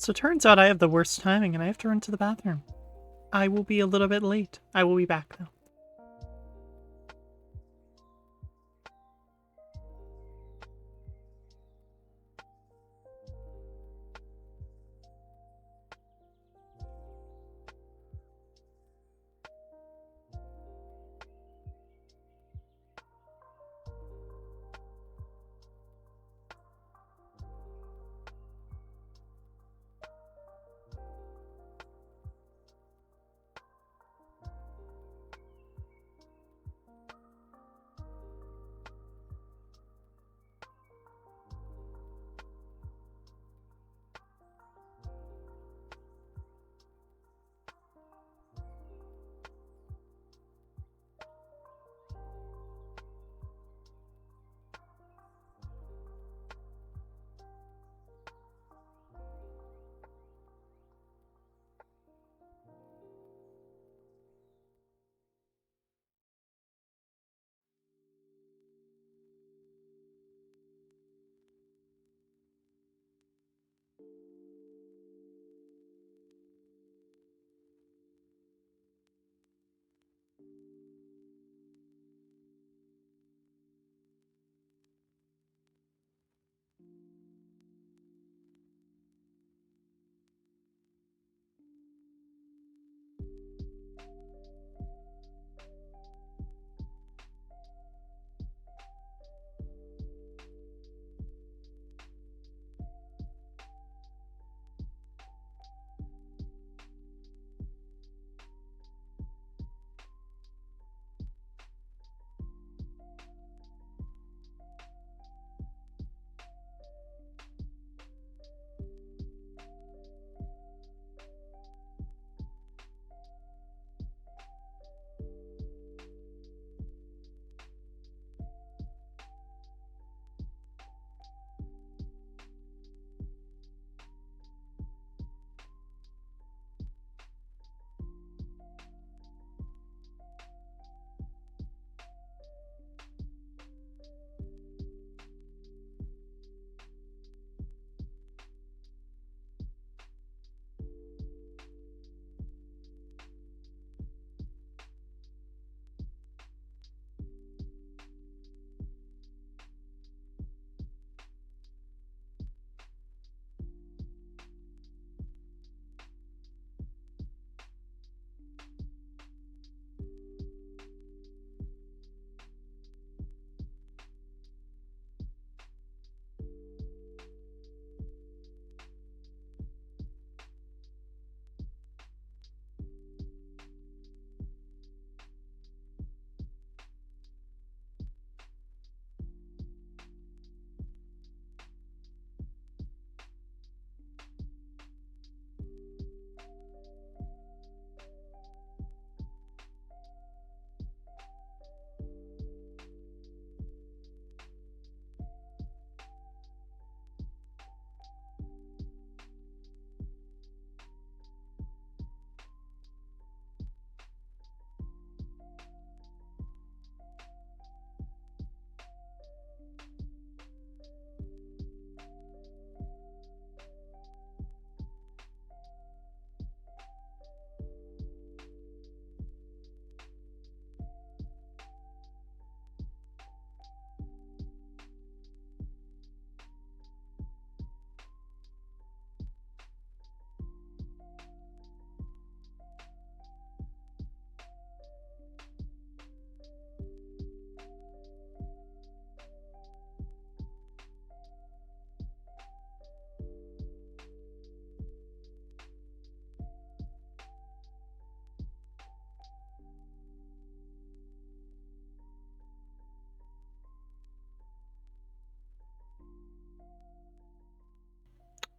So it turns out I have the worst timing and I have to run to the bathroom. I will be a little bit late. I will be back though.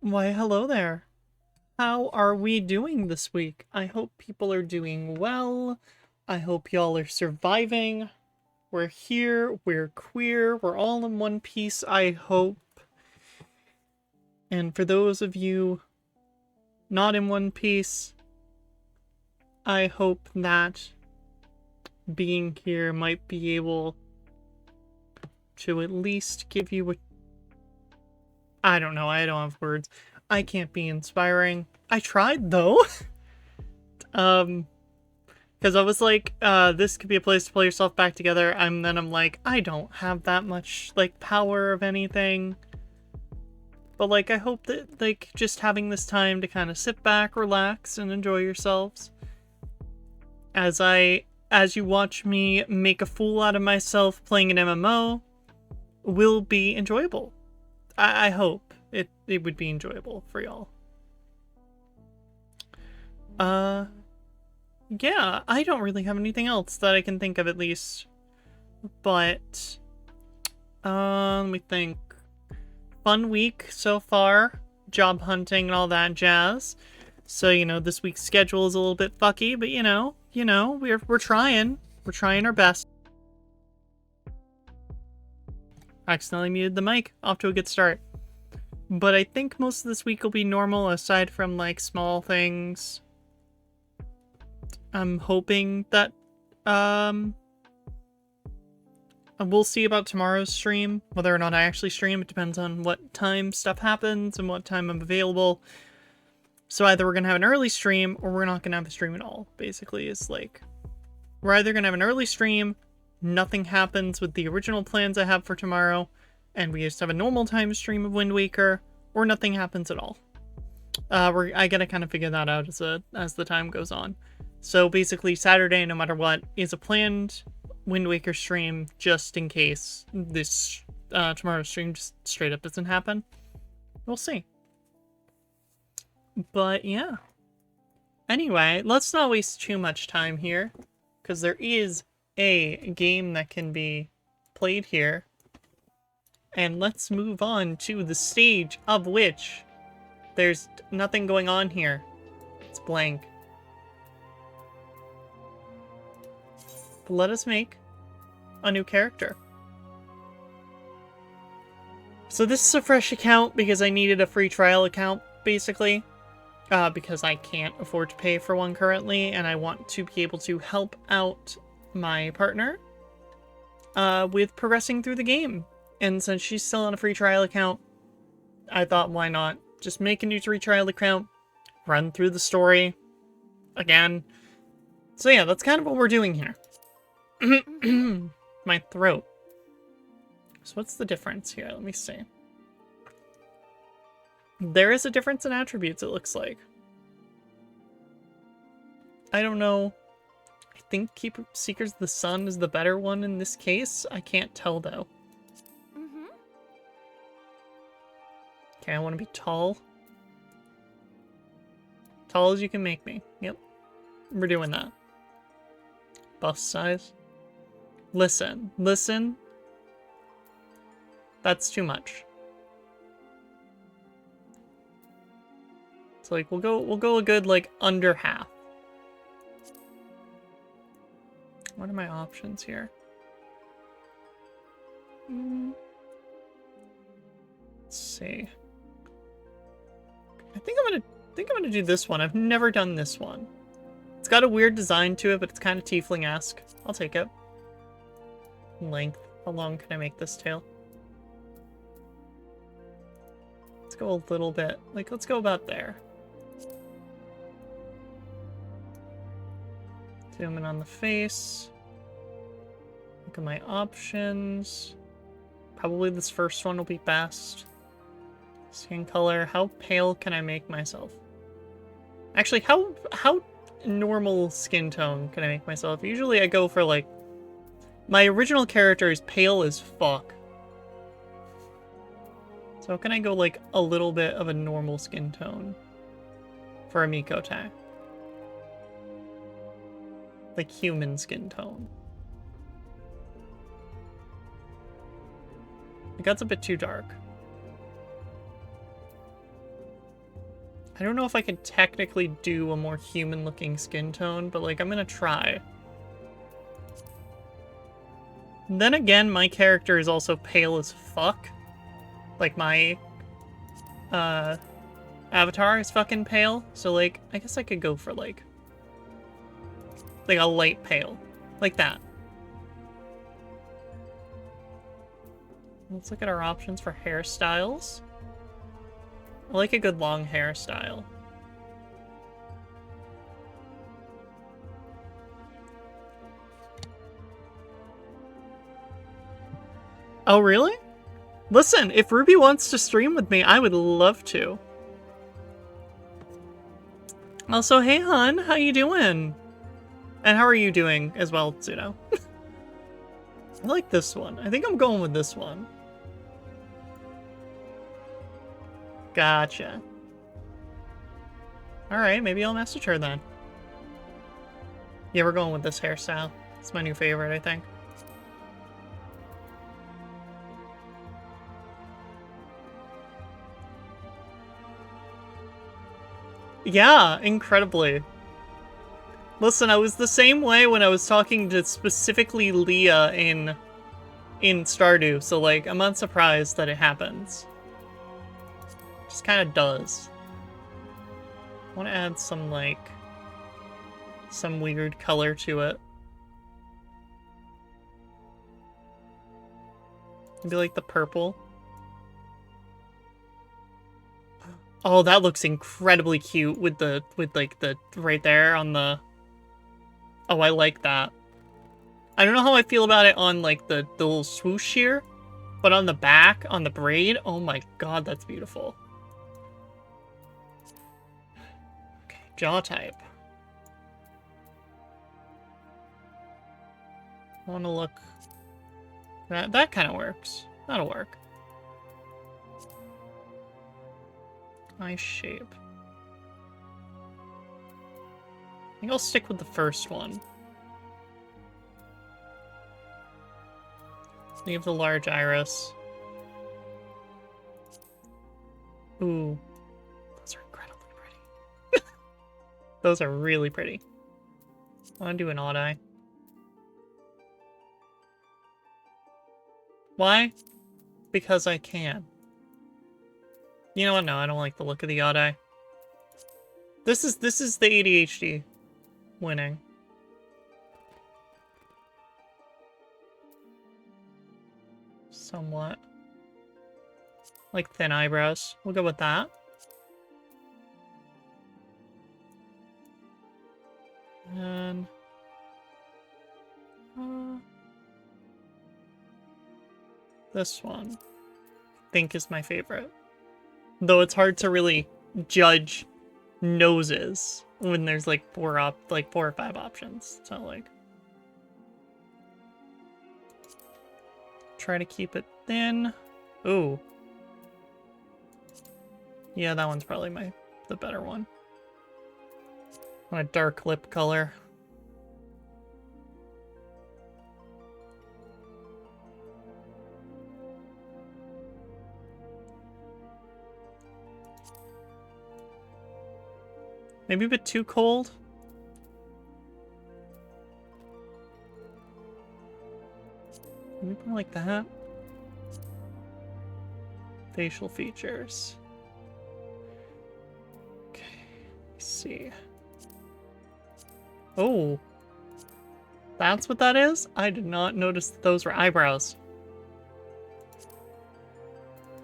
Why, hello there. How are we doing this week? I hope people are doing well. I hope y'all are surviving. We're here, we're queer, we're all in one piece, I hope. And for those of you not in one piece, I hope that being here might be able to at least give you a... I don't know, I don't have words. I can't be inspiring. I tried, though. Because I was like, this could be a place to pull yourself back together, and then I'm like, I don't have that much, like, power of anything. But, like, I hope that, like, just having this time to kind of sit back, relax, and enjoy yourselves. As you watch me make a fool out of myself playing an MMO, will be enjoyable. I hope it would be enjoyable for y'all. Yeah, I don't really have anything else that I can think of, at least. But, let me think. Fun week so far. Job hunting and all that jazz. So, you know, this week's schedule is a little bit fucky, but you know, we're trying. We're trying our best. Accidentally muted the mic. Off to a good start. But I think most of this week will be normal, aside from, like, small things. I'm hoping that, we'll see about tomorrow's stream. Whether or not I actually stream, it depends on what time stuff happens and what time I'm available. So either we're gonna have an early stream, or we're not gonna have a stream at all, basically. It's like, we're either gonna have an early stream, nothing happens with the original plans I have for tomorrow, and we just have a normal time stream of Wind Waker, or nothing happens at all. I gotta kind of figure that out as the time goes on. So basically, Saturday, no matter what, is a planned Wind Waker stream, just in case this tomorrow's stream just straight up doesn't happen. We'll see. But yeah. Anyway, let's not waste too much time here, because there is a game that can be played here. And let's move on to the stage of which there's nothing going on here. It's blank. But let us make a new character. So this is a fresh account because I needed a free trial account, basically. Because I can't afford to pay for one currently, and I want to be able to help out my partner with progressing through the game. And since she's still on a free trial account, I thought, why not? Just make a new free trial account, run through the story again. So yeah, that's kind of what we're doing here. My throat. So what's the difference here? Let me see. There is a difference in attributes, it looks like. I don't know. I think Seekers of the Sun is the better one in this case. I can't tell, though. Okay, I want to be tall. Tall as you can make me. Yep. We're doing that. Bust size. Listen. Listen. That's too much. So like we'll go a good like under half. What are my options here? Let's see. I think I'm gonna do this one. I've never done this one. It's got a weird design to it, but it's kind of tiefling-esque. I'll take it. Length. How long can I make this tail? Let's go a little bit. Like, let's go about there. Zoom in on the face. Look at my options. Probably this first one will be best. Skin color. How pale can I make myself? Actually, how normal skin tone can I make myself? Usually I go for like... My original character is pale as fuck. So can I go like a little bit of a normal skin tone for a Mikotai? Like human skin tone. Like that's a bit too dark. I don't know if I can technically do a more human looking skin tone, but like I'm gonna try. Then again, my character is also pale as fuck. Like my avatar is fucking pale, so like I guess I could go for like a light pale. Like that. Let's look at our options for hairstyles. I like a good long hairstyle. Oh, really? Listen, if Ruby wants to stream with me, I would love to. Also, hey, hon, how you doing? And how are you doing as well, Tsuno? I like this one. I think I'm going with this one. Gotcha. Alright, maybe I'll message her then. Yeah, we're going with this hairstyle. It's my new favorite, I think. Yeah, incredibly. Listen, I was the same way when I was talking to specifically Leah in Stardew, so like, I'm unsurprised that it happens. Just kind of does. I want to add some, like, some weird color to it. Maybe like the purple. Oh, that looks incredibly cute with like the right there on the... Oh, I like that. I don't know how I feel about it on like the little swoosh here, but on the back, on the braid, oh my god, that's beautiful. Okay, jaw type. I want to look... That kind of works. That'll work. Eye shape. I think I'll stick with the first one. Leave the large iris. Ooh. Those are incredibly pretty. Those are really pretty. I want to do an odd eye. Why? Because I can. You know what? No, I don't like the look of the odd eye. This is the ADHD winning. Somewhat. Like thin eyebrows. We'll go with that. And this one, I think, is my favorite. Though it's hard to really judge noses when there's like four or five options. So like, try to keep it thin. Ooh. Yeah, that one's probably the better one. On a dark lip color. Maybe a bit too cold. Maybe more like that. Facial features. Okay, let's see. Oh. That's what that is? I did not notice that those were eyebrows.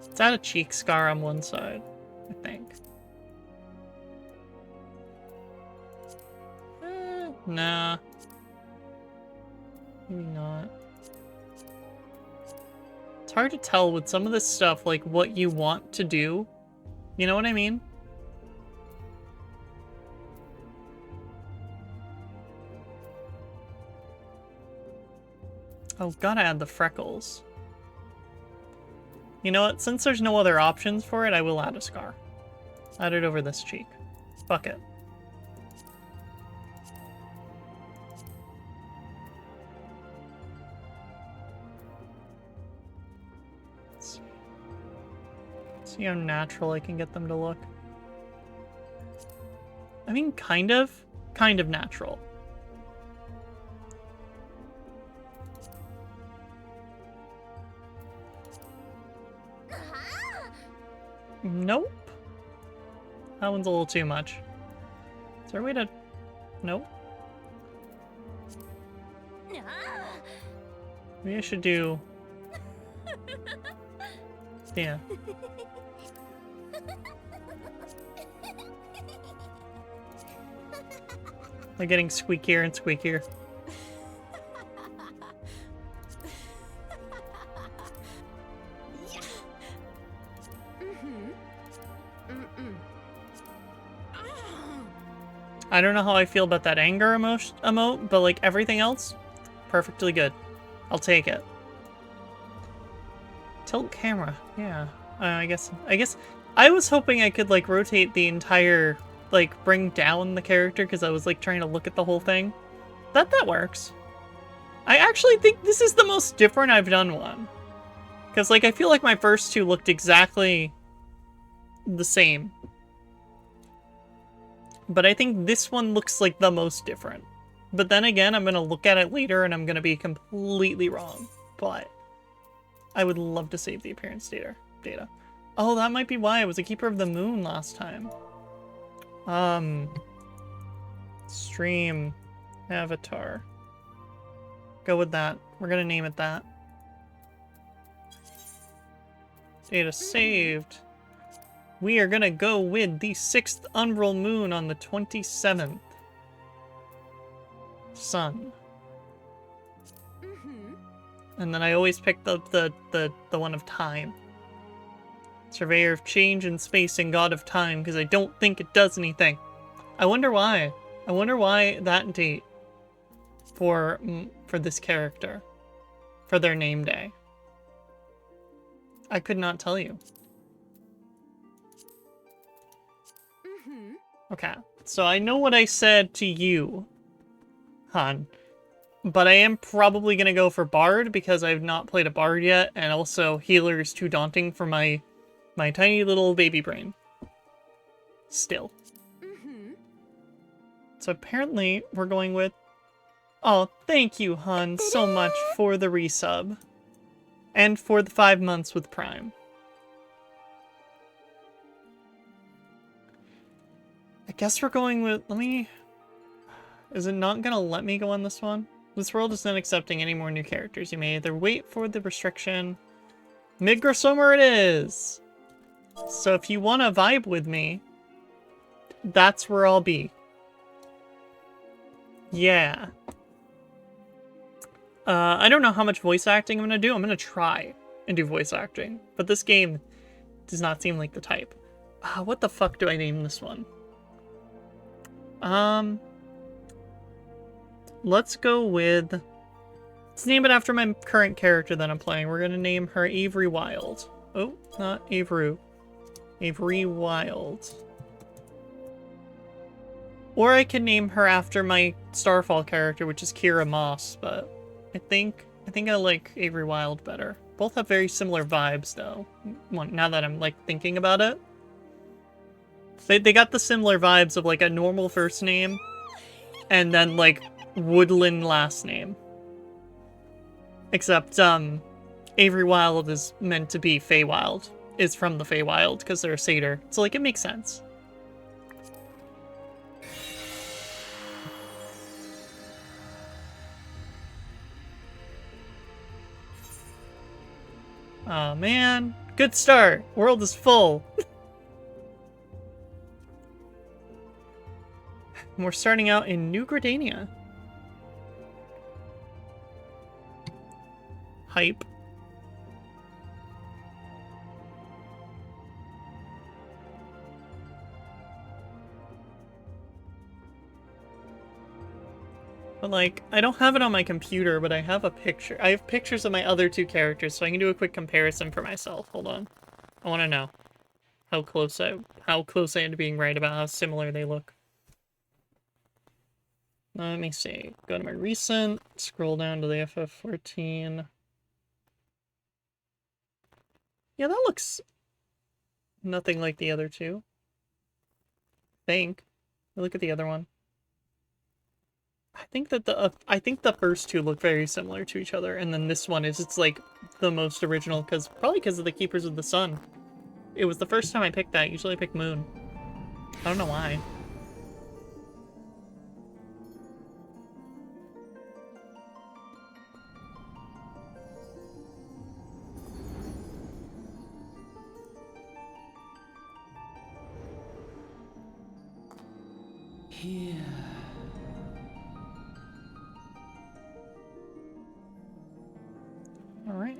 It's at a cheek scar on one side, I think. Nah. Maybe not. It's hard to tell with some of this stuff, like, what you want to do. You know what I mean? Oh, gotta add the freckles. You know what? Since there's no other options for it, I will add a scar. Add it over this cheek. Fuck it. See how natural I can get them to look. I mean, kind of natural. Nope. That one's a little too much. Is there a way to... Nope. Maybe I should do... Yeah. They're getting squeakier and squeakier. I don't know how I feel about that anger emote, but like everything else, perfectly good. I'll take it. Tilt camera, yeah. I guess I was hoping I could like rotate the entire, like bring down the character because I was like trying to look at the whole thing. That works. I actually think this is the most different I've done one. Because like I feel like my first two looked exactly the same. But I think this one looks like the most different. But then again, I'm going to look at it later and I'm going to be completely wrong. But I would love to save the appearance data. Oh, that might be why I was a Keeper of the Moon last time. Stream avatar. Go with that. We're going to name it that. Data saved. We are gonna go with the 6th Umbral Moon on the 27th. Sun. And then I always pick the one of time. Surveyor of Change and Space and God of Time, because I don't think it does anything. I wonder why. I wonder why that date for this character. For their name day. I could not tell you. Okay, so I know what I said to you, Han, but I am probably gonna go for Bard because I've not played a Bard yet, and also Healer is too daunting for my tiny little baby brain. Still. So apparently we're going with... Oh, thank you, Han, so much for the resub. And for the 5 months with Prime. I guess we're going with... Let me... Is it not gonna let me go on this one? This world is not accepting any more new characters. You may either wait for the restriction. Midsummer it is! So if you want to vibe with me, that's where I'll be. Yeah. I don't know how much voice acting I'm gonna do. I'm gonna try and do voice acting. But this game does not seem like the type. What the fuck do I name this one? Let's go with... Let's name it after my current character that I'm playing. We're gonna name her Avery Wild. Oh, not Avery. Avery Wild. Or I can name her after my Starfall character, which is Kira Moss, but I think I like Avery Wild better. Both have very similar vibes, though, now that I'm, like, thinking about it. They got the similar vibes of, like, a normal first name, and then, like, woodland last name. Except, Avery Wild is meant to be Feywild. Is from the Feywild, because they're a satyr. So, like, it makes sense. Oh man, good start. World is full. We're starting out in New Gridania. Hype. But like, I don't have it on my computer, but I have a picture. I have pictures of my other two characters, so I can do a quick comparison for myself. Hold on. I want to know how close I am to being right about how similar they look. Let me see. Go to my recent, scroll down to the FF14. Yeah, that looks nothing like the other two. Look at the other one. I think that the first two look very similar to each other, and then this one it's like the most original probably because of the Keepers of the Sun. It was the first time I picked that. Usually I pick Moon. I don't know why. Here, Alright.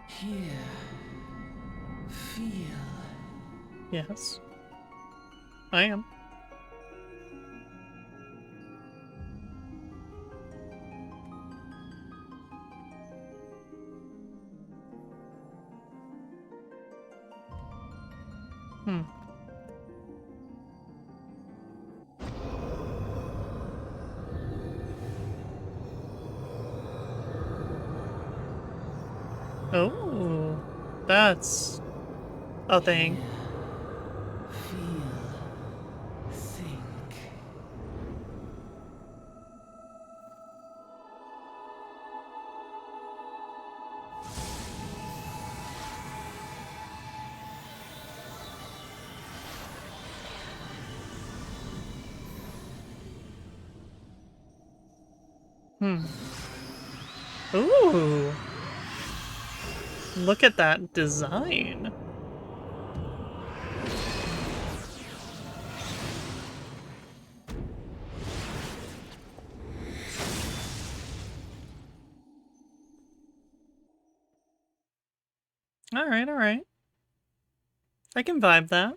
Here. Feel. Yes. I am. Oh, that's a thing. Feel. Think. Ooh. Look at that design. Alright, alright. I can vibe that.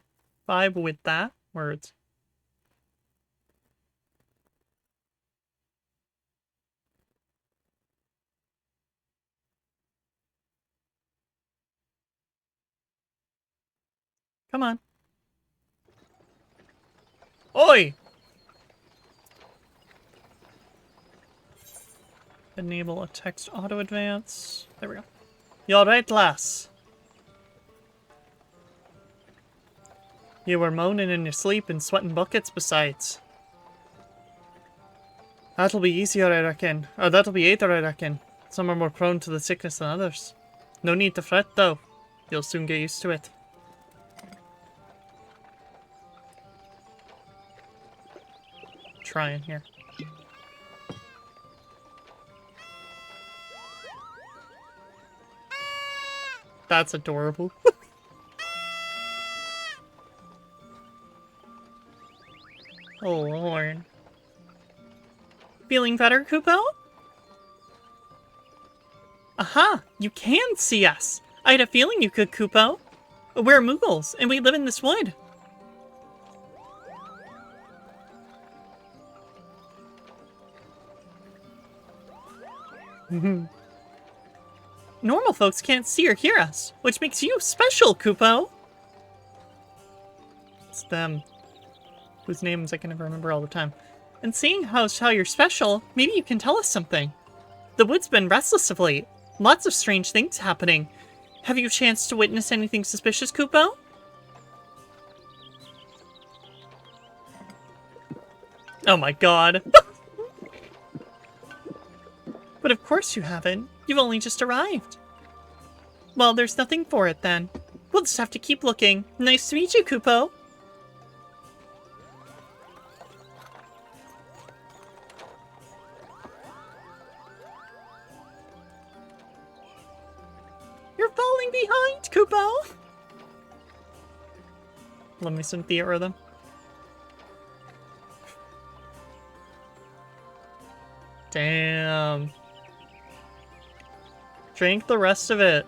Vibe with that. Words. Come on. Oi! Enable a text auto advance. There we go. You alright, lass? You were moaning in your sleep and sweating buckets besides. That'll be easier, I reckon. Or that'll be either, I reckon. Some are more prone to the sickness than others. No need to fret, though. You'll soon get used to it. Trying here. That's adorable. Oh, Lord. Feeling better, Kupo? Aha! You can see us! I had a feeling you could, Kupo. We're Moogles, and we live in this wood. Normal folks can't see or hear us, which makes you special, Kupo. It's them, whose names I can never remember all the time. And seeing how you're special, maybe you can tell us something. The wood's been restless of late. Lots of strange things happening. Have you chanced to witness anything suspicious, Kupo? Oh my god. But of course you haven't. You've only just arrived. Well, there's nothing for it then. We'll just have to keep looking. Nice to meet you, Kupo. You're falling behind, Kupo. Let me some Thea rhythm. Damn. Drink the rest of it.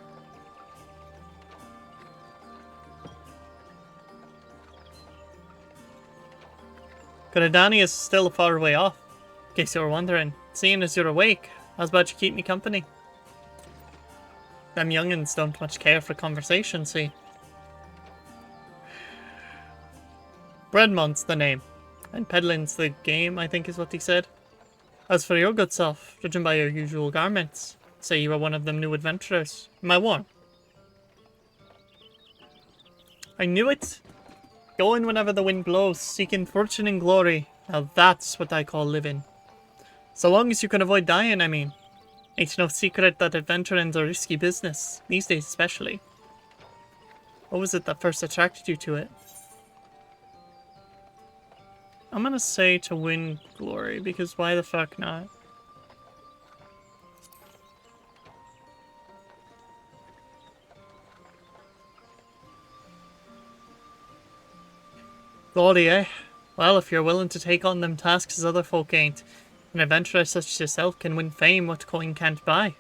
Karadani is still a far way off. In case you were wondering. Seeing as you're awake, how's about you keep me company? Them young'uns don't much care for conversation, see. Breadmont's the name. And peddling's the game, I think is what he said. As for your good self, judging by your usual garments, say you are one of them new adventurers. Am I warm? I knew it! Going whenever the wind blows, seeking fortune and glory. Now that's what I call living. So long as you can avoid dying, I mean. Ain't no secret that adventuring's a risky business, these days especially. What was it that first attracted you to it? I'm gonna say to win glory, because why the fuck not? Glory, eh? Well, if you're willing to take on them tasks as other folk ain't, An adventurer such as yourself can win fame what coin can't buy.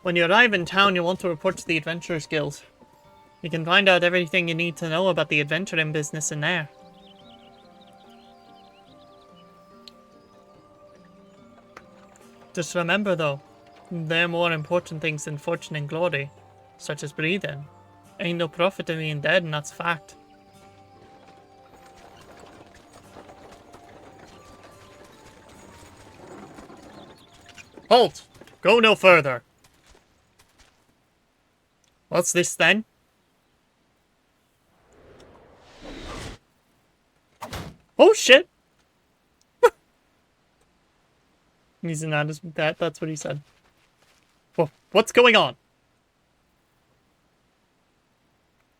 When you arrive in town, you'll want to report to the Adventurers Guild. You can find out everything you need to know about the adventuring business in there. Just remember though, there are more important things than fortune and glory, such as breathing. Ain't no profit in being dead, and that's a fact. Halt! Go no further! What's this then? Oh shit! He's an honest with that, that's what he said. Whoa, what's going on?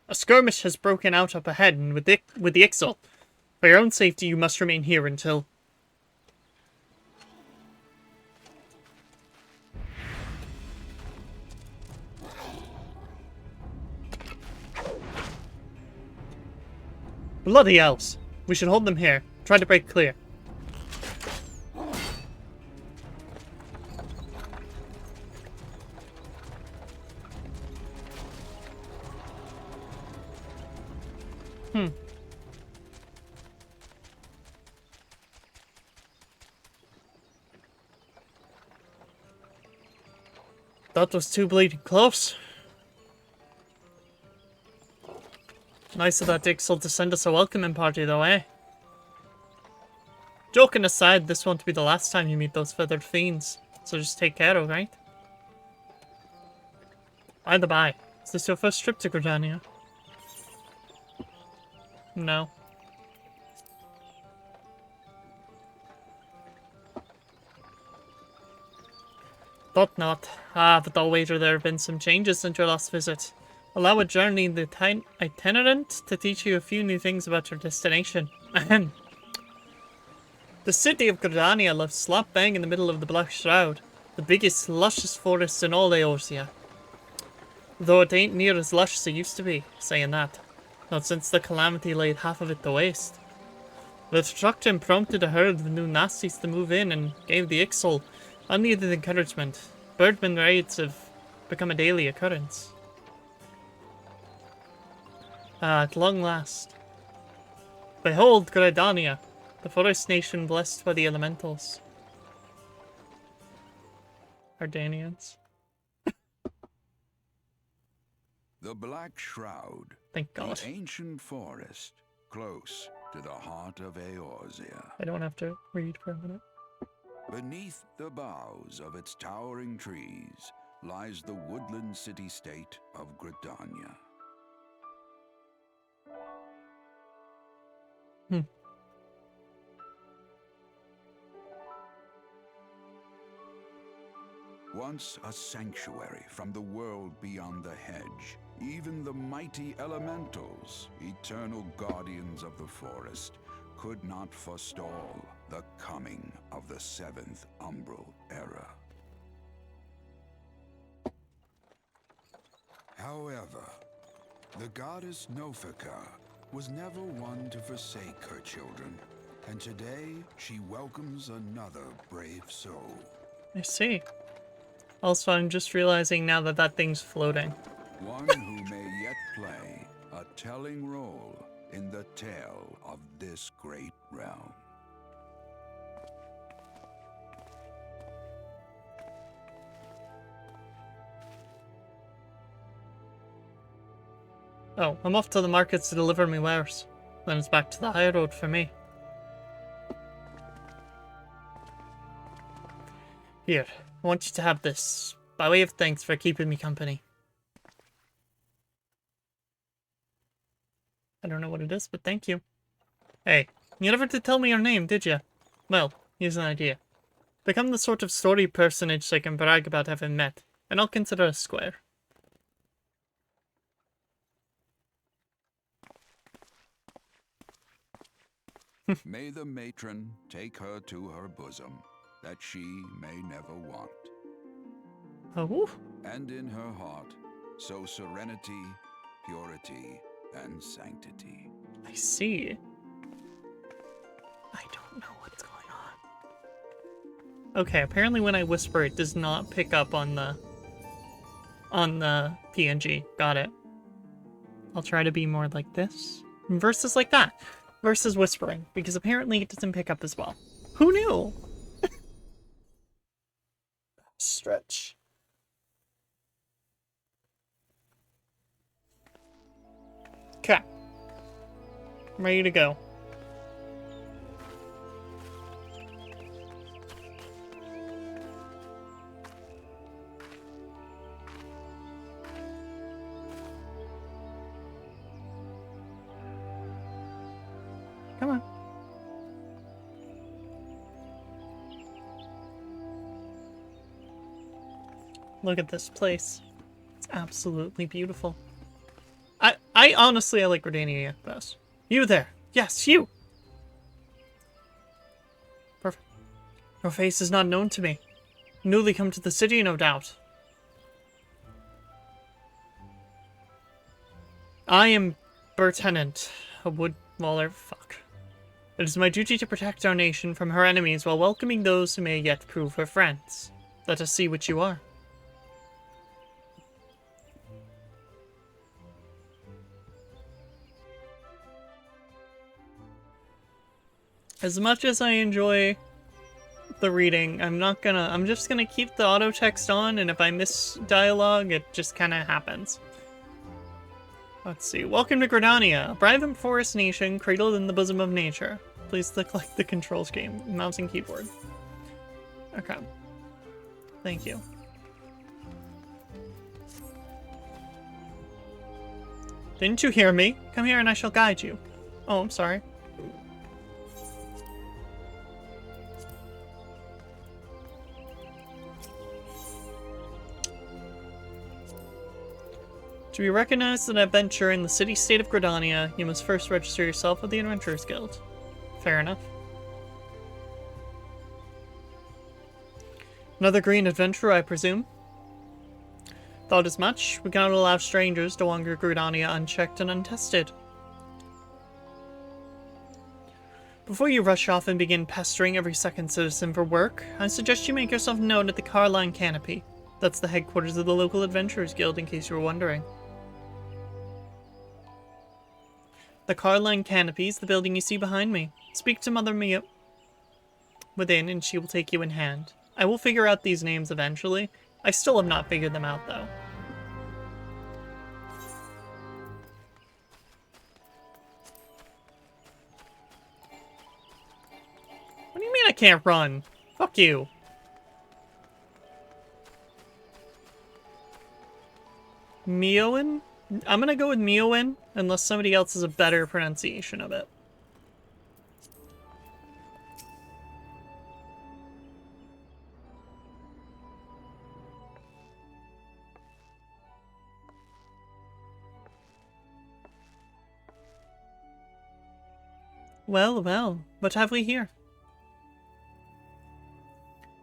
A skirmish has broken out up ahead and with the XIV. For your own safety, you must remain here until... Bloody elves! We should hold them here. Try to break clear. That was too bleeding close. Nice of that Dixel to send us a welcoming party though, eh? Joking aside, this won't be the last time you meet those feathered fiends, so just take care, alright? By the by, is this your first trip to Gridania? No. Thought not. Ah, but I'll wager there have been some changes since your last visit. Allow a journey in the itinerant to teach you a few new things about your destination. Ahem. The city of Gridania lies slap bang in the middle of the Black Shroud, the biggest, luscious forest in all Eorzea. Though it ain't near as lush as it used to be, saying that. Not since the calamity laid half of it to waste. The destruction prompted a herd of new nasties to move in and gave the Ixol unneeded encouragement. Birdman raids have become a daily occurrence. At long last. Behold Gridania, the forest nation blessed by the elementals. Ardanians. The Black Shroud. Thank God. The ancient forest, close to the heart of Eorzea. I don't have to read for a minute. Beneath the boughs of its towering trees lies the woodland city-state of Gridania. Once a sanctuary from the world beyond the hedge, even the mighty elementals, eternal guardians of the forest, could not forestall the coming of the seventh umbral era. However, the goddess Nofika was never one to forsake her children, and today she welcomes another brave soul. I see. Also, I'm just realizing now that that thing's floating. One who may yet play a telling role in the tale of this great realm. Oh, I'm off to the markets to deliver me wares. Then it's back to the high road for me. Here, I want you to have this, by way of thanks for keeping me company. I don't know what it is, but thank you. Hey, you never did tell me your name, did you? Well, here's an idea. Become the sort of story personage I can brag about having met, and I'll consider us square. May the matron take her to her bosom, that she may never want. Oh? And in her heart, sow serenity, purity, and sanctity. I see. I don't know what's going on. Okay, apparently when I whisper, it does not pick up on the PNG. Got it. I'll try to be more like this. Versus like that. Versus whispering, because apparently it doesn't pick up as well. Who knew? Stretch. Okay. Ready to go. Come on. Look at this place. It's absolutely beautiful. I honestly, I like Gridania best. You there. Yes, you. Perfect. Your face is not known to me. Newly come to the city, no doubt. I am Lieutenant, a woodwaller. Fuck. It is my duty to protect our nation from her enemies while welcoming those who may yet prove her friends. Let us see what you are. As much as I enjoy the reading, I'm just gonna keep the auto text on, and if I miss dialogue, it just kinda happens. Let's see. Welcome to Gridania, a private forest nation cradled in the bosom of nature. Please click like the controls game, mouse and keyboard. Okay. Thank you. Didn't you hear me? Come here and I shall guide you. Oh, I'm sorry. To be recognized as an adventurer in the city-state of Gridania, you must first register yourself with the Adventurers Guild. Fair enough. Another green adventurer, I presume? Thought as much. We cannot allow strangers to wander Gridania unchecked and untested. Before you rush off and begin pestering every second citizen for work, I suggest you make yourself known at the Carline Canopy. That's the headquarters of the local Adventurers Guild, in case you were wondering. The Carline Canopy is the building you see behind me. Speak to Mother Mia within, and she will take you in hand. I will figure out these names eventually. I still have not figured them out, though. What do you mean I can't run? Fuck you. Mioen? I'm gonna go with Mioen, unless somebody else has a better pronunciation of it. Well, well, what have we here?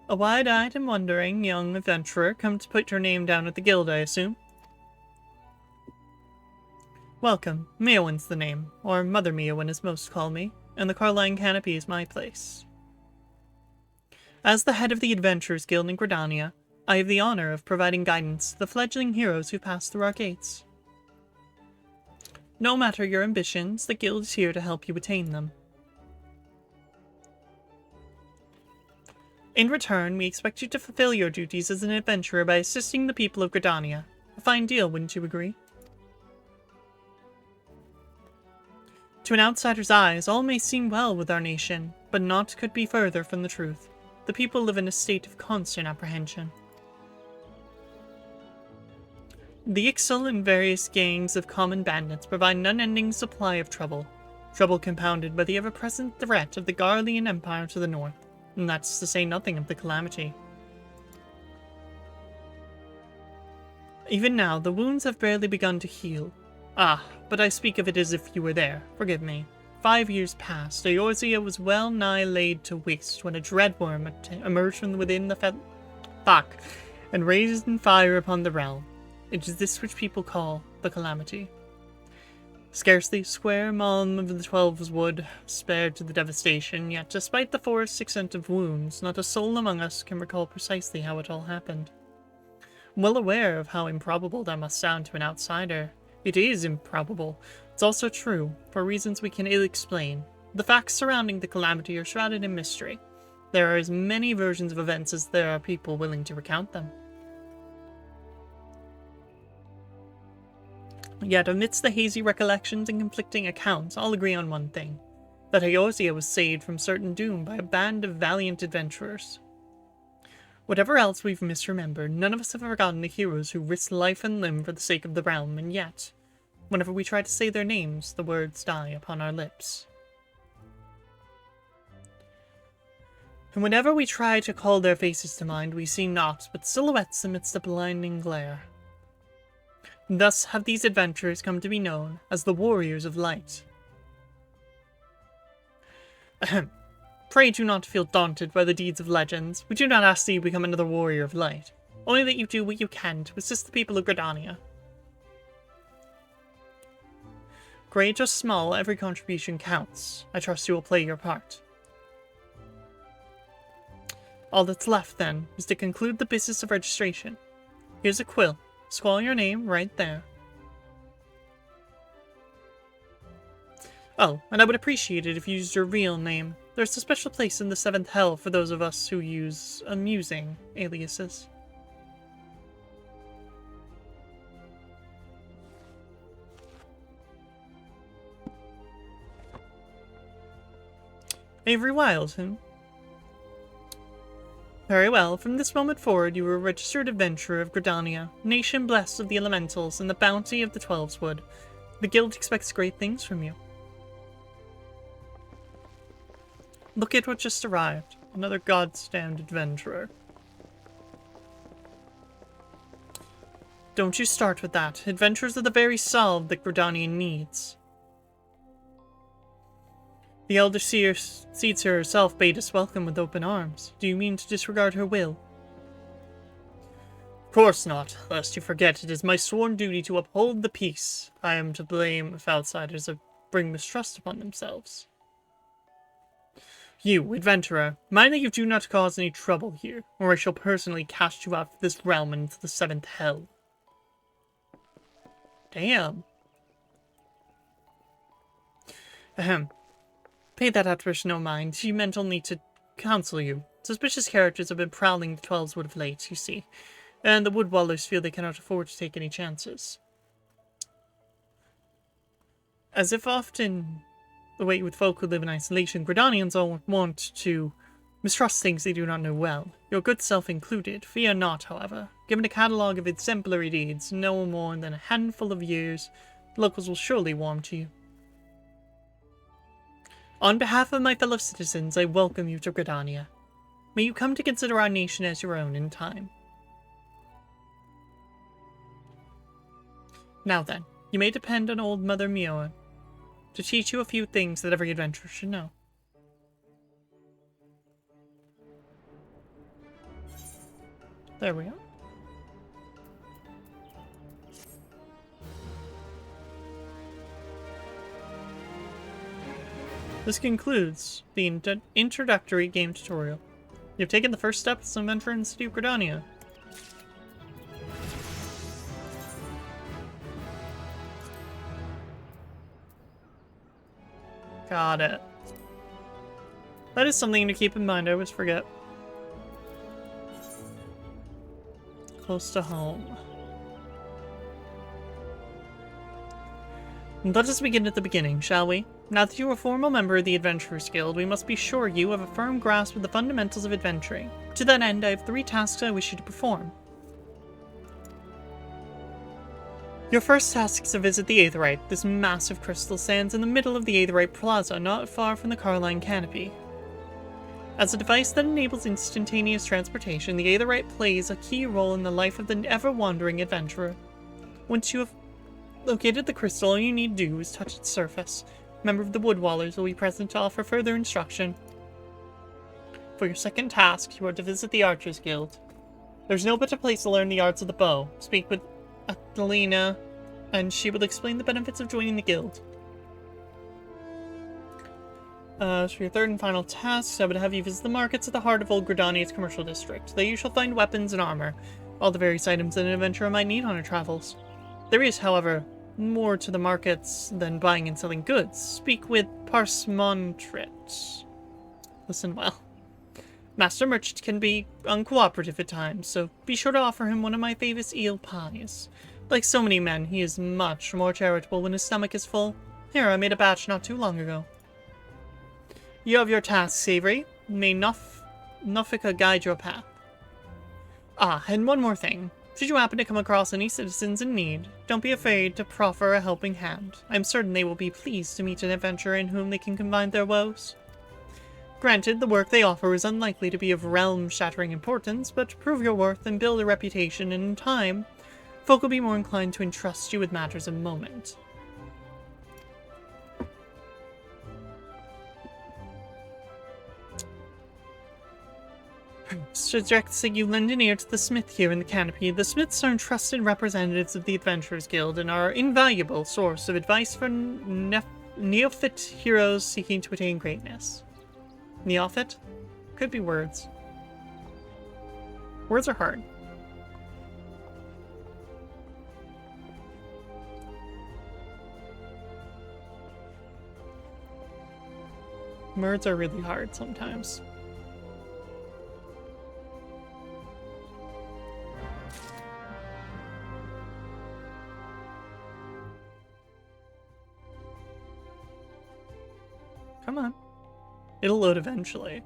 A wide-eyed and wondering young adventurer come to put your name down at the guild, I assume? Welcome. Miowen's the name, or Mother Miowen as most call me, and the Carline Canopy is my place. As the head of the Adventurers Guild in Gridania, I have the honor of providing guidance to the fledgling heroes who pass through our gates. No matter your ambitions, the guild is here to help you attain them. In return, we expect you to fulfill your duties as an adventurer by assisting the people of Gridania. A fine deal, wouldn't you agree? To an outsider's eyes, all may seem well with our nation, but naught could be further from the truth. The people live in a state of constant apprehension. The Ixal and various gangs of common bandits provide an unending supply of trouble. Trouble compounded by the ever-present threat of the Garlean Empire to the north, and that's to say nothing of the Calamity. Even now, the wounds have barely begun to heal. Ah, but I speak of it as if you were there. Forgive me. 5 years past, Eorzea was well nigh laid to waste when a dreadworm emerged from within the fuck and raised in fire upon the realm. It is this which people call the Calamity. Scarcely a square mile of the 12's wood spared to the devastation, yet despite the forest's extent of wounds, not a soul among us can recall precisely how it all happened. Well aware of how improbable that must sound to an outsider, it is improbable. It's also true, for reasons we can ill explain. The facts surrounding the calamity are shrouded in mystery. There are as many versions of events as there are people willing to recount them. Yet amidst the hazy recollections and conflicting accounts, all agree on one thing, that Eorzea was saved from certain doom by a band of valiant adventurers. Whatever else we've misremembered, none of us have forgotten the heroes who risked life and limb for the sake of the realm, and yet, whenever we try to say their names, the words die upon our lips. And whenever we try to call their faces to mind, we see naught but silhouettes amidst the blinding glare. Thus have these adventurers come to be known as the Warriors of Light. Ahem. Pray do not feel daunted by the deeds of legends. We do not ask that you become another Warrior of Light, only that you do what you can to assist the people of Gridania. Great or small, every contribution counts. I trust you will play your part. All that's left, then, is to conclude the business of registration. Here's a quill. Scrawl your name right there. Oh, and I would appreciate it if you used your real name. There's a special place in the 7th Hell for those of us who use amusing aliases. Avery Wildton. Very well, from this moment forward you are a registered adventurer of Gridania, nation blessed of the elementals and the bounty of the 12's wood. The guild expects great things from you. Look at what just arrived. Another godstammed adventurer. Don't you start with that. Adventurers are the very salve that Gridania needs. The Elder Seer Seedseer herself bade us welcome with open arms. Do you mean to disregard her will? Of course not, lest you forget it is my sworn duty to uphold the peace. I am to blame if outsiders bring mistrust upon themselves. You, adventurer, mind that you do not cause any trouble here, or I shall personally cast you out of this realm into the 7th Hell. Damn. Ahem. Pay that actress no mind. She meant only to counsel you. Suspicious characters have been prowling the 12's wood of late, you see, and the woodwallers feel they cannot afford to take any chances. As if often the way with folk who live in isolation, Gridanians all want to mistrust things they do not know well, your good self included. Fear not, however. Given a catalogue of exemplary deeds, no more than a handful of years, the locals will surely warm to you. On behalf of my fellow citizens, I welcome you to Gridania. May you come to consider our nation as your own in time. Now then, you may depend on old Mother Mioa to teach you a few things that every adventurer should know. There we go. This concludes the introductory game tutorial. You've taken the first step as an adventurer in the city of Gridania. Got it. That is something to keep in mind, I always forget. Close to home. Let us begin at the beginning, shall we? Now that you are a formal member of the Adventurers Guild, we must be sure you have a firm grasp of the fundamentals of adventuring. To that end, I have 3 tasks I wish you to perform. Your first task is to visit the Aetheryte. This massive crystal stands in the middle of the Aetheryte Plaza, not far from the Carline Canopy. As a device that enables instantaneous transportation, the Aetheryte plays a key role in the life of the ever-wandering adventurer. Once you have located the crystal, all you need to do is touch its surface. A member of the Woodwallers will be present to offer further instruction. For your second task, you are to visit the Archers Guild. There's no better place to learn the arts of the bow. Speak with Adelina and she will explain the benefits of joining the guild. For your third and final task, I would have you visit the markets at the heart of Old Gridania's commercial district. There you shall find weapons and armor, all the various items that an adventurer might need on her travels. There is, however, more to the markets than buying and selling goods. Speak with Parsemontret. Listen well. Master Merchant can be uncooperative at times, so be sure to offer him one of my famous eel pies. Like so many men, he is much more charitable when his stomach is full. Here, I made a batch not too long ago. You have your task, Savory. May Nofika guide your path. Ah, and one more thing. Should you happen to come across any citizens in need, don't be afraid to proffer a helping hand. I'm certain they will be pleased to meet an adventurer in whom they can combine their woes. Granted, the work they offer is unlikely to be of realm-shattering importance, but prove your worth and build a reputation, and in time, folk will be more inclined to entrust you with matters of moment. Suggests that you lend an ear to the smith here in the canopy. The smiths are trusted representatives of the Adventurers Guild and are an invaluable source of advice for neophyte heroes seeking to attain greatness. Neophyte? Could be words. Words are hard. Words are really hard sometimes. Come on. It'll load eventually.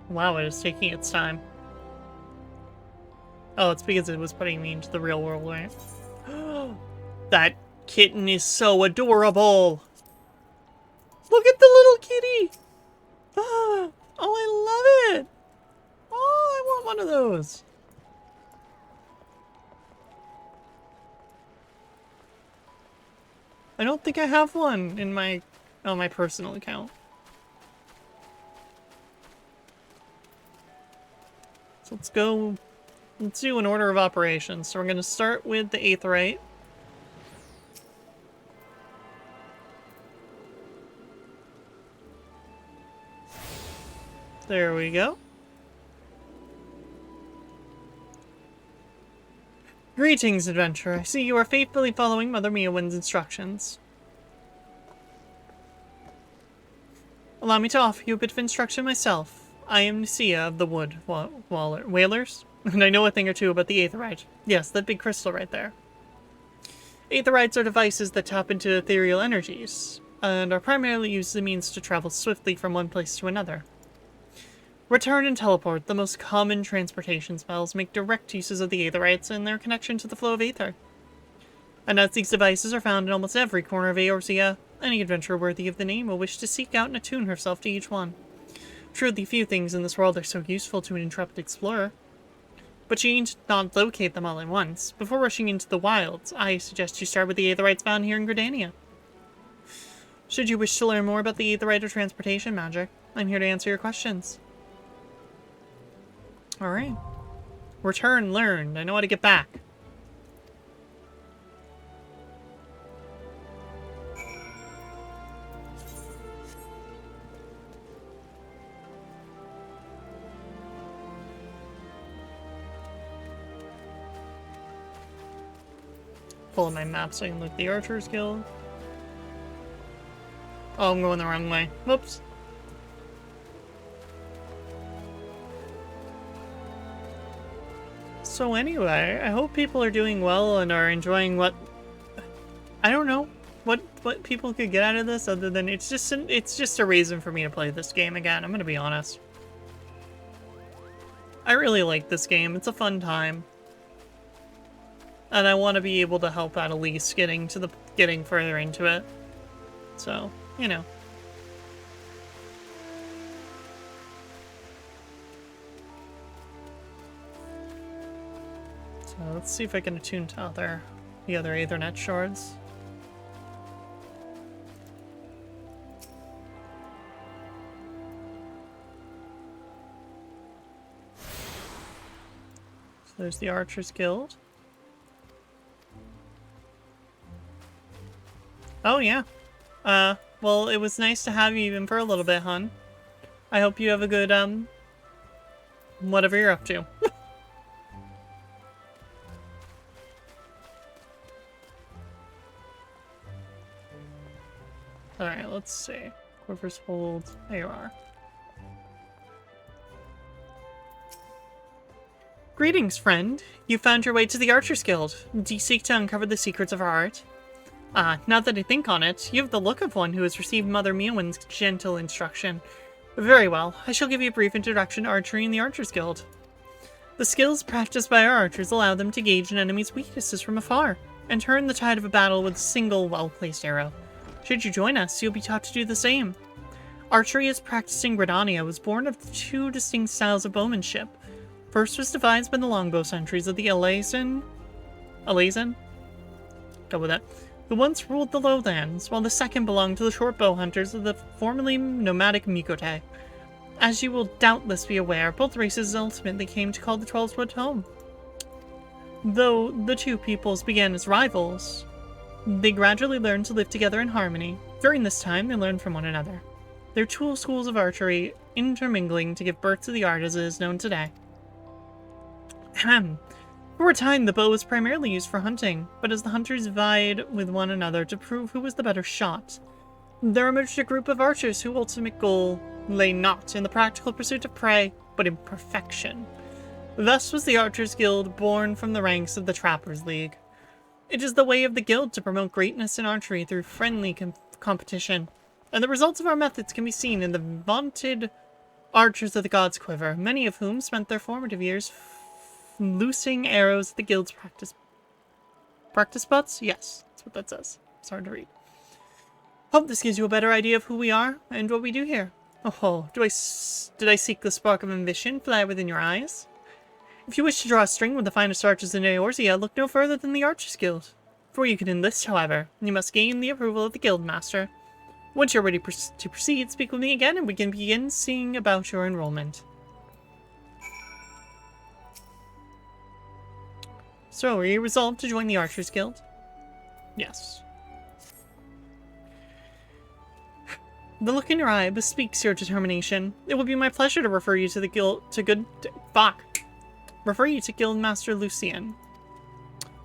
Wow, it is taking its time. Oh, it's because it was putting me into the real world, right? That kitten is so adorable! Look at the little kitty! Oh, I love it! Oh, I want one of those. I don't think I have one in my on my personal account. So let's do an order of operations. So we're going to start with the Aetheryte. There we go. Greetings, adventurer. I see you are faithfully following Mother Miawin's instructions. Allow me to offer you a bit of instruction myself. I am Nicia of the Wood Whalers, and I know a thing or two about the Aetheryte. Yes, that big crystal right there. Aetherites are devices that tap into ethereal energies, and are primarily used as a means to travel swiftly from one place to another. Return and teleport, the most common transportation spells, make direct uses of the Aetherites and their connection to the flow of Aether. And as these devices are found in almost every corner of Eorzea, any adventurer worthy of the name will wish to seek out and attune herself to each one. Truly few things in this world are so useful to an intrepid explorer. But you need to not locate them all at once. Before rushing into the wilds, I suggest you start with the Aetherites found here in Gridania. Should you wish to learn more about the Aetherite or transportation magic, I'm here to answer your questions. Alright. Return learned. I know how to get back. Pull up my map so I can look at the Archers Guild. Oh, I'm going the wrong way. Whoops. So anyway, I hope people are doing well and are enjoying what... I don't know what people could get out of this other than it's just a reason for me to play this game again. I'm gonna be honest. I really like this game. It's a fun time. And I want to be able to help out Elise getting further into it. So, you know. So let's see if I can attune to the other Aethernet shards. There's the Archers Guild. Oh, yeah. Well, it was nice to have you even for a little bit, hon. I hope you have a good, whatever you're up to. Alright, let's see. Quiver's Hold. There you are. Greetings, friend. You found your way to the Archers Guild. Do you seek to uncover the secrets of our art? Now that I think on it, you have the look of one who has received Mother Meowin's gentle instruction. Very well, I shall give you a brief introduction to archery in the Archers Guild. The skills practiced by our archers allow them to gauge an enemy's weaknesses from afar, and turn the tide of a battle with a single well-placed arrow. Should you join us, you'll be taught to do the same. Archery as practiced in Gridania was born of two distinct styles of bowmanship. First was devised by the longbow sentries of the Alazan? Go with that. Who once ruled the lowlands, while the second belonged to the short bow hunters of the formerly nomadic Mikote. As you will doubtless be aware, both races ultimately came to call the 12th home. Though the two peoples began as rivals, they gradually learned to live together in harmony. During this time, they learned from one another, their two schools of archery intermingling to give birth to the art as it is known today. Ahem. For a time, the bow was primarily used for hunting, but as the hunters vied with one another to prove who was the better shot, there emerged a group of archers whose ultimate goal lay not in the practical pursuit of prey, but in perfection. Thus was the Archers Guild born from the ranks of the Trappers League. It is the way of the guild to promote greatness in archery through friendly competition, and the results of our methods can be seen in the vaunted archers of the God's Quiver, many of whom spent their formative years loosing arrows at the guild's practice spots? Yes, that's what that says. It's hard to read. Hope this gives you a better idea of who we are and what we do here. Oh, did I seek the spark of ambition fly within your eyes? If you wish to draw a string with the finest archers in Eorzea, look no further than the Archers Guild. Before you can enlist, however, you must gain the approval of the Guildmaster. Once you're ready to proceed, speak with me again and we can begin seeing about your enrollment. So, are you resolved to join the Archers Guild? Yes. The look in your eye bespeaks your determination. It will be my pleasure to refer you to the refer you to Guildmaster Lucien.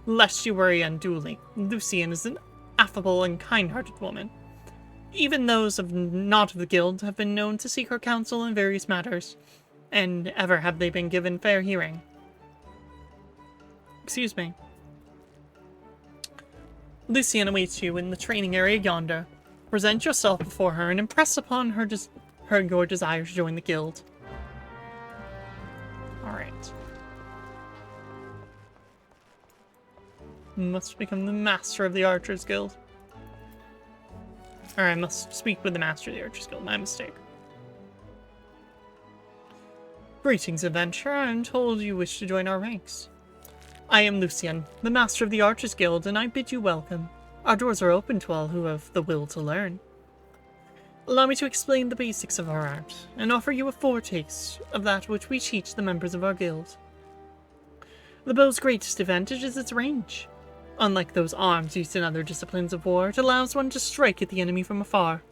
Lest you worry unduly, Lucien is an affable and kind-hearted woman. Even those not of the guild have been known to seek her counsel in various matters, and ever have they been given fair hearing. Excuse me. Lucien awaits you in the training area yonder. Present yourself before her and impress upon her your desire to join the guild. Alright. Must become the master of the Archers Guild. Or I must speak with the master of the Archers Guild. My mistake. Greetings, adventurer. I'm told you wish to join our ranks. I am Lucien, the master of the Archers Guild, and I bid you welcome. Our doors are open to all who have the will to learn. Allow me to explain the basics of our art, and offer you a foretaste of that which we teach the members of our guild. The bow's greatest advantage is its range. Unlike those arms used in other disciplines of war, it allows one to strike at the enemy from afar.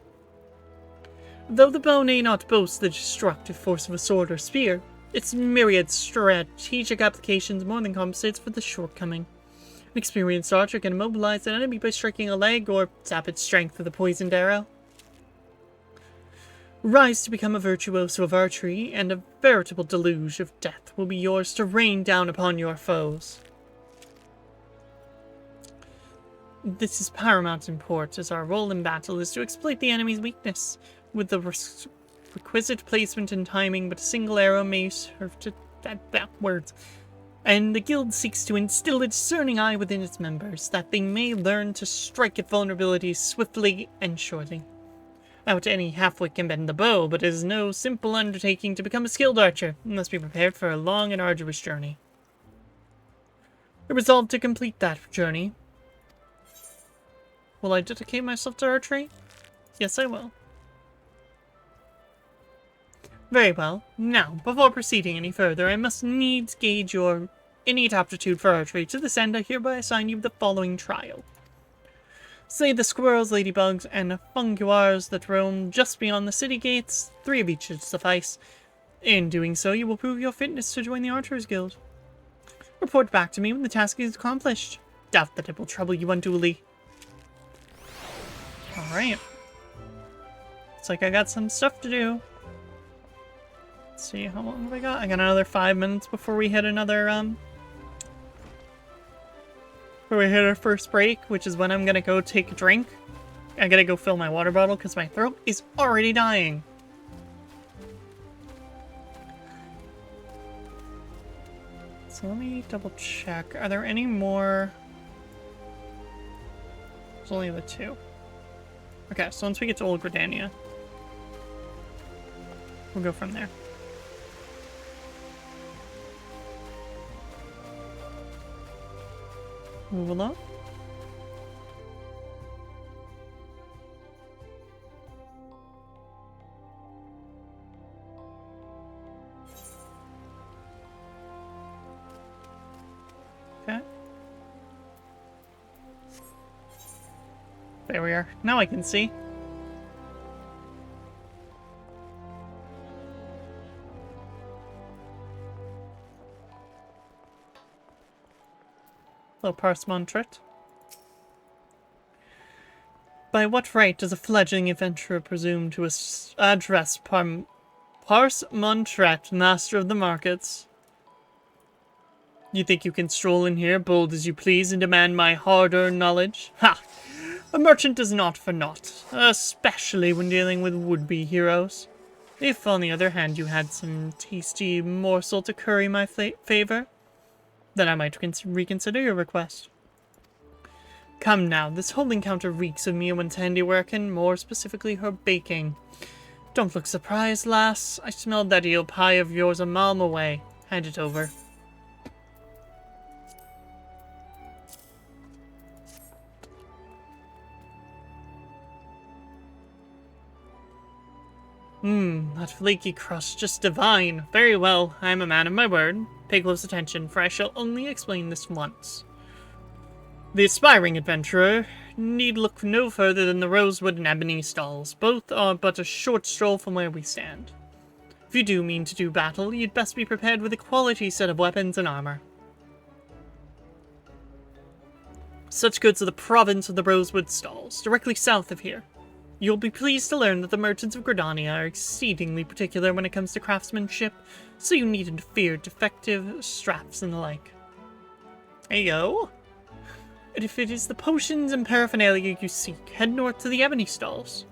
Though the bow may not boast the destructive force of a sword or spear, its myriad strategic applications more than compensates for the shortcoming. An experienced archer can immobilize an enemy by striking a leg or tap its strength with a poisoned arrow. Rise to become a virtuoso of archery, and a veritable deluge of death will be yours to rain down upon your foes. This is paramount import, as our role in battle is to exploit the enemy's weakness. With the requisite placement and timing, but a single arrow may serve to backwards. And the guild seeks to instill a discerning eye within its members, that they may learn to strike at vulnerabilities swiftly and surely. Not any halfwit can bend the bow, but it is no simple undertaking to become a skilled archer. You must be prepared for a long and arduous journey. I resolved to complete that journey. Will I dedicate myself to archery? Yes, I will. Very well. Now, before proceeding any further, I must needs gauge your innate aptitude for archery. To this end, I hereby assign you the following trial. Slay the squirrels, ladybugs, and funguars that roam just beyond the city gates. 3 of each should suffice. In doing so, you will prove your fitness to join the Archers Guild. Report back to me when the task is accomplished. Doubt that it will trouble you unduly. Alright. Looks like I got some stuff to do. Let's see, how long have I got? I got another 5 minutes before we hit another, before we hit our first break, which is when I'm gonna go take a drink. I gotta go fill my water bottle because my throat is already dying. So let me double check. Are there any more? There's only the 2. Okay, so once we get to Old Gridania, we'll go from there. Move along. Okay. There we are. Now I can see. Hello, Parsmontret. By what right does a fledgling adventurer presume to address Parsmontret, master of the markets? You think you can stroll in here, bold as you please, and demand my hard-earned knowledge? Ha! A merchant is not for naught, especially when dealing with would-be heroes. If, on the other hand, you had some tasty morsel to curry my favor, then I might reconsider your request. Come now, this whole encounter reeks of Miowen's handiwork, and more specifically her baking. Don't look surprised, lass. I smelled that eel pie of yours a mile away. Hand it over. That flaky crust, just divine. Very well, I am a man of my word. Pay close attention, for I shall only explain this once. The aspiring adventurer need look no further than the Rosewood and Ebony stalls. Both are but a short stroll from where we stand. If you do mean to do battle, you'd best be prepared with a quality set of weapons and armor. Such goods are the province of the Rosewood stalls, directly south of here. You'll be pleased to learn that the merchants of Gridania are exceedingly particular when it comes to craftsmanship, so you needn't fear defective straps and the like. Heyo. And if it is the potions and paraphernalia you seek, head north to the Ebony stalls.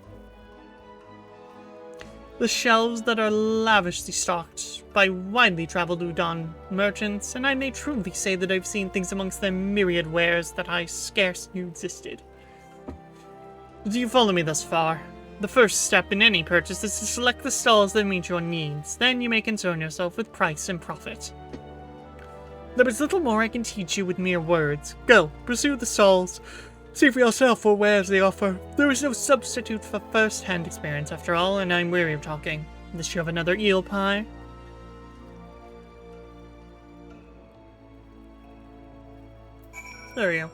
The shelves that are lavishly stocked by widely traveled Udon merchants, and I may truly say that I've seen things amongst their myriad wares that I scarce knew existed. Do you follow me thus far? The first step in any purchase is to select the stalls that meet your needs. Then you may concern yourself with price and profit. There is little more I can teach you with mere words. Go, pursue the stalls. See for yourself what wares they offer. There is no substitute for first-hand experience after all, and I'm weary of talking. Does she have another eel pie? There we go.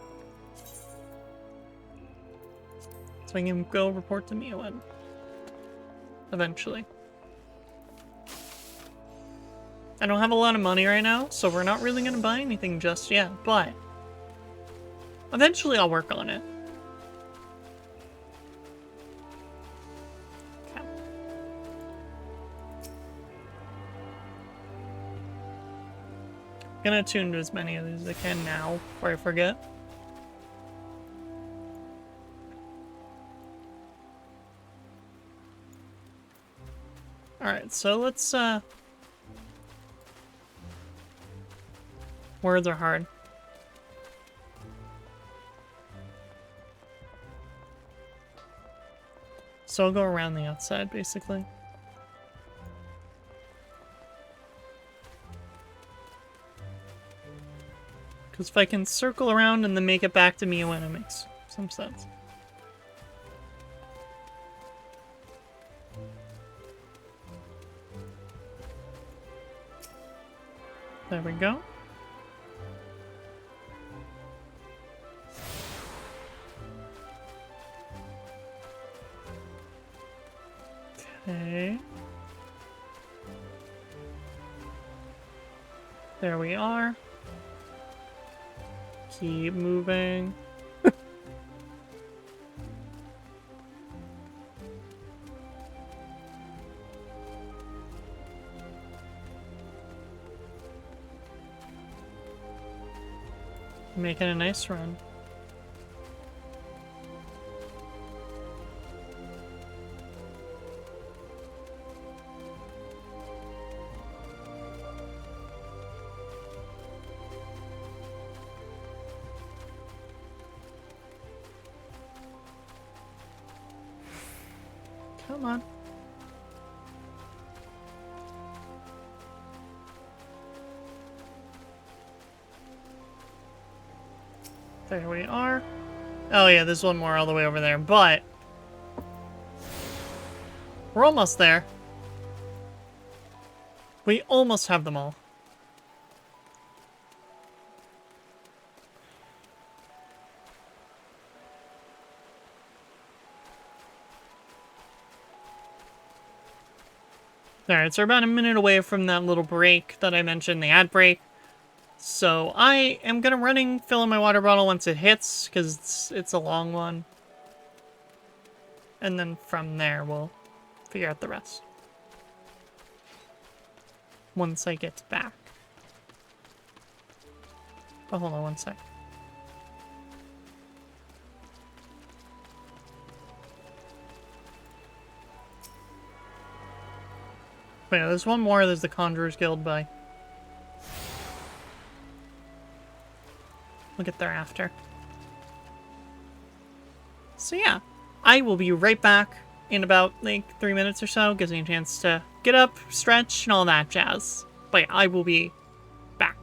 So I can go report to Miowen. Eventually. I don't have a lot of money right now, so we're not really going to buy anything just yet, but eventually I'll work on it. Okay. I'm gonna attune to as many of these as I can now, before I forget. Alright, so let's, words are hard. So I'll go around the outside, basically. Because if I can circle around and then make it back to Miowen, it makes some sense. There we go. Okay. There we are. Keep moving. Making a nice run. Come on. There we are. Oh yeah, there's one more all the way over there, but we're almost there. We almost have them all. Alright, so we're about a minute away from that little break that I mentioned, the ad break. So I am gonna fill in my water bottle once it hits, because it's a long one. And then from there, we'll figure out the rest. Once I get back. Oh, hold on one sec. Wait, no, there's one more. There's the Conjurer's Guild, but we'll get there after. So yeah, I will be right back in about, like, 3 minutes or so. Gives me a chance to get up, stretch, and all that jazz. But yeah, I will be back.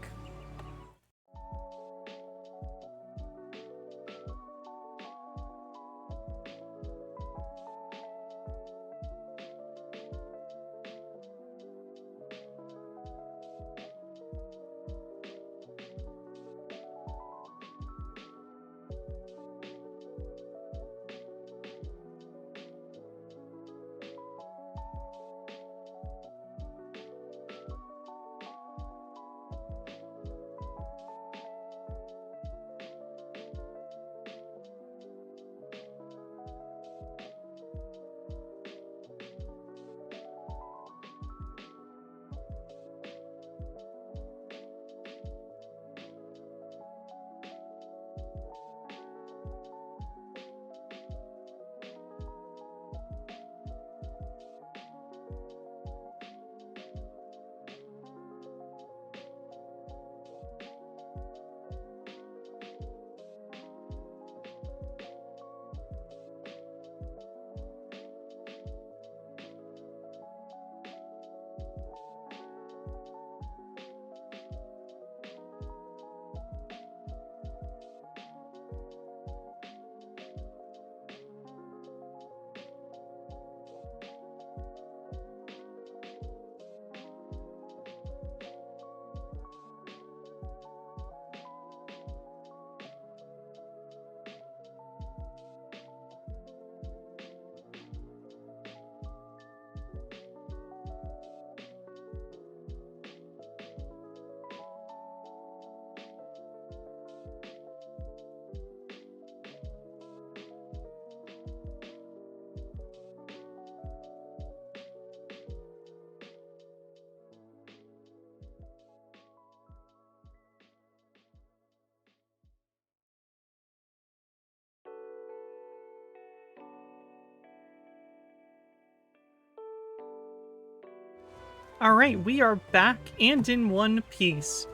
Alright, we are back and in one piece.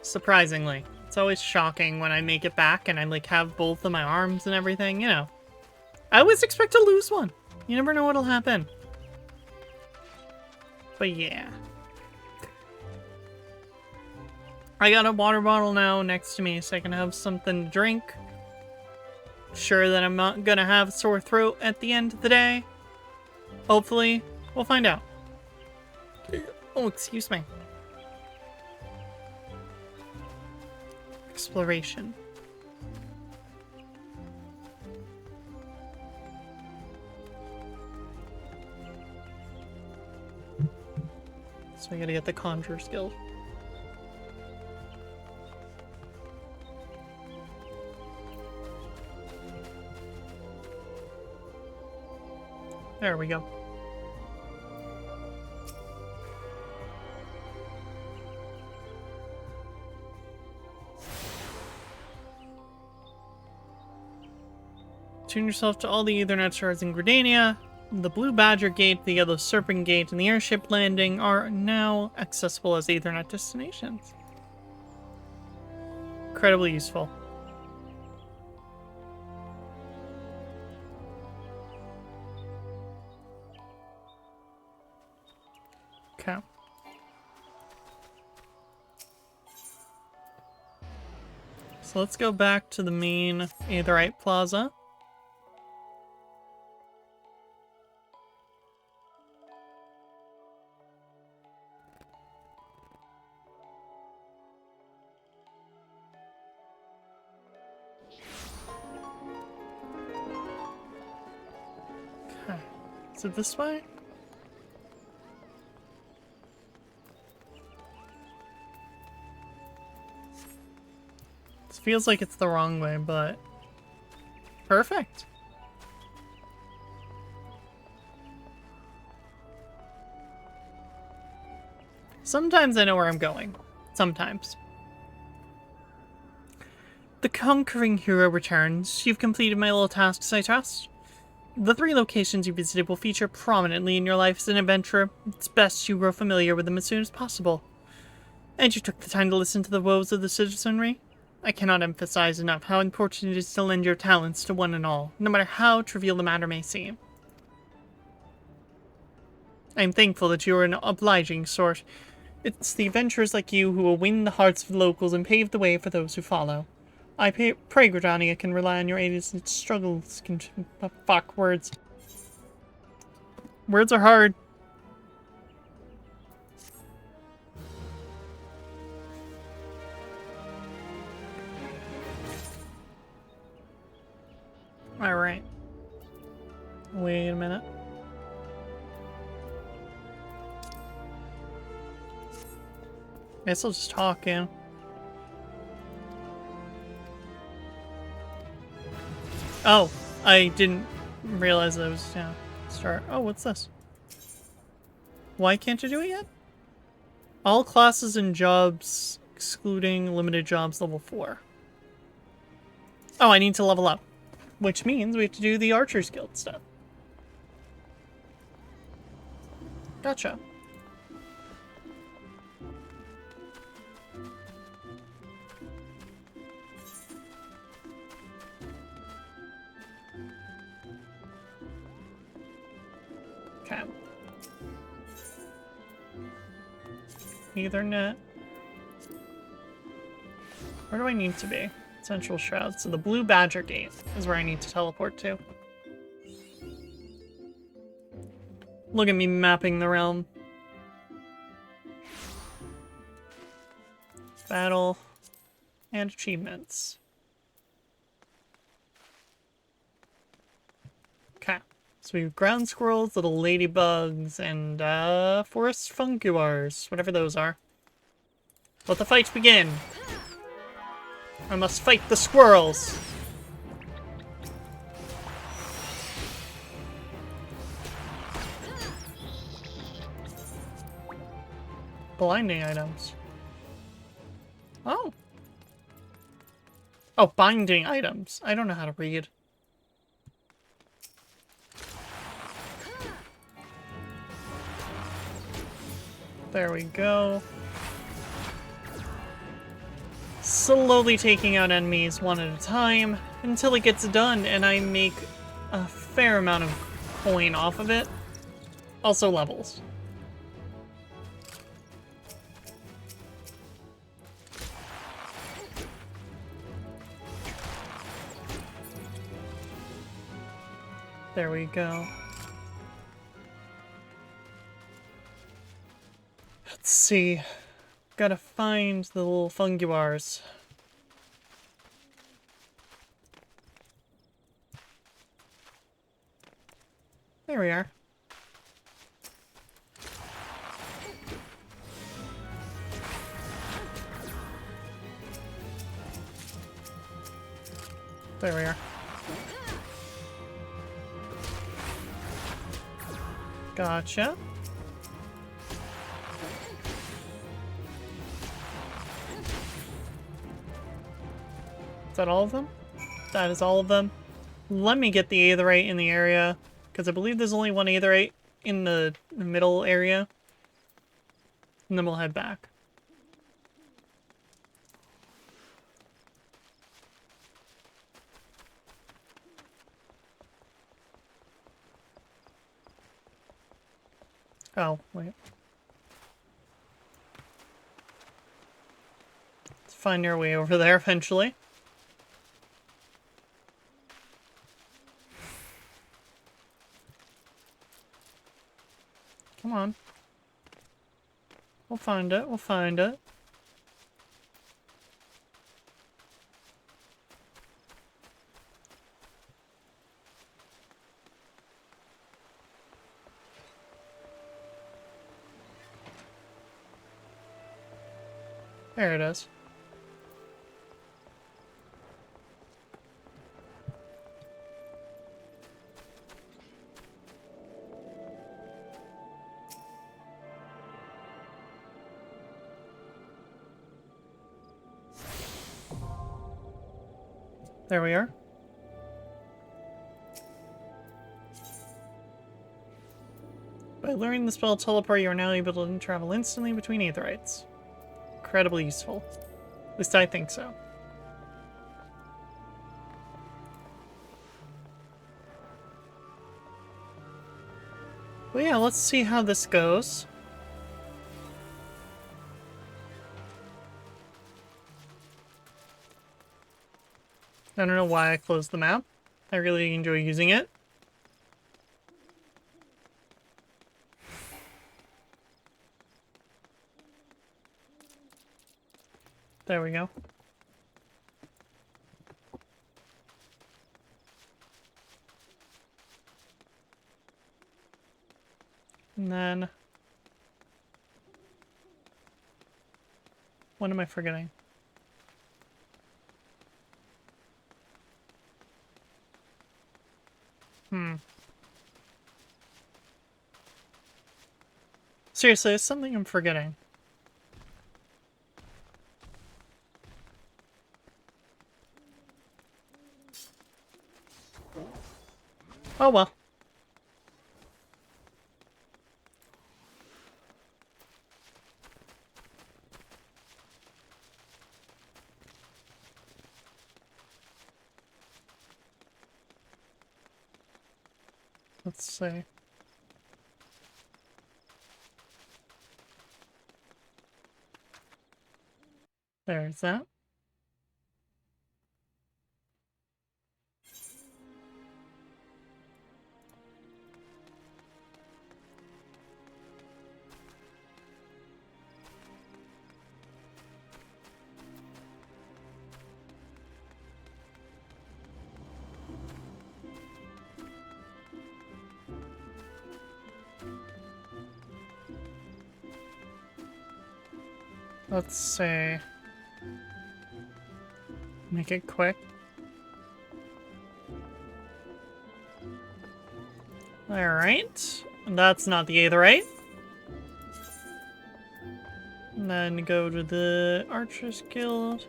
Surprisingly. It's always shocking when I make it back and I, like, have both of my arms and everything, you know. I always expect to lose one. You never know what'll happen. But yeah. I got a water bottle now next to me so I can have something to drink. Sure that I'm not gonna have a sore throat at the end of the day. Hopefully. We'll find out. Oh, excuse me. Exploration. So I gotta get the Conjure skill. There we go. Tune yourself to all the Ethernet shards in Gridania. The Blue Badger Gate, the Yellow Serpent Gate, and the airship landing are now accessible as Ethernet destinations. Incredibly useful. Okay. So let's go back to the main Aetherite Plaza. Okay. Is it this way? This feels like it's the wrong way, but perfect. Sometimes I know where I'm going. Sometimes. The conquering hero returns. You've completed my little tasks, I trust. The 3 locations you visited will feature prominently in your life as an adventurer. It's best you grow familiar with them as soon as possible. And you took the time to listen to the woes of the citizenry. I cannot emphasize enough how important it is to lend your talents to one and all, no matter how trivial the matter may seem. I am thankful that you are an obliging sort. It's the adventurers like you who will win the hearts of the locals and pave the way for those who follow. I pray Gridania can rely on your aid as its struggles can... Fuck, words. Words are hard. Alright. Wait a minute. Guess I'll just talk, yeah. Oh, I didn't realize that was, yeah, start. Oh, what's this? Why can't you do it yet? All classes and jobs, excluding limited jobs, level 4. Oh, I need to level up. Which means we have to do the Archer's Guild stuff. Gotcha. Okay. Ethernet. Where do I need to be? Central Shroud. So the Blue Badger Gate is where I need to teleport to. Look at me mapping the realm. Battle and achievements. Okay. So we have ground squirrels, little ladybugs, and forest funguars, whatever those are. Let the fight begin. I must fight the squirrels. Blinding items. Oh. Oh, binding items. I don't know how to read. There we go. Slowly taking out enemies one at a time until it gets done and I make a fair amount of coin off of it. Also levels. There we go. Let's see. Gotta find the little funguars. There we are. There we are. Gotcha. Is that all of them? That is all of them. Let me get the aetherite in the area, because I believe there's only one aetherite in the middle area. And then we'll head back. Oh, wait. Let's find our way over there eventually. Come on. We'll find it. We'll find it. There it is. There we are. By learning the spell Teleport, you are now able to travel instantly between aetherites. Incredibly useful. At least I think so. Well, yeah, let's see how this goes. I don't know why I closed the map. I really enjoy using it. There we go. And then... what am I forgetting? Seriously, there's something I'm forgetting. Oh well. Let's see. There's that. Let's see. Make it quick. Alright. That's not the aetherite. And then go to the Archers Guild.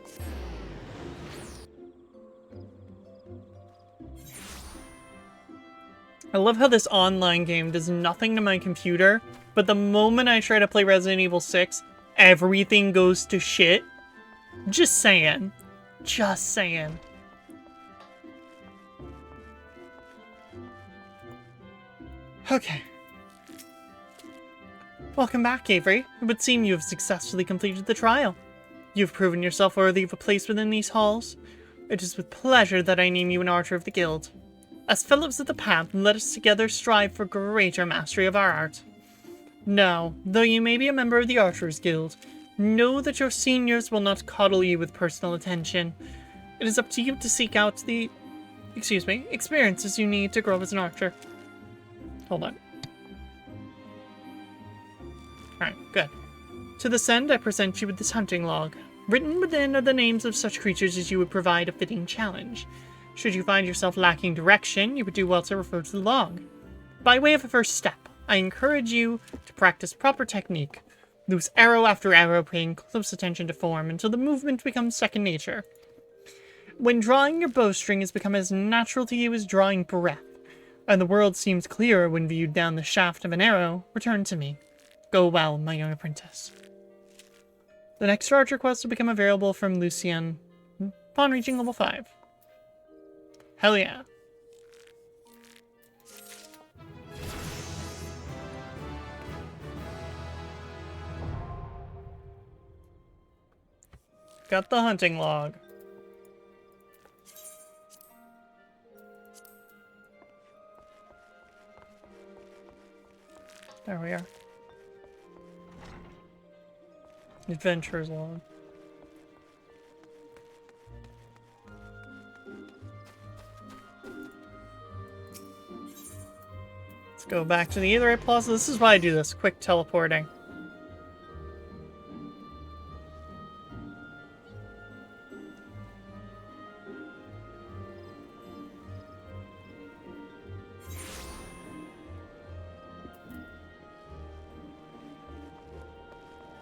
I love how this online game does nothing to my computer, but the moment I try to play Resident Evil 6, everything goes to shit. Just saying. Just saying. Okay. Welcome back, Avery. It would seem you have successfully completed the trial. You have proven yourself worthy of a place within these halls. It is with pleasure that I name you an Archer of the Guild. As Phillips of the Path, let us together strive for greater mastery of our art. Now, though you may be a member of the Archers Guild, know that your seniors will not coddle you with personal attention. It is up to you to seek out the, experiences you need to grow as an archer. Hold on. Alright, good. To this end, I present you with this hunting log. Written within are the names of such creatures as you would provide a fitting challenge. Should you find yourself lacking direction, you would do well to refer to the log. By way of a first step, I encourage you to practice proper technique. Loose arrow after arrow, paying close attention to form until the movement becomes second nature. When drawing your bowstring has become as natural to you as drawing breath, and the world seems clearer when viewed down the shaft of an arrow, return to me. Go well, my young apprentice. The next archer quest will become available from Lucien upon reaching level 5. Hell yeah. Got the hunting log. There we are. Adventures log. Let's go back to the Aetherite Plaza. This is why I do this. Quick teleporting.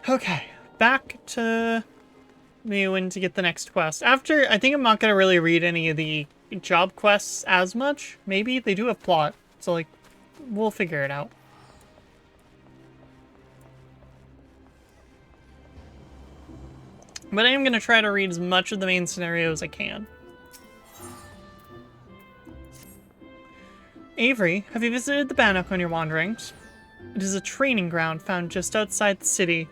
Okay, back to Lewin to get the next quest. After, I think I'm not going to really read any of the job quests as much. Maybe they do have plot, so like, we'll figure it out. But I am going to try to read as much of the main scenario as I can. Avery, have you visited the Bannock on your wanderings? It is a training ground found just outside the city,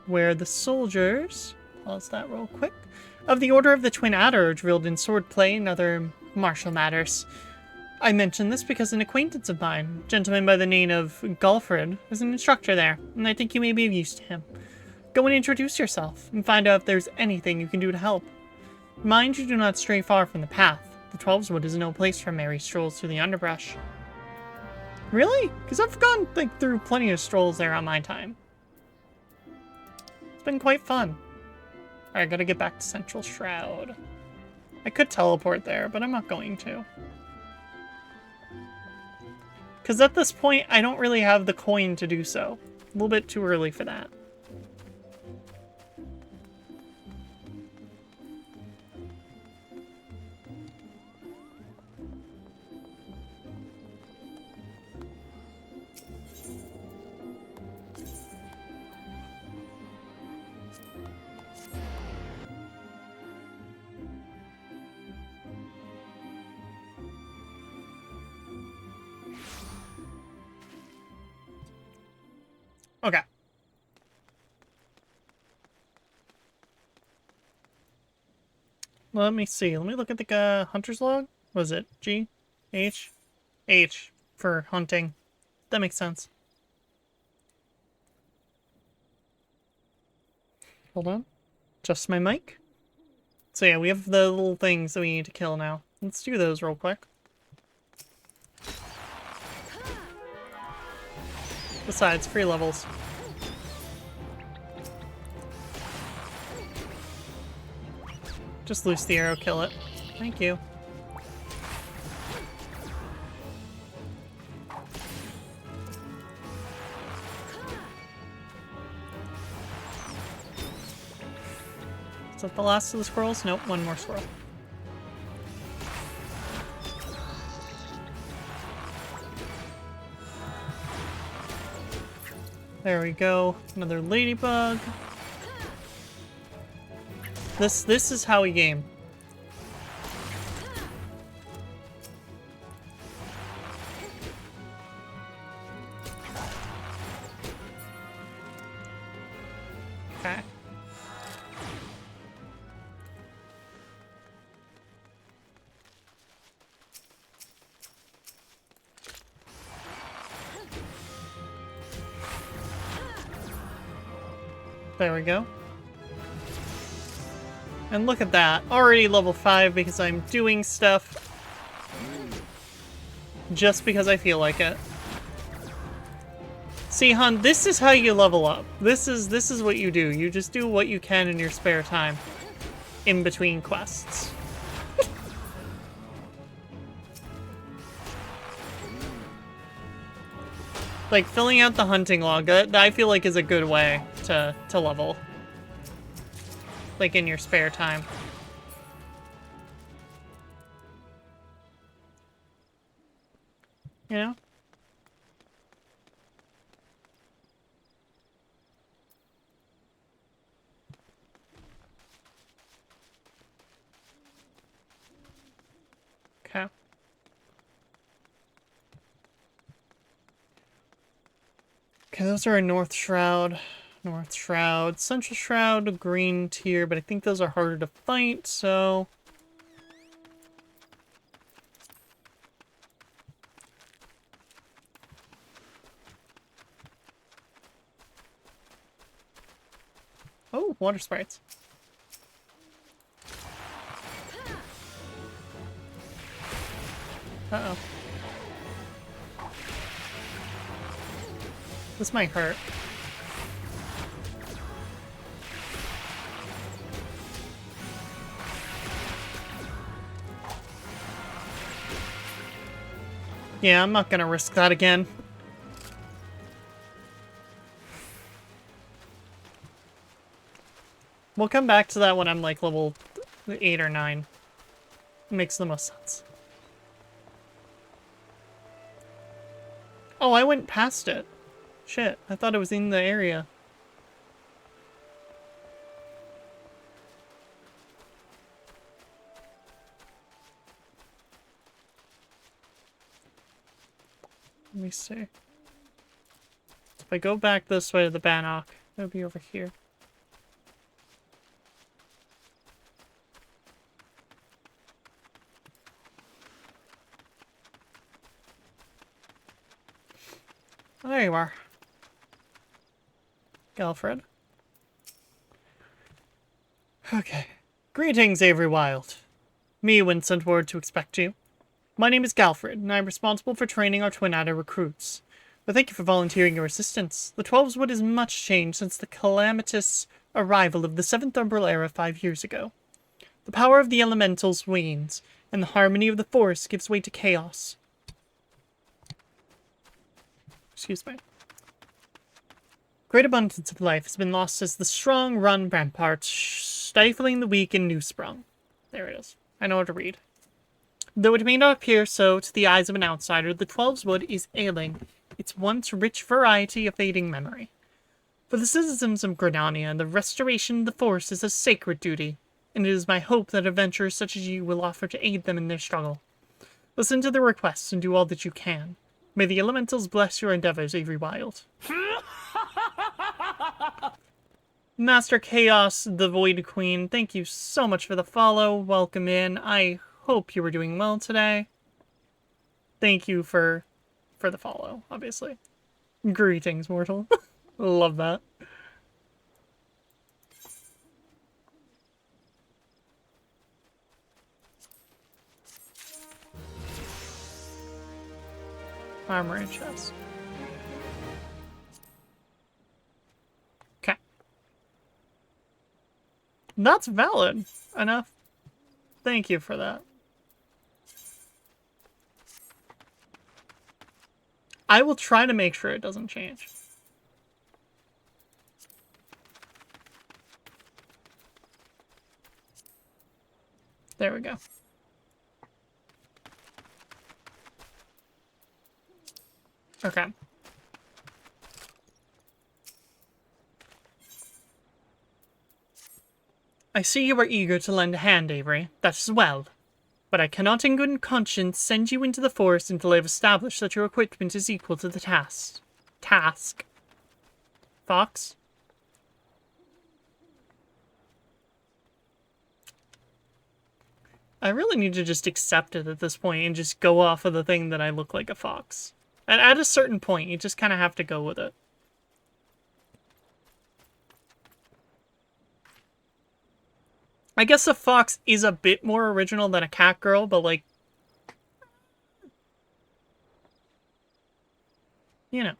where the soldiers, pause that real quick, of the Order of the Twin Adder are drilled in swordplay and other martial matters. I mention this because an acquaintance of mine, a gentleman by the name of Galfred, is an instructor there, and I think you may be of use to him. Go and introduce yourself, and find out if there's anything you can do to help. Mind you do not stray far from the path. The Twelveswood is no place for merry strolls through the underbrush. Really? Because I've gone through plenty of strolls there on my time. It's been quite fun. Alright, I gotta get back to Central Shroud. I could teleport there, but I'm not going to. Because at this point, I don't really have the coin to do so. A little bit too early for that. Okay. Let me see. Let me look at the hunter's log. What is it? G? H? H for hunting. That makes sense. Hold on. Adjust my mic. So yeah, we have the little things that we need to kill now. Let's do those real quick. Besides, free levels. Just loose the arrow, kill it. Thank you. Is that the last of the squirrels? Nope, one more squirrel. There we go. Another ladybug. This is how we game. Okay. There we go. And look at that. Already level 5 because I'm doing stuff just because I feel like it. See, hun, this is how you level up. This is what you do. You just do what you can in your spare time in between quests. Like, filling out the hunting log, that I feel like is a good way to level. Like, in your spare time. You know? Okay. Okay, those are a North Shroud. North Shroud. Central Shroud, green tier, but I think those are harder to fight, so... Oh, water sprites. Uh-oh. This might hurt. Yeah, I'm not gonna risk that again. We'll come back to that when I'm like level 8 or 9. Makes the most sense. Oh, I went past it. Shit, I thought it was in the area. Let me see. If I go back this way to the Bannock, it'll be over here. There you are. Galfred. Okay. Greetings, Avery Wild. Mewen sent word to expect you. My name is Galfred, and I am responsible for training our Twin Adder recruits. But thank you for volunteering your assistance. The Twelves Wood is much changed since the calamitous arrival of the Seventh Umbral Era 5 years ago. The power of the elementals wanes, and the harmony of the forest gives way to chaos. Excuse me. Great abundance of life has been lost as the strong run ramparts, stifling the weak and new sprung. There it is. I know how to read. Though it may not appear so to the eyes of an outsider, the Twelves Wood is ailing, its once rich variety a fading memory. For the citizens of Gridania, the restoration of the forest is a sacred duty, and it is my hope that adventurers such as you will offer to aid them in their struggle. Listen to their requests and do all that you can. May the elementals bless your endeavors, Avery Wild. Master Chaos, the Void Queen, thank you so much for the follow. Welcome in. I hope you were doing well today. Thank you for the follow, obviously. Greetings, mortal. Love that. Armory chest. Okay. That's valid enough. Thank you for that. I will try to make sure it doesn't change. There we go. Okay. I see you are eager to lend a hand, Avery. That is well. But I cannot in good conscience send you into the forest until I have established that your equipment is equal to the task. Fox? I really need to just accept it at this point and just go off of the thing that I look like a fox. And at a certain point, you just kind of have to go with it. I guess a fox is a bit more original than a cat girl, but like... You know.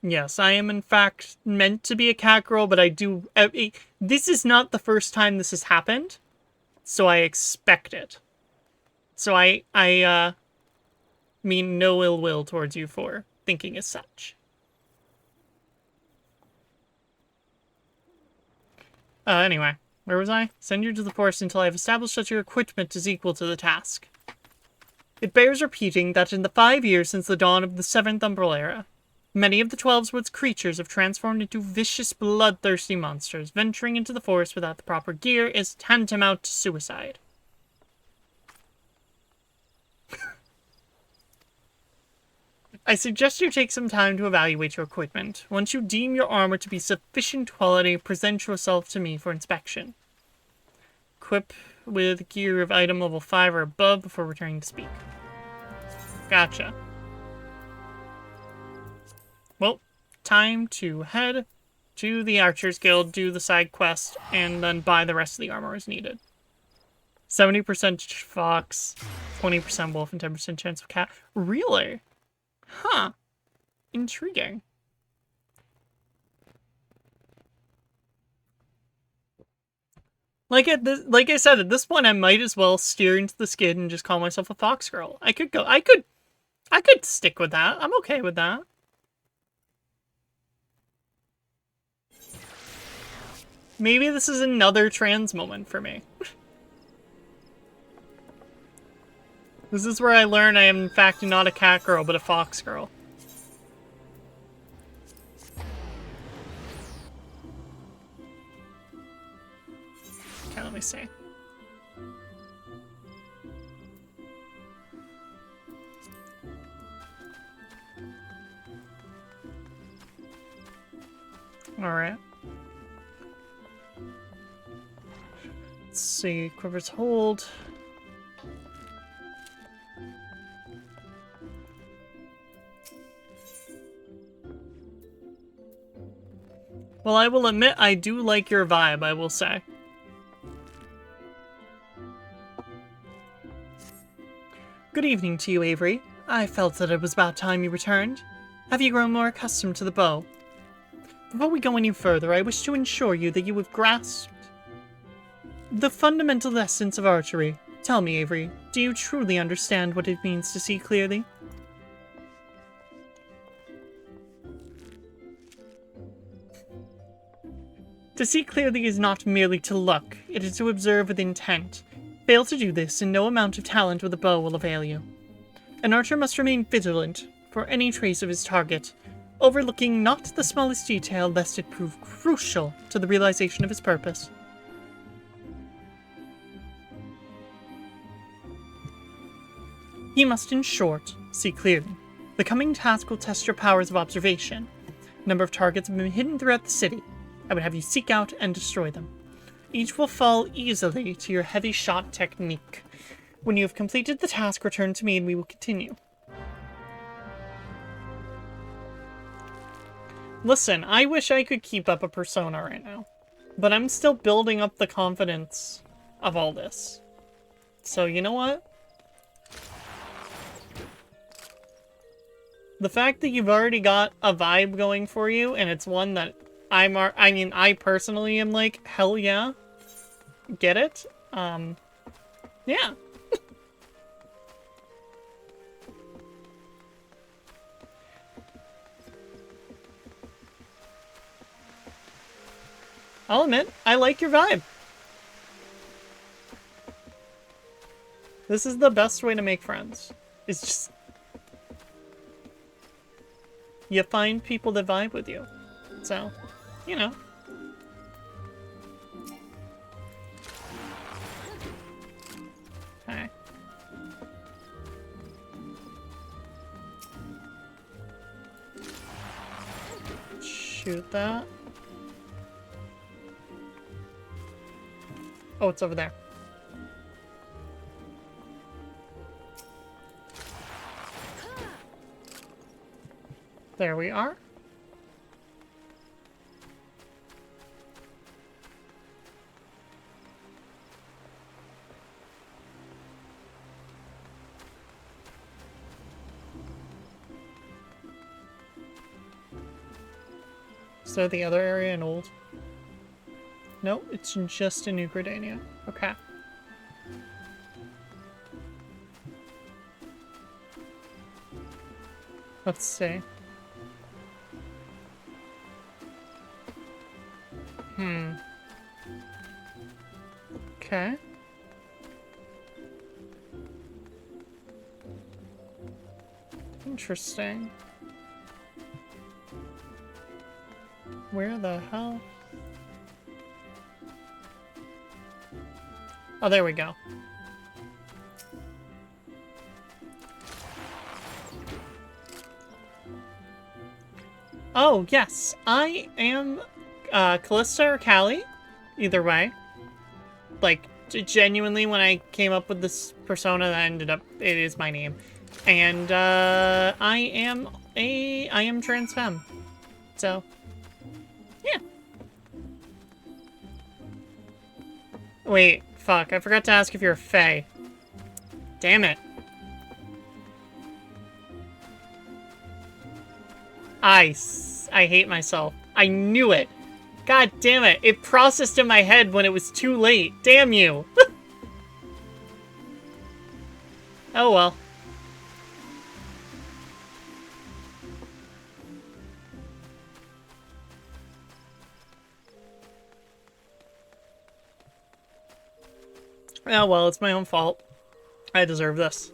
Yes, I am in fact meant to be a cat girl, but I do... this is not the first time this has happened, so I expect it. So I mean no ill will towards you for thinking as such. Anyway, where was I? Send you to the forest until I have established that your equipment is equal to the task. It bears repeating that in the 5 years since the dawn of the 7th Umbral Era, many of the 12's Woods creatures have transformed into vicious, bloodthirsty monsters. Venturing into the forest without the proper gear is tantamount to suicide. I suggest you take some time to evaluate your equipment. Once you deem your armor to be sufficient quality, present yourself to me for inspection. Equip with gear of item level 5 or above before returning to speak. Gotcha. Well, time to head to the Archers Guild, do the side quest, and then buy the rest of the armor as needed. 70% fox, 20% wolf, and 10% chance of cat. Really? Huh. Intriguing. Like I said, at this point I might as well steer into the skid and just call myself a fox girl. I could stick with that. I'm okay with that. Maybe this is another trans moment for me. This is where I learn I am in fact not a cat girl, but a fox girl. Okay, let me see. Alright. Let's see, Quiver's Hold. Well, I will admit I do like your vibe, I will say. Good evening to you, Avery. I felt that it was about time you returned. Have you grown more accustomed to the bow? Before we go any further, I wish to ensure you that you have grasped the fundamental essence of archery. Tell me, Avery, do you truly understand what it means to see clearly? To see clearly is not merely to look, it is to observe with intent. Fail to do this, and no amount of talent with a bow will avail you. An archer must remain vigilant for any trace of his target, overlooking not the smallest detail lest it prove crucial to the realization of his purpose. He must, in short, see clearly. The coming task will test your powers of observation. A number of targets have been hidden throughout the city. I would have you seek out and destroy them. Each will fall easily to your heavy shot technique. When you have completed the task, return to me and we will continue. Listen, I wish I could keep up a persona right now, but I'm still building up the confidence of all this. So you know what? The fact that you've already got a vibe going for you, and it's one that I personally am like, hell yeah. Get it? Yeah. I'll admit, I like your vibe. This is the best way to make friends. It's just... you find people that vibe with you. So, you know. Okay. Shoot that. Oh, it's over there. There we are. Is there the other area in Old? No, it's just in New Gridania. Okay. Let's see. Okay. Interesting. Where the hell? Oh, there we go. Oh, yes. I am Callista or Callie. Either way. Like, genuinely, when I came up with this persona, that ended up, it is my name. And I am trans femme. So, yeah. Wait, fuck. I forgot to ask if you're a fae. Damn it. I hate myself. I knew it. God damn it. It processed in my head when it was too late. Damn you. Oh well. Oh well, it's my own fault. I deserve this.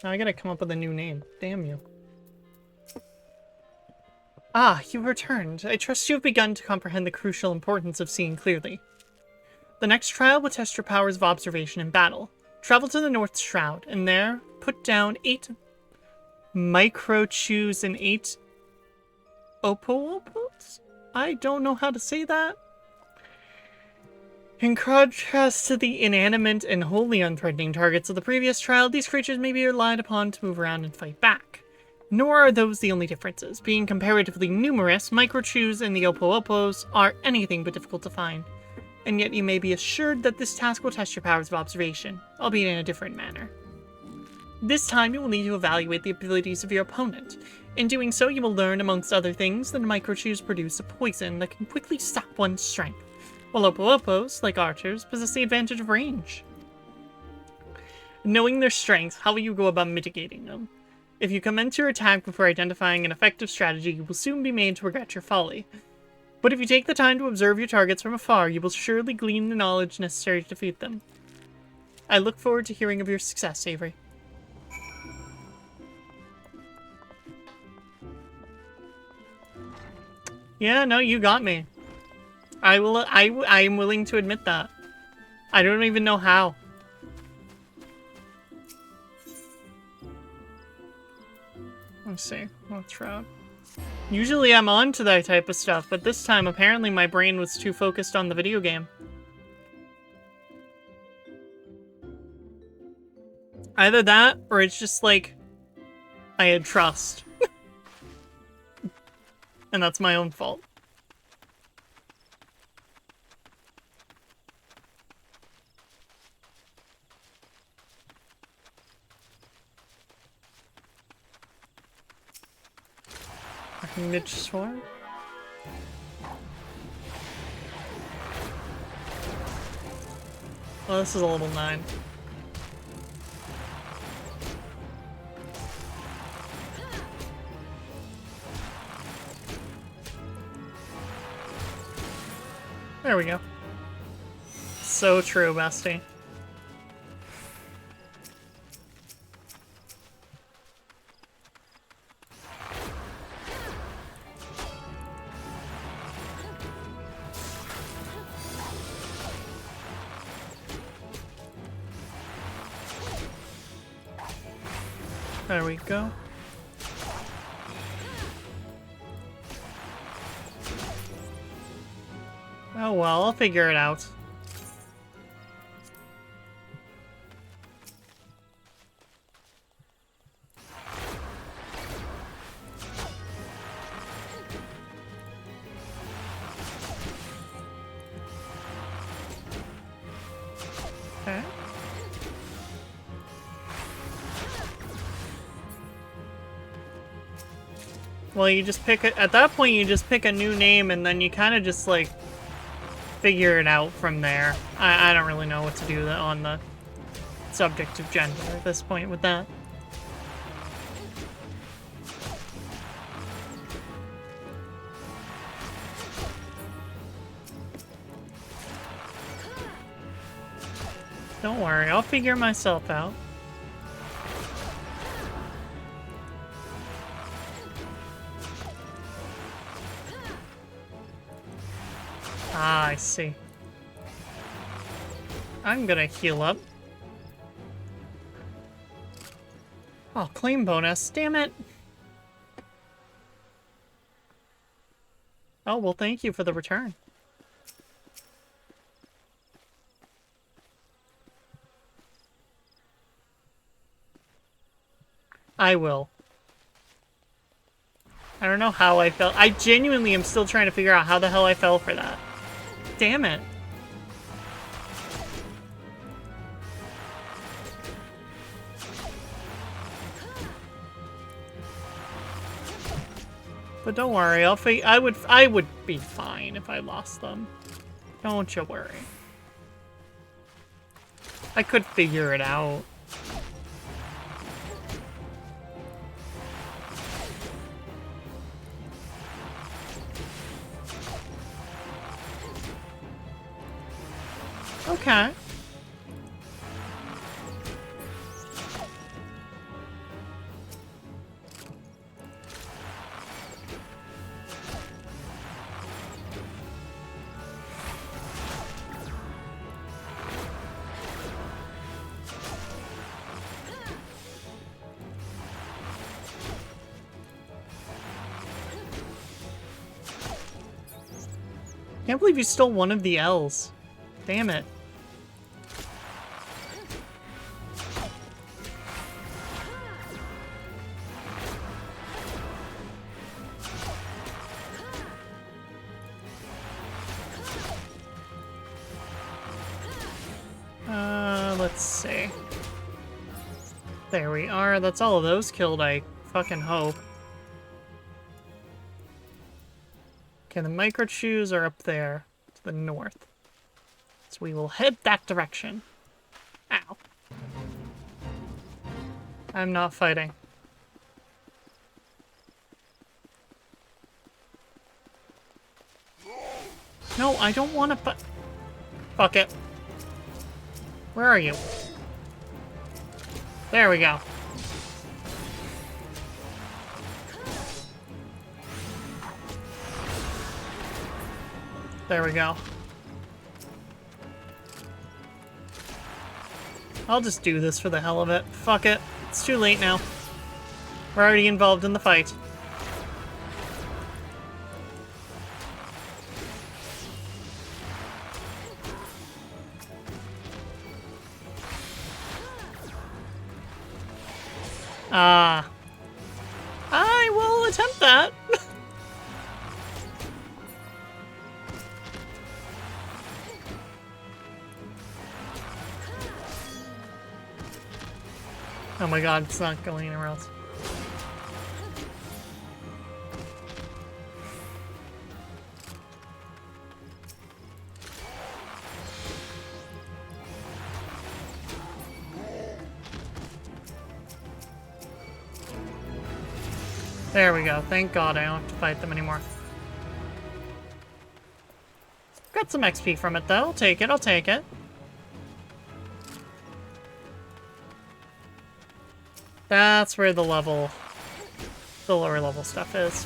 Now I gotta come up with a new name. Damn you. Ah, you returned. I trust you have begun to comprehend the crucial importance of seeing clearly. The next trial will test your powers of observation in battle. Travel to the North Shroud, and there, put down 8 micro-chews and 8 opos? I don't know how to say that. In contrast to the inanimate and wholly unthreatening targets of the previous trial, these creatures may be relied upon to move around and fight back. Nor are those the only differences. Being comparatively numerous, microchews and the Opo-Opos are anything but difficult to find. And yet you may be assured that this task will test your powers of observation, albeit in a different manner. This time you will need to evaluate the abilities of your opponent. In doing so, you will learn, amongst other things, that microchews produce a poison that can quickly sap one's strength, while Opo-Opos, like archers, possess the advantage of range. Knowing their strengths, how will you go about mitigating them? If you commence your attack before identifying an effective strategy, you will soon be made to regret your folly. But if you take the time to observe your targets from afar, you will surely glean the knowledge necessary to defeat them. I look forward to hearing of your success, Avery. Yeah, no, you got me. I am willing to admit that. I don't even know how. Let's see. Let's try. Usually I'm on to that type of stuff, but this time apparently my brain was too focused on the video game. Either that, or it's just like I had trust. And that's my own fault. Mitch Sword? Well, this is a level 9. There we go. So true, bestie. There we go. Oh well, I'll figure it out. Okay. Well, you just pick it. At that point, you just pick a new name, and then you kind of just like figure it out from there. I don't really know what to do on the subject of gender at this point with that. Don't worry, I'll figure myself out. Ah, I see. I'm gonna heal up. Oh, claim bonus. Damn it. Oh, well, thank you for the return. I will. I don't know how I fell. I genuinely am still trying to figure out how the hell I fell for that. Damn it. But don't worry, I would be fine if I lost them. Don't you worry. I could figure it out. Okay. Can't believe you stole one of the L's. Damn it. Let's see. There we are. That's all of those killed, I fucking hope. Okay, the microchews are up there to the north. So we will head that direction. Ow. I'm not fighting. No, I don't want to fight. Fuck it. Where are you? There we go. There we go. I'll just do this for the hell of it. Fuck it. It's too late now. We're already involved in the fight. I will attempt that. Oh my god, it's not going anywhere else. There we go. Thank God I don't have to fight them anymore. Got some XP from it, though. I'll take it. I'll take it. That's where the lower level stuff is.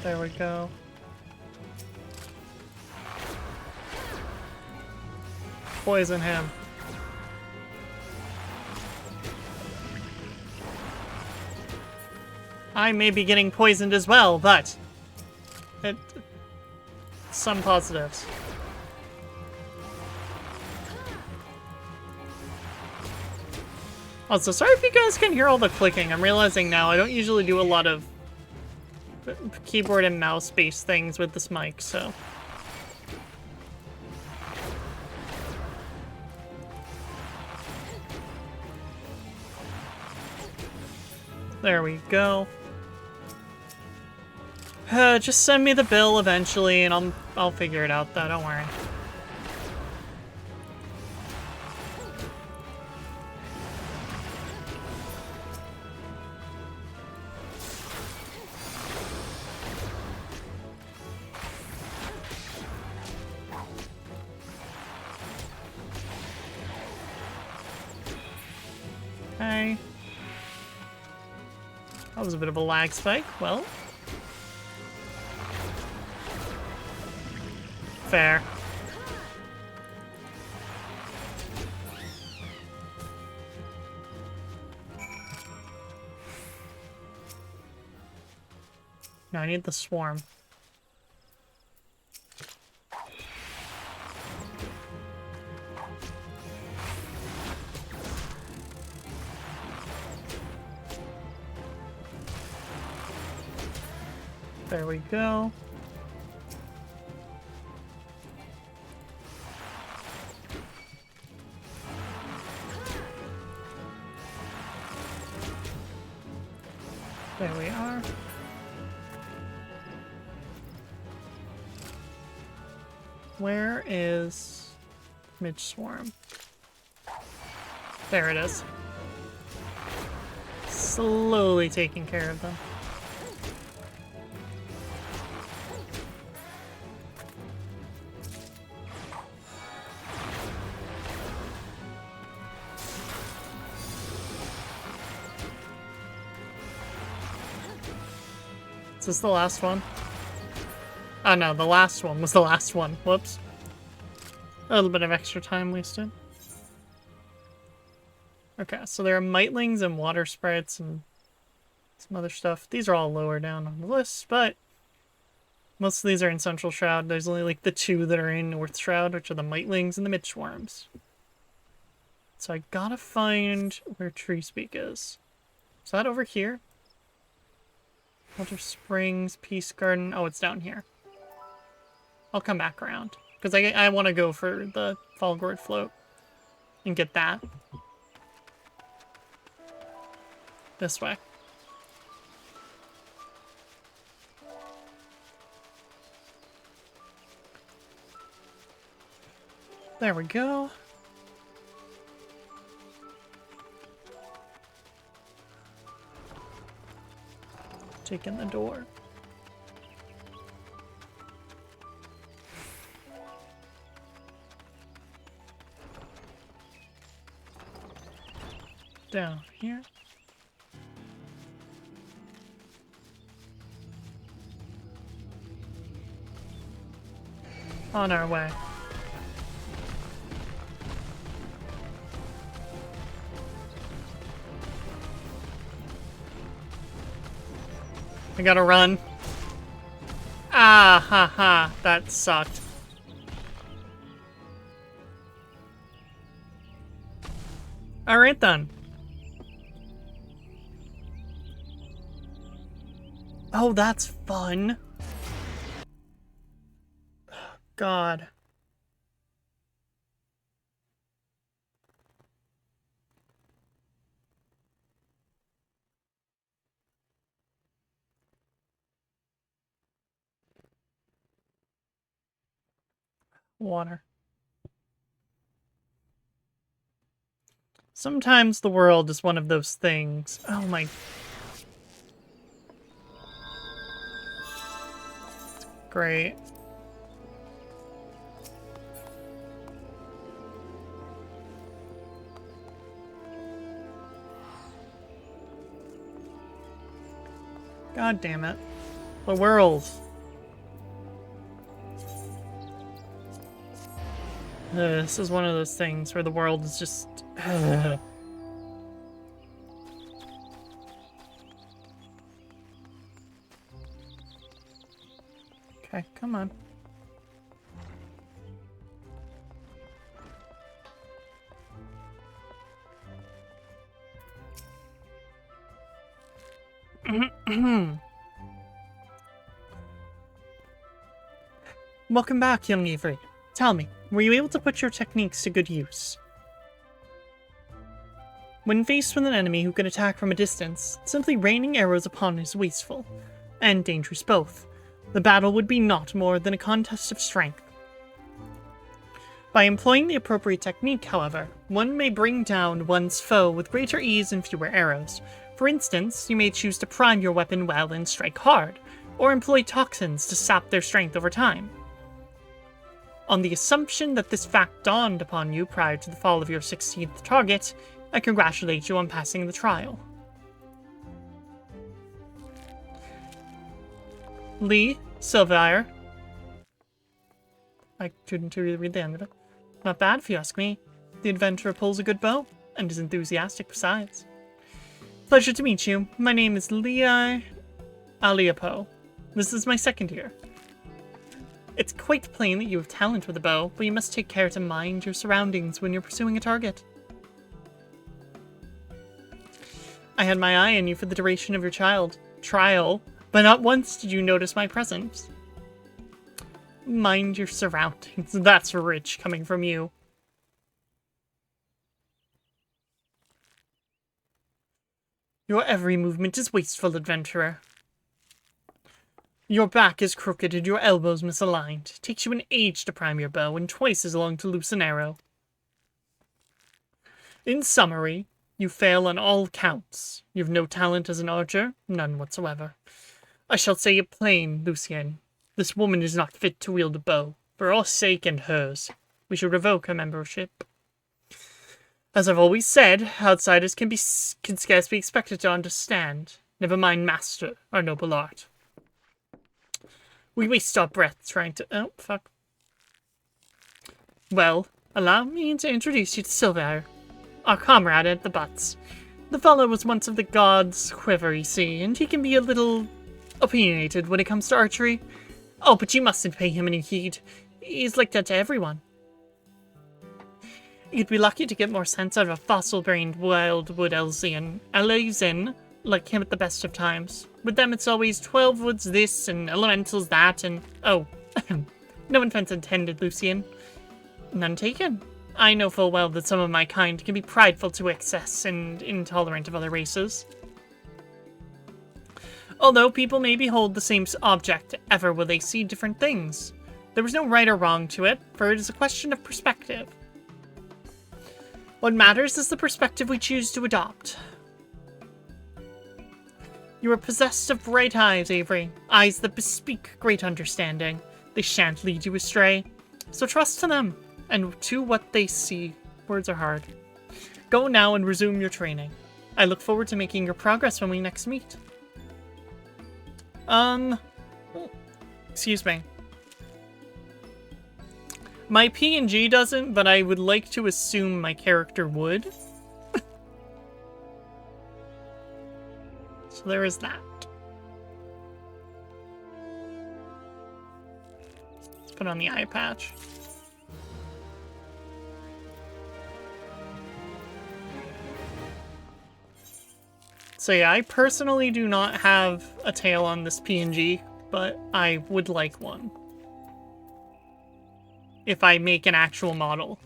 There we go. Poison him. I may be getting poisoned as well, but some positives. Also, sorry if you guys can hear all the clicking. I'm realizing now I don't usually do a lot of keyboard and mouse-based things with this mic, so... There we go. Just send me the bill eventually, and I'll figure it out, though. Don't worry. Okay. That was a bit of a lag spike. Well. Fair. No, I need the swarm. There we go. There we are. Where is Midge Swarm? There it is. Slowly taking care of them. Is this the last one? Oh no, the last one was the last one. Whoops. A little bit of extra time wasted. Okay, so there are mitlings and water sprites and some other stuff. These are all lower down on the list, but most of these are in Central Shroud. There's only like the two that are in North Shroud, which are the mitlings and the Midge Swarms. So I gotta find where Tree Speak is. Is that over here? Water Springs, Peace Garden. Oh, it's down here. I'll come back around. Because I want to go for the Falgord float. And get that. This way. There we go. Taking the door. Down here. On our way. I gotta run. Ah, ha, ha. That sucked. Alright then. Oh, that's fun. God. Water. Sometimes the world is one of those things. Oh my... Great. God damn it. The world. This is one of those things where the world is just... Okay, come on. Welcome back, young Avery. Tell me, were you able to put your techniques to good use? When faced with an enemy who can attack from a distance, simply raining arrows upon is wasteful, and dangerous both. The battle would be naught more than a contest of strength. By employing the appropriate technique, however, one may bring down one's foe with greater ease and fewer arrows. For instance, you may choose to prime your weapon well and strike hard, or employ toxins to sap their strength over time. On the assumption that this fact dawned upon you prior to the fall of your 16th target, I congratulate you on passing the trial. Lee, Sylvire. I couldn't really read the end of it. Not bad if you ask me. The adventurer pulls a good bow, and is enthusiastic besides. Pleasure to meet you. My name is Leah Aliapo. This is my second year. It's quite plain that you have talent with a bow, but you must take care to mind your surroundings when you're pursuing a target. I had my eye on you for the duration of your trial, but not once did you notice my presence. Mind your surroundings. That's rich coming from you. Your every movement is wasteful, adventurer. Your back is crooked and your elbows misaligned. It takes you an age to prime your bow and twice as long to loose an arrow. In summary, you fail on all counts. You have no talent as an archer, none whatsoever. I shall say it plain, Lucien. This woman is not fit to wield a bow. For our sake and hers, we should revoke her membership. As I've always said, outsiders can scarce be expected to understand. Never mind master our noble art. We waste our breath trying to... Oh, fuck. Well, allow me to introduce you to Sylvaire, our comrade at the butts. The fellow was once of the gods' quiver, you see, and he can be a little opinionated when it comes to archery. Oh, but you mustn't pay him any heed. He's like that to everyone. You'd be lucky to get more sense out of a fossil-brained wildwood Elysian like him at the best of times. With them it's always 12 woods this and elementals that and... Oh, no offense intended, Lucien. None taken. I know full well that some of my kind can be prideful to excess and intolerant of other races. Although people may behold the same object, ever will they see different things. There is no right or wrong to it, for it is a question of perspective. What matters is the perspective we choose to adopt. You are possessed of bright eyes, Avery. Eyes that bespeak great understanding. They shan't lead you astray. So trust to them, and to what they see. Words are hard. Go now and resume your training. I look forward to making your progress when we next meet. Excuse me. My PNG doesn't, but I would like to assume my character would. So there is that. Let's put on the eye patch. So yeah, I personally do not have a tail on this PNG, but I would like one. If I make an actual model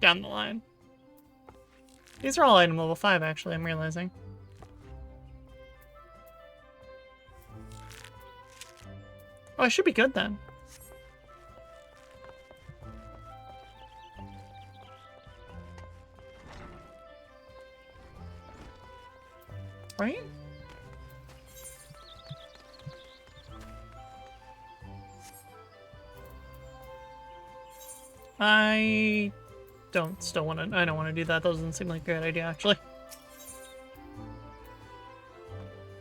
down the line. These are all item level 5, actually, I'm realizing. Oh, I should be good then. Right? I don't want to do that. That doesn't seem like a good idea, actually.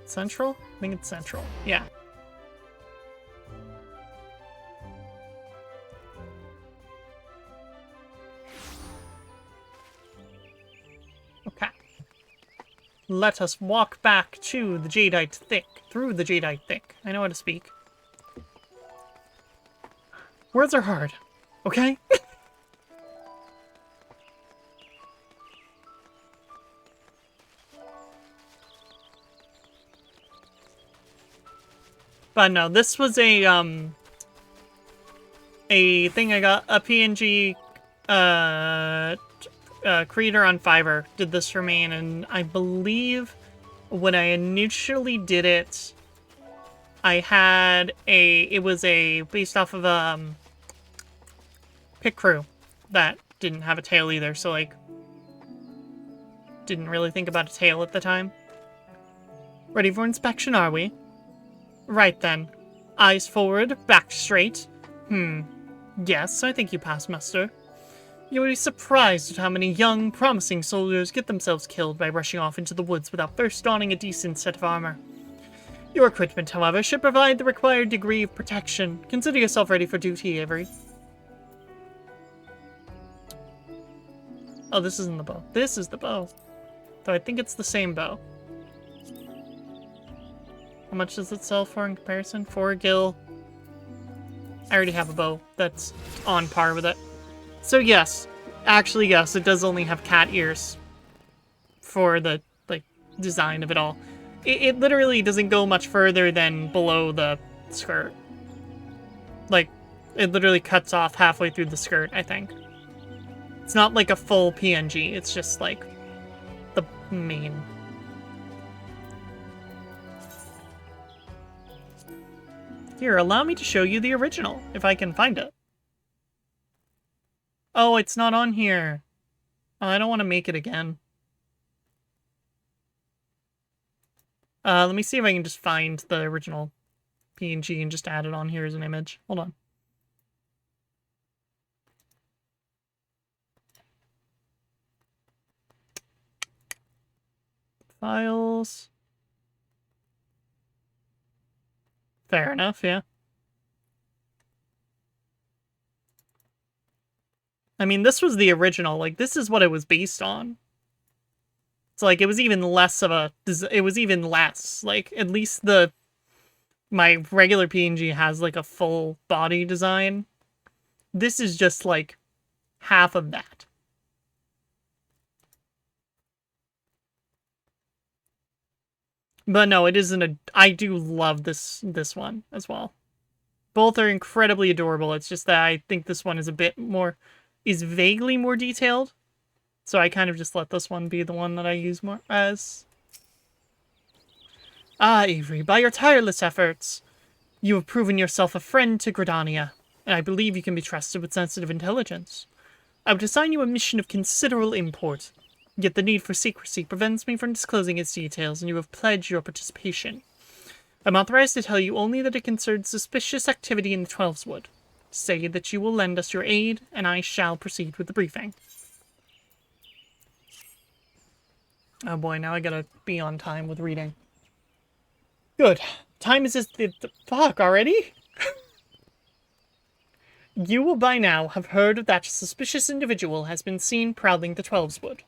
Central? I think it's central. Yeah. Okay. Let us walk back to the Jadeite Thick. Through the Jadeite Thick. I know how to speak. Words are hard. Okay? But no, this was a thing I got, a PNG creator on Fiverr did this for me, and I believe when I initially did it, I had it was based off of Pit Crew that didn't have a tail either, so like didn't really think about a tail at the time. Ready for inspection, are we? Right then. Eyes forward, back straight. Yes, I think you passed muster. You will be surprised at how many young, promising soldiers get themselves killed by rushing off into the woods without first donning a decent set of armor. Your equipment, however, should provide the required degree of protection. Consider yourself ready for duty, Avery. Oh, this isn't the bow. This is the bow. Though I think it's the same bow. How much does it sell for in comparison? 4 gil. I already have a bow that's on par with it. So yes, actually yes, it does only have cat ears for the, like, design of it all. It literally doesn't go much further than below the skirt. Like, it literally cuts off halfway through the skirt, I think. It's not like a full PNG, it's just like the main. Here, allow me to show you the original, if I can find it. Oh, it's not on here. Oh, I don't want to make it again. Let me see if I can just find the original PNG and just add it on here as an image. Hold on. Files. Fair enough, yeah. I mean, this was the original. Like, this is what it was based on. So, like, it was even less of a... It was even less. Like, at least my regular PNG has, like, a full body design. This is just, like, half of that. But no, it isn't a... I do love this one as well. Both are incredibly adorable. It's just that I think this one is a bit more... is vaguely more detailed. So I kind of just let this one be the one that I use more as. Ah, Avery, by your tireless efforts, you have proven yourself a friend to Gridania, and I believe you can be trusted with sensitive intelligence. I would assign you a mission of considerable import, yet the need for secrecy prevents me from disclosing its details, and you have pledged your participation. I'm authorized to tell you only that it concerns suspicious activity in the Twelves Wood. Say that you will lend us your aid, and I shall proceed with the briefing. Oh boy, now I gotta be on time with reading. Good. Time is just the fuck already? You will by now have heard that a suspicious individual has been seen prowling the Twelves Wood.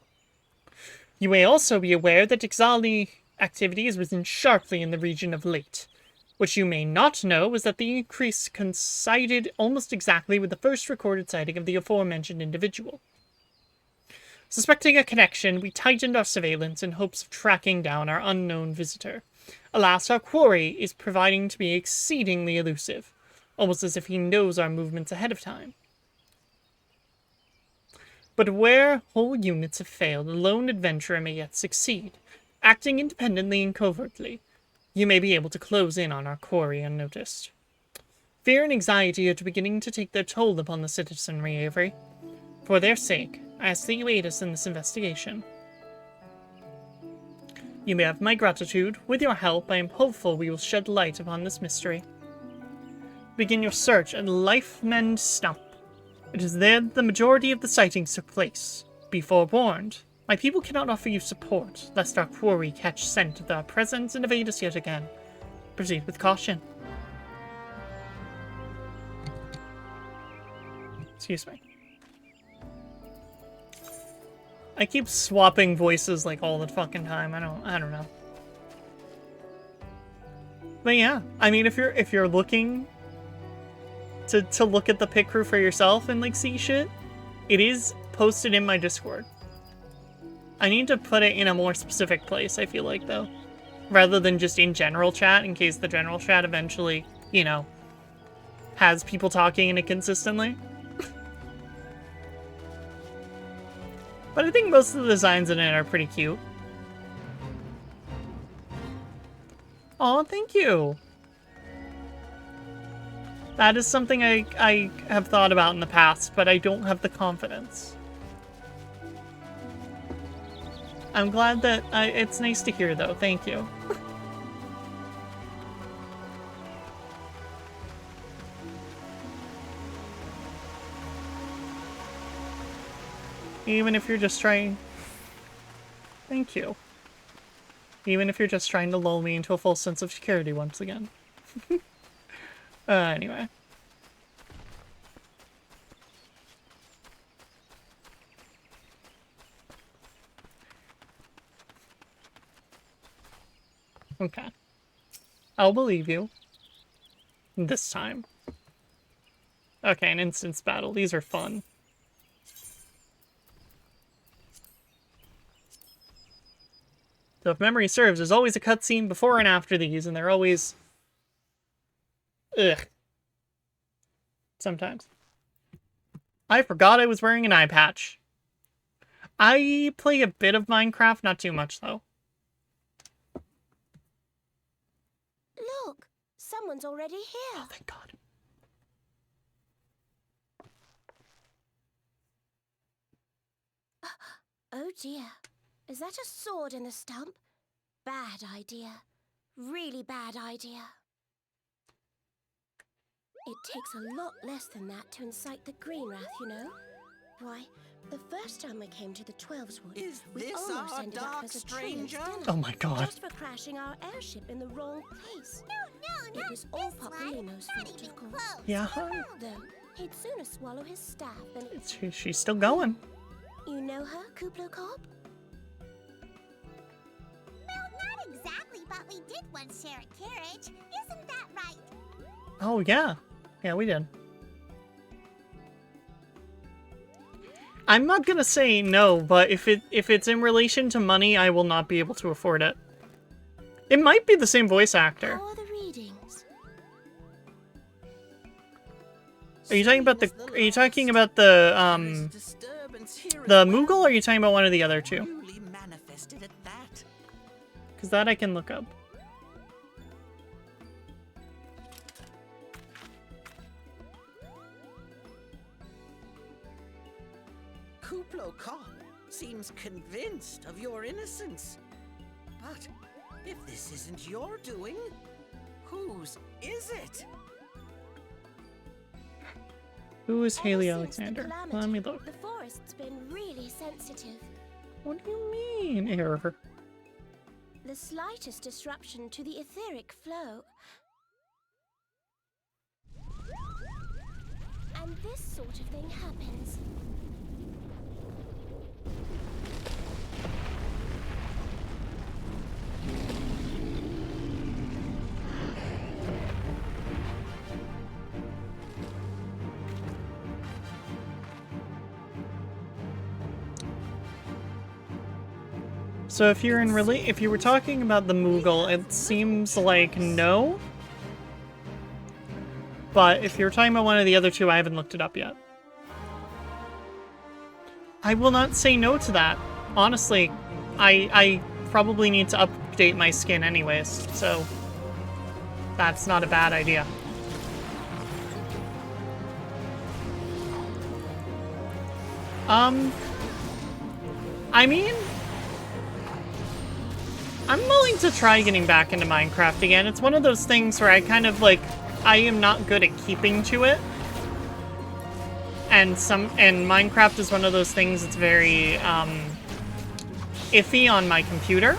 You may also be aware that XIV activity has risen sharply in the region of late. What you may not know is that the increase coincided almost exactly with the first recorded sighting of the aforementioned individual. Suspecting a connection, we tightened our surveillance in hopes of tracking down our unknown visitor. Alas, our quarry is proving to be exceedingly elusive, almost as if he knows our movements ahead of time. But where whole units have failed, a lone adventurer may yet succeed. Acting independently and covertly, you may be able to close in on our quarry unnoticed. Fear and anxiety are beginning to take their toll upon the citizenry, Avery. For their sake, I ask that you aid us in this investigation. You may have my gratitude. With your help, I am hopeful we will shed light upon this mystery. Begin your search at Lifemend Stump. It is there that the majority of the sightings took place. Be forewarned. My people cannot offer you support, lest our quarry catch scent of our presence and evade us yet again. Proceed with caution. Excuse me. I keep swapping voices like all the fucking time. I don't know. But yeah, I mean, if you're looking to look at the pit crew for yourself and like see shit, it is posted in my Discord. I need to put it in a more specific place, I feel like, though. rather than just in general chat, in case the general chat eventually, you know, has people talking in it consistently. But I think most of the designs in it are pretty cute. Oh, thank you. That is something I have thought about in the past, but I don't have the confidence. I'm glad that it's nice to hear, though. Thank you. Even if you're just trying... Thank you. Even if you're just trying to lull me into a false sense of security once again. Anyway. Okay. I'll believe you. This time. Okay, an instance battle. These are fun. So if memory serves, there's always a cutscene before and after these, and they're always... ugh. Sometimes. I forgot I was wearing an eye patch. I play a bit of Minecraft, not too much, though. Look, someone's already here. Oh, thank God. Oh dear. Is that a sword in the stump? Bad idea. Really bad idea. It takes a lot less than that to incite the green wrath, you know. Why, the first time we came to the 12's wood, we almost ended up as a stranger. Oh my God. Just for crashing our airship in the wrong place. No, it was all Papolino's fault, of course. Yeah. Though, he'd sooner swallow his staff than... She's still going. You know her, Kuplo Cop? Well, not exactly, but we did once share a carriage. Isn't that right? Oh, yeah. Yeah, we did. I'm not gonna say no, but if it's in relation to money, I will not be able to afford it. It might be the same voice actor. How are the readings? Are you talking about the Moogle, or are you talking about one of the other two? Because that I can look up. Kuplo Cop seems convinced of your innocence. But if this isn't your doing, whose is it? Who is Haley Ever since the Alexander? calamity, Let me look. The forest's been really sensitive. What do you mean, error? The slightest disruption to the etheric flow. And this sort of thing happens. So if you're if you were talking about the Moogle, it seems like no. But if you're talking about one of the other two, I haven't looked it up yet. I will not say no to that. Honestly, I probably need to update my skin anyways, so that's not a bad idea. I mean, I'm willing to try getting back into Minecraft again. It's one of those things where I kind of like, I am not good at keeping to it. And Minecraft is one of those things that's very iffy on my computer.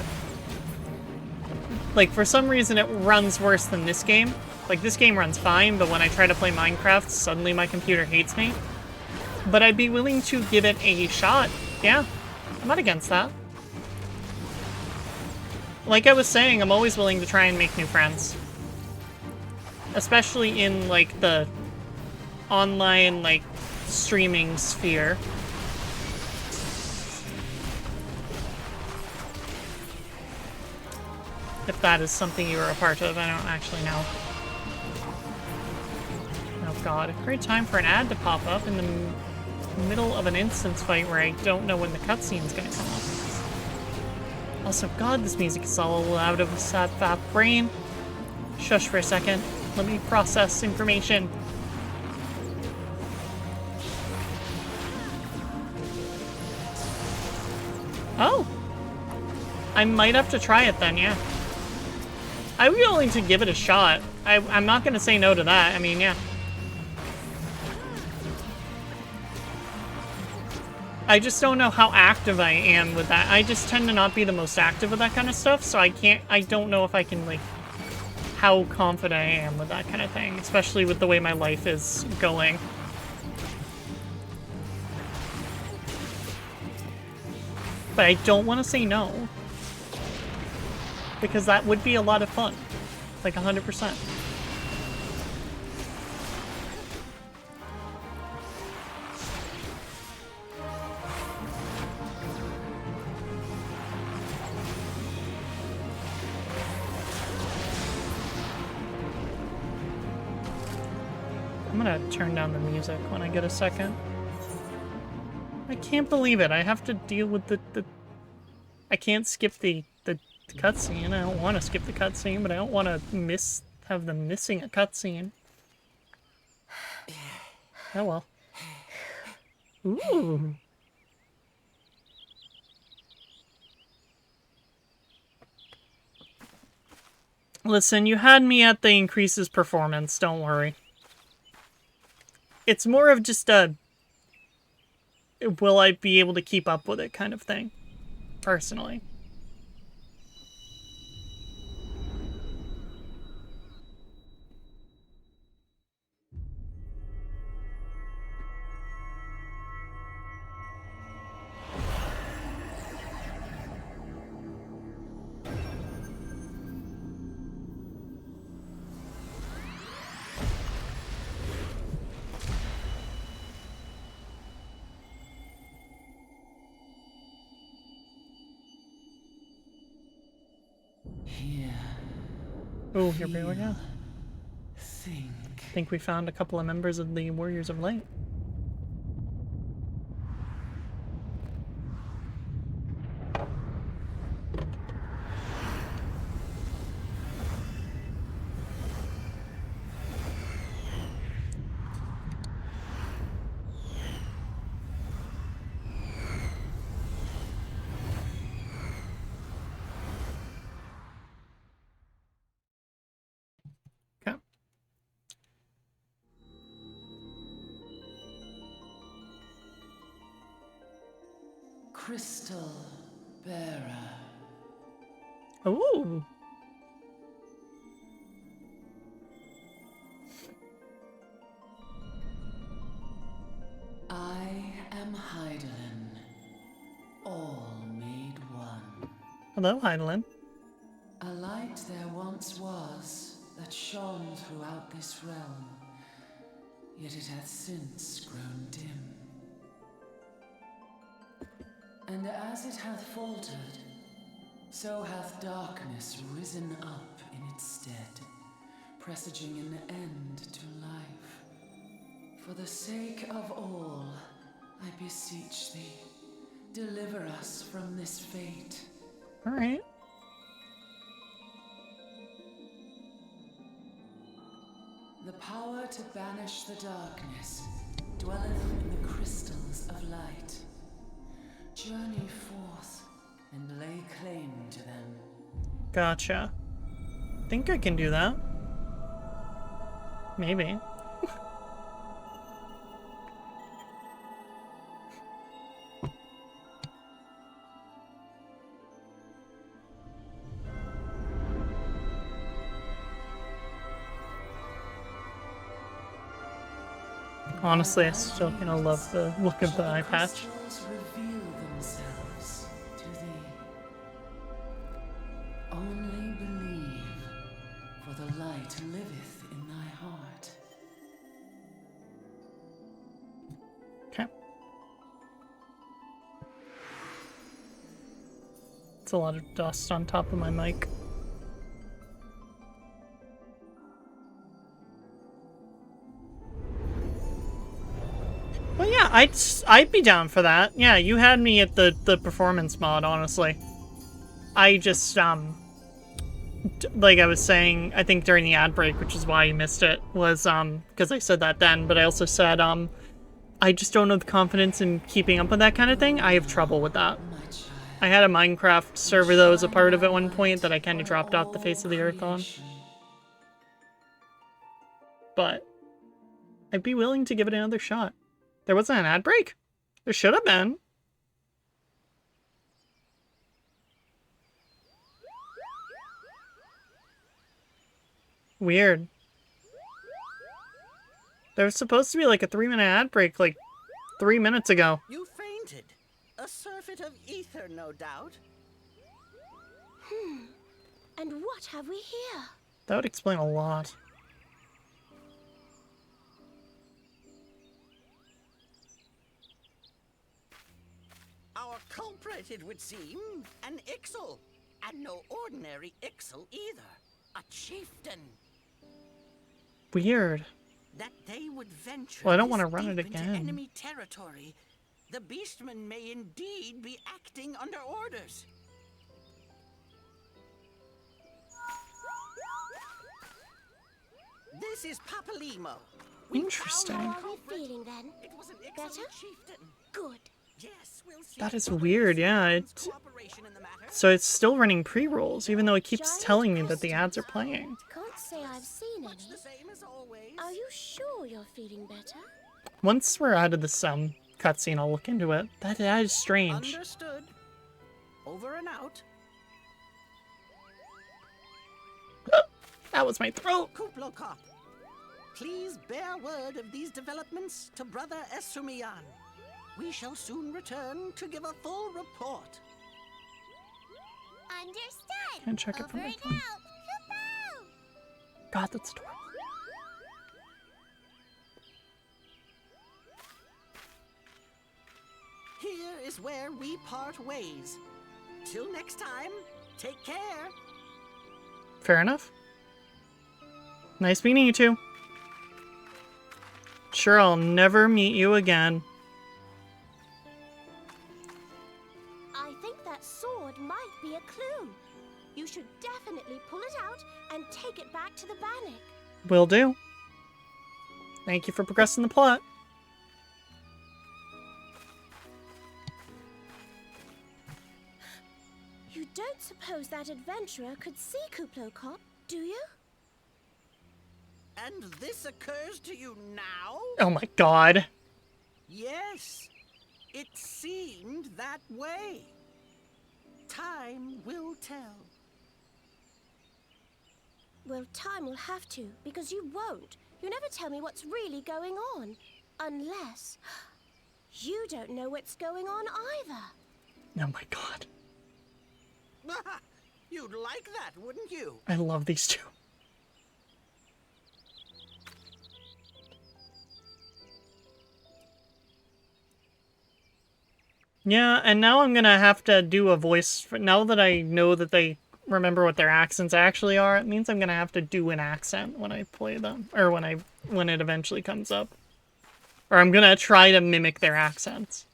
Like, for some reason it runs worse than this game. Like, this game runs fine, but when I try to play Minecraft, suddenly my computer hates me. But I'd be willing to give it a shot. Yeah, I'm not against that. Like I was saying, I'm always willing to try and make new friends. Especially in, like, the online, like, streaming sphere. If that is something you are a part of, I don't actually know. Oh god, a great time for an ad to pop up in the middle of an instance fight where I don't know when the cutscene is gonna come up. Also, god, this music is all out of a sad fat brain. Shush for a second. Let me process information. Oh! I might have to try it then, yeah. I'd be willing to give it a shot. I'm not gonna say no to that. I mean, yeah. I just don't know how active I am with that. I just tend to not be the most active with that kind of stuff, so I don't know if I can, like, how confident I am with that kind of thing, especially with the way my life is going. But I don't want to say no. Because that would be a lot of fun. Like 100%. I'm gonna turn down the music when I get a second. I can't believe it. I have to deal with the I can't skip the cutscene. I don't want to skip the cutscene, but I don't want to have them missing a cutscene. Oh well. Ooh. Listen, you had me at the increases performance, don't worry. It's more of just a will I be able to keep up with it kind of thing, personally. Here. Oh, here we go. Think. I think we found a couple of members of the Warriors of Light. Okay. Crystal Bearer. Ooh. I am Heidelin, all made one. Hello, Heidelin. A light there once was that shone throughout this realm, yet it hath since grown dim. And as it hath faltered, so hath darkness risen up in its stead, presaging an end to life. For the sake of all, I beseech thee, deliver us from this fate. All right. The power to banish the darkness dwelleth in the crystals of light. Journey forth and lay claim to them. Gotcha. Think I can do that. Maybe. Honestly, I still kind of love the look of the eye patch. Crystals reveal themselves to thee. Only believe, for the light liveth in thy heart. Okay. It's a lot of dust on top of my mic. Yeah, I'd be down for that. Yeah, you had me at the performance mod, honestly. I just, like I was saying, I think during the ad break, which is why you missed it, was, because I said that then, but I also said, I just don't have the confidence in keeping up with that kind of thing. I have trouble with that. I had a Minecraft server that was a part of at one point that I kind of dropped off the face of the earth on. But I'd be willing to give it another shot. There wasn't an ad break? There should have been. Weird. There was supposed to be like a 3-minute ad break like 3 minutes ago. You fainted. A surfeit of ether, no doubt. And what have we here? That would explain a lot. Our culprit, it would seem, an Ixal. And no ordinary Ixal either. A chieftain. Weird. That they would venture Well, I don't this want to run it deep into again. enemy territory. The beastmen may indeed be acting under orders. This is Papalimo. We Interesting. found How our are we culprit. feeling then? It was an Ixal Better? chieftain. Good. Yes, we'll see. That is Brother weird, yeah. Ixal's cooperation in the matter. So it's still running pre-rolls, even though it keeps Giant telling me that the crystals. ads are playing. Can't say I've seen Much any. the same as always. Are you sure you're feeling better? Once we're out of this cutscene, I'll look into it. That is strange. Understood. Over and out. That was my throat. Kuplo Cop, please bear word of these developments to Brother Esumian. We shall soon return to give a full report. Understood. Can't check it from Over my and phone. out. Kupo! God, that's adorable. Here is where we part ways. Till next time, take care. Fair enough. Nice meeting you two. Sure, I'll never meet you again. I think that sword might be a clue. You should definitely pull it out and take it back to the Bannock. Will do. Thank you for progressing the plot. You don't suppose that adventurer could see Kuplo Cop, do you? And this occurs to you now? Oh my god. Yes, it seemed that way. Time will tell. Well, time will have to, because you won't. You never tell me what's really going on. Unless you don't know what's going on either. Oh my god. You'd like that, wouldn't you? I love these two. Yeah, and now I'm gonna have to do a voice for, now that I know that they remember what their accents actually are, it means I'm gonna have to do an accent when I play them, or when it eventually comes up. Or I'm gonna try to mimic their accents.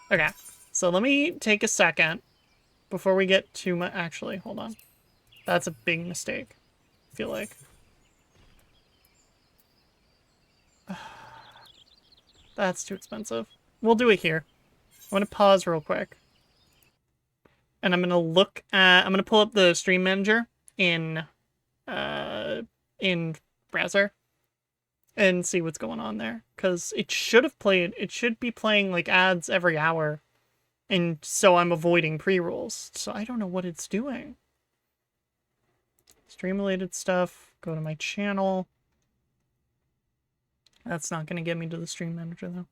Okay, so let me take a second before we get too much. Actually, hold on. That's a big mistake, I feel like. That's too expensive. We'll do it here. I'm gonna pause real quick. And I'm gonna pull up the stream manager in browser and see what's going on there. Cause it should be playing like ads every hour. And so I'm avoiding pre-rolls. So I don't know what it's doing. Stream related stuff. Go to my channel. That's not gonna get me to the stream manager though.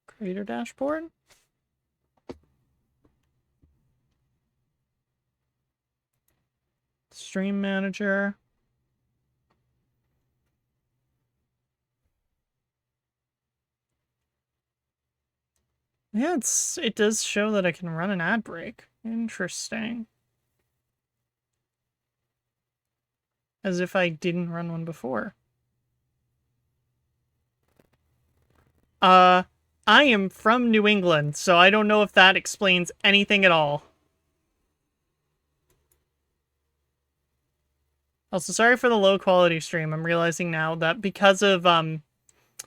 Creator dashboard. Stream manager. Yeah, it does show that I can run an ad break. Interesting. As if I didn't run one before. I am from New England, so I don't know if that explains anything at all. Also, sorry for the low quality stream. I'm realizing now that because of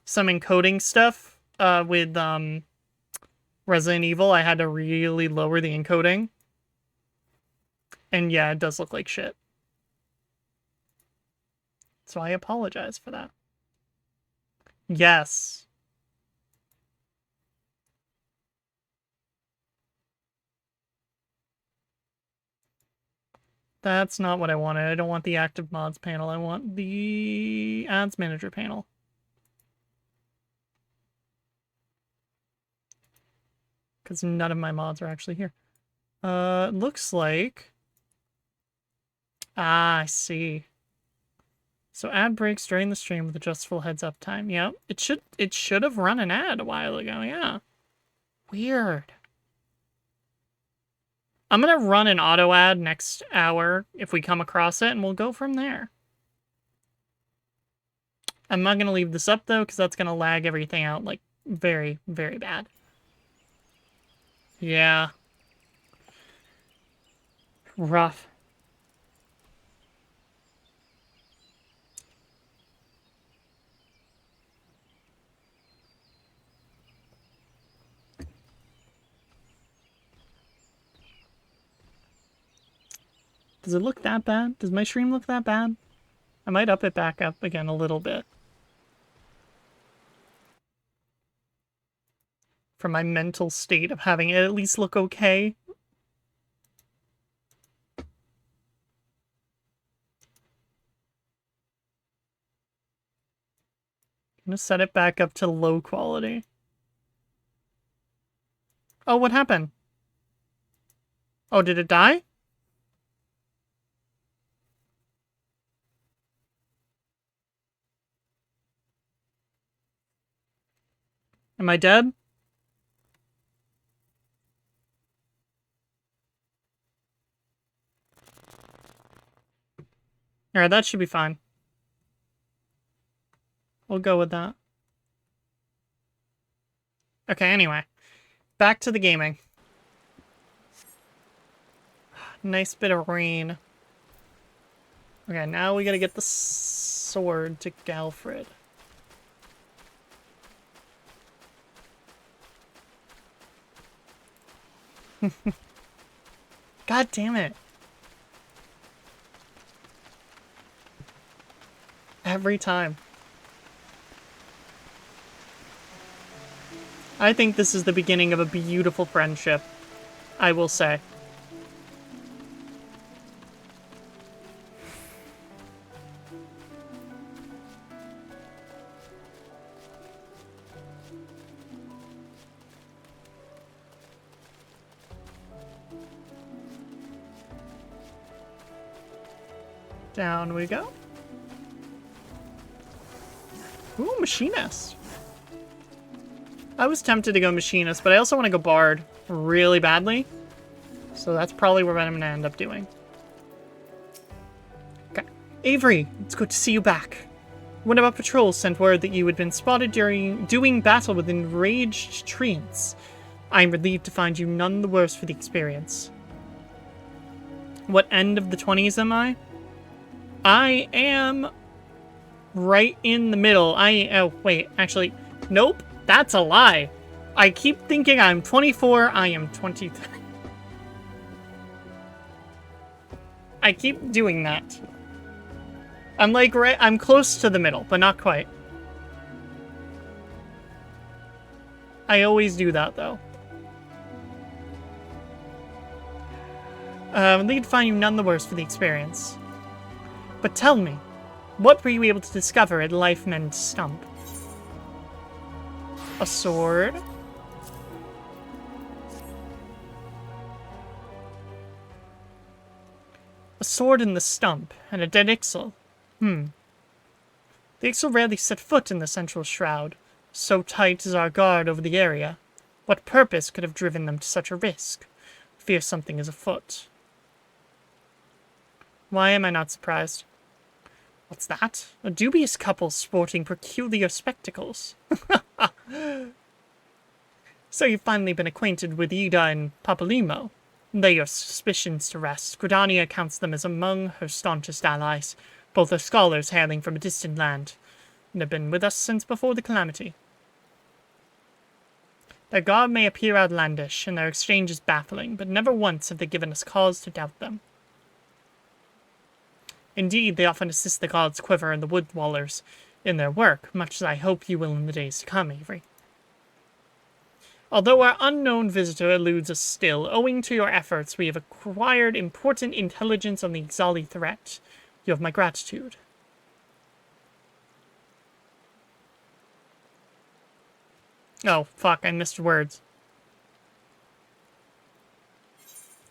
some encoding stuff with Resident Evil, I had to really lower the encoding. And yeah, it does look like shit. So I apologize for that. Yes. That's not what I wanted. I don't want the active mods panel. I want the ads manager panel. Because none of my mods are actually here. Looks like... Ah, I see. So ad breaks during the stream with adjustable heads up time. Yep. It should have run an ad a while ago, yeah. Weird. I'm gonna run an auto ad next hour if we come across it, and we'll go from there. I'm not gonna leave this up though, because that's gonna lag everything out like very, very bad. Yeah. Rough. Does it look that bad? Does my stream look that bad? I might up it back up again a little bit. For my mental state of having it at least look okay. I'm gonna set it back up to low quality. Oh, what happened? Oh, did it die? Am I dead? Alright, that should be fine. We'll go with that. Okay, anyway. Back to the gaming. Nice bit of rain. Okay, now we gotta get the sword to Galfred. God damn it. Every time. I think this is the beginning of a beautiful friendship. I will say. Down we go. Ooh, Machinist. I was tempted to go Machinist, but I also want to go Bard really badly. So that's probably what I'm going to end up doing. Okay. Avery, it's good to see you back. One of our patrols sent word that you had been spotted doing battle with enraged treants. I'm relieved to find you none the worse for the experience. What end of the 20s am I? I am right in the middle. Oh, wait, actually, nope, that's a lie. I keep thinking I'm 24, I am 23. I keep doing that. I'm like, I'm close to the middle, but not quite. I always do that, though. Relieved to find you none the worse for the experience. But tell me, what were you able to discover at Lifemend Stump? A sword? A sword in the stump, and a dead Ixal. The Ixal rarely set foot in the central shroud. So tight is our guard over the area. What purpose could have driven them to such a risk? Fear something is afoot. Why am I not surprised? What's that? A dubious couple sporting peculiar spectacles. So you've finally been acquainted with Ida and Papalymo. Lay your suspicions to rest. Gridania counts them as among her staunchest allies. Both are scholars hailing from a distant land, and have been with us since before the calamity. Their garb may appear outlandish, and their exchange is baffling, but never once have they given us cause to doubt them. Indeed, they often assist the gods Quiver and the Wood Dwellers in their work, much as I hope you will in the days to come, Avery. Although our unknown visitor eludes us still, owing to your efforts, we have acquired important intelligence on the XIV threat. You have my gratitude. Oh, fuck, I missed words.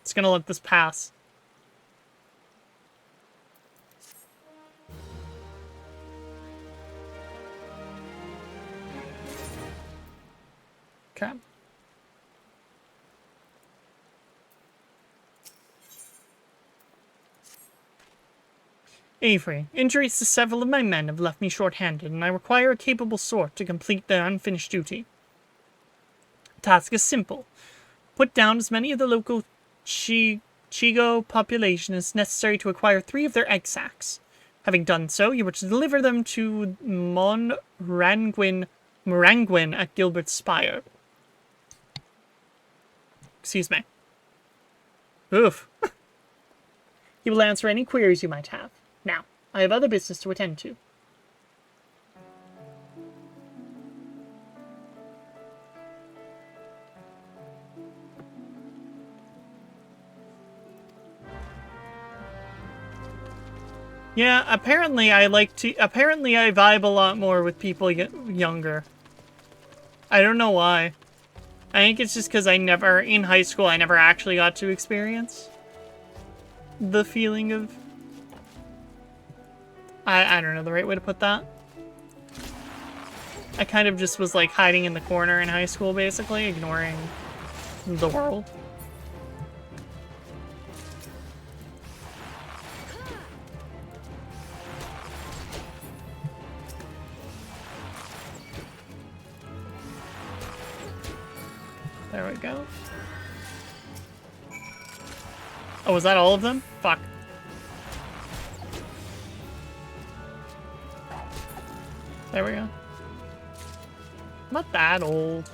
It's gonna let this pass. Okay. Avery, injuries to several of my men have left me short-handed, and I require a capable sort to complete their unfinished duty. The task is simple. Put down as many of the local Chigo population as necessary to acquire 3 of their egg sacs. Having done so, you were to deliver them to Moranguin at Gilbert's Spire. Excuse me. Oof. He will answer any queries you might have. Now, I have other business to attend to. Yeah, apparently I vibe a lot more with people younger. I don't know why. I think it's just because in high school, I never actually got to experience the feeling of... I don't know the right way to put that. I kind of just was like hiding in the corner in high school, basically, ignoring the world. There we go. Oh, was that all of them? Fuck. There we go. I'm not that old.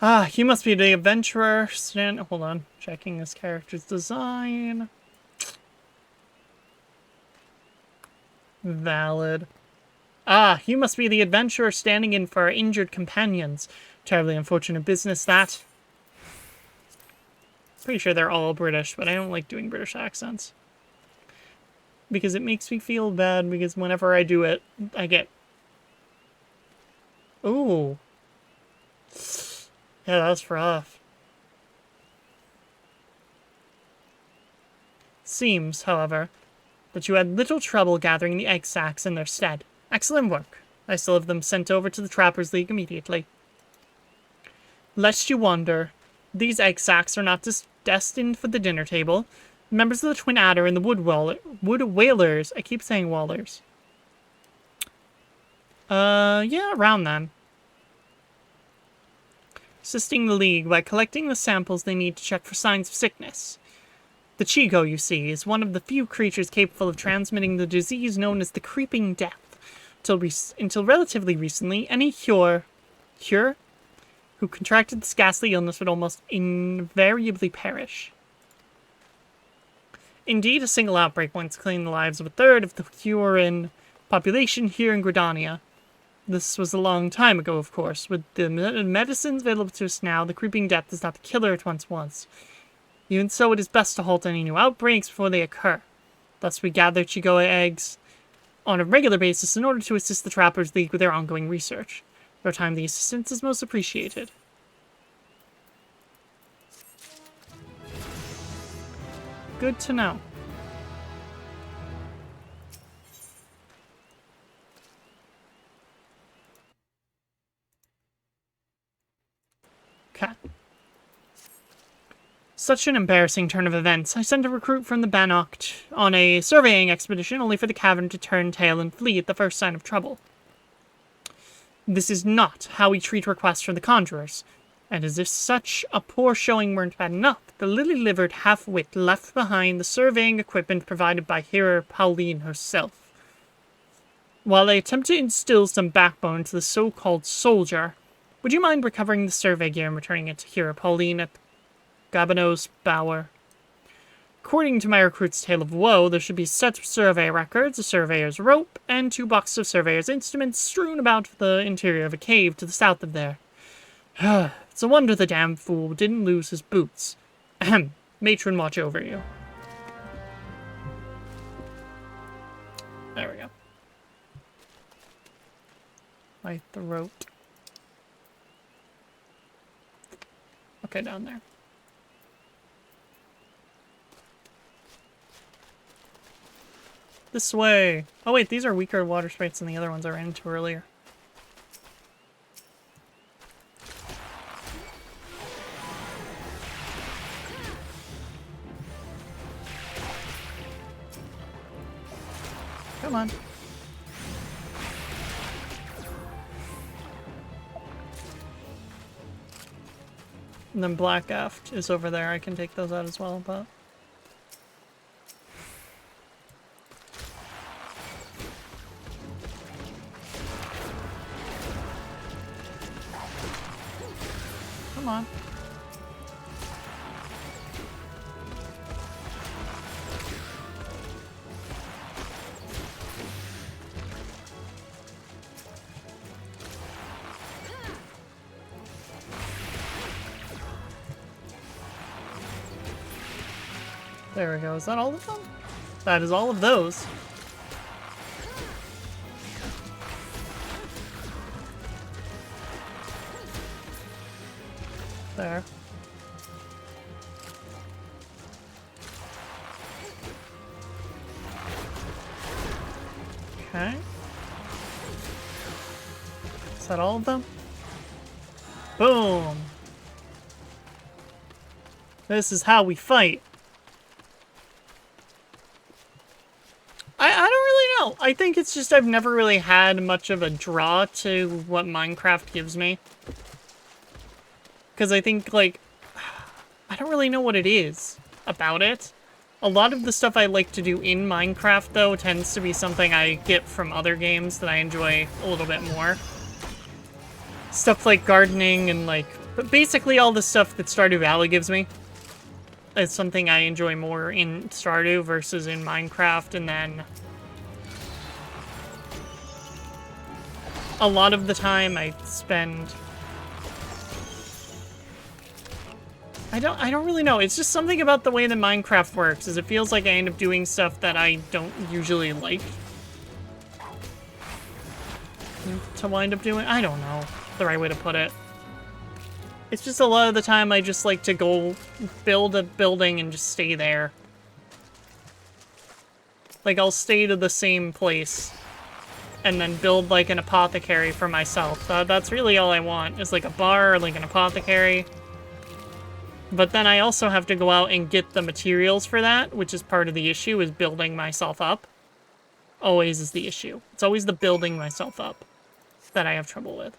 Ah, you must be the adventurer. Hold on. Checking this character's design. Valid. Ah, you must be the adventurer standing in for our injured companions. Terribly unfortunate business, that. Pretty sure they're all British, but I don't like doing British accents. Because it makes me feel bad, because whenever I do it, I get... Ooh. Yeah, that's rough. Seems, however, that you had little trouble gathering the egg sacs in their stead. Excellent work. I still have them sent over to the Trappers League immediately. Lest you wonder, these egg sacs are not destined for the dinner table. Members of the Twin Adder and the Wood Whalers. I keep saying Wallers. Yeah, around then. Assisting the League by collecting the samples they need to check for signs of sickness. The Chigo, you see, is one of the few creatures capable of transmitting the disease known as the Creeping Death. Until relatively recently, any who contracted this ghastly illness would almost invariably perish. Indeed, a single outbreak once claimed the lives of a third of the Huron population here in Gridania. This was a long time ago, of course. With the medicines available to us now, the Creeping Death is not the killer it once was. Even so, it is best to halt any new outbreaks before they occur. Thus, we gather Chigoe eggs on a regular basis in order to assist the Trappers League with their ongoing research. Over time, the assistance is most appreciated. Good to know. such an embarrassing turn of events. I sent a recruit from the Bannock on a surveying expedition, only for the cavern to turn tail and flee at the first sign of trouble. This is not how we treat requests from the conjurers. And as if such a poor showing weren't bad enough, the lily-livered half-wit left behind the surveying equipment provided by Hera Pauline herself. While I attempt to instill some backbone to the so-called soldier, would you mind recovering the survey gear and returning it to Hera Pauline at Gabono's Bower? According to my recruit's tale of woe, there should be set of survey records, a surveyor's rope, and 2 boxes of surveyor's instruments strewn about the interior of a cave to the south of there. It's a wonder the damn fool didn't lose his boots. Ahem. Matron, watch over you. There we go. My throat. Okay, down there. This way. Oh wait, these are weaker water sprites than the other ones I ran into earlier. Come on. And then Black Aft is over there. I can take those out as well, but... Come on. There we go. Is that all of them? That is all of those. There. Okay. Is that all of them? Boom! This is how we fight. I don't really know. I think it's just I've never really had much of a draw to what Minecraft gives me. Because I think, like, I don't really know what it is about it. A lot of the stuff I like to do in Minecraft, though, tends to be something I get from other games that I enjoy a little bit more. Stuff like gardening and, like, but basically all the stuff that Stardew Valley gives me. It's something I enjoy more in Stardew versus in Minecraft, and then a lot of the time I spend... I don't really know. It's just something about the way that Minecraft works, is it feels like I end up doing stuff that I don't usually like to wind up doing. I don't know the right way to put it. It's just a lot of the time I just like to go build a building and just stay there. Like, I'll stay to the same place and then build, like, an apothecary for myself. That's really all I want, is, like, a bar or, like, an apothecary. But then I also have to go out and get the materials for that, which is part of the issue, is building myself up. Always is the issue. It's always the building myself up that I have trouble with.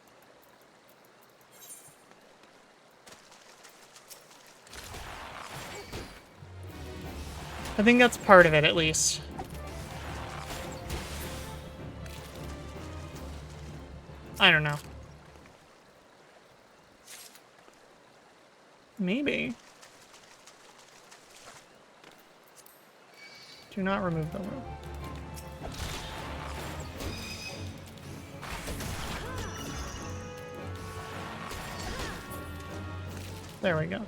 I think that's part of it, at least. I don't know. Maybe. Do not remove the rope. There we go.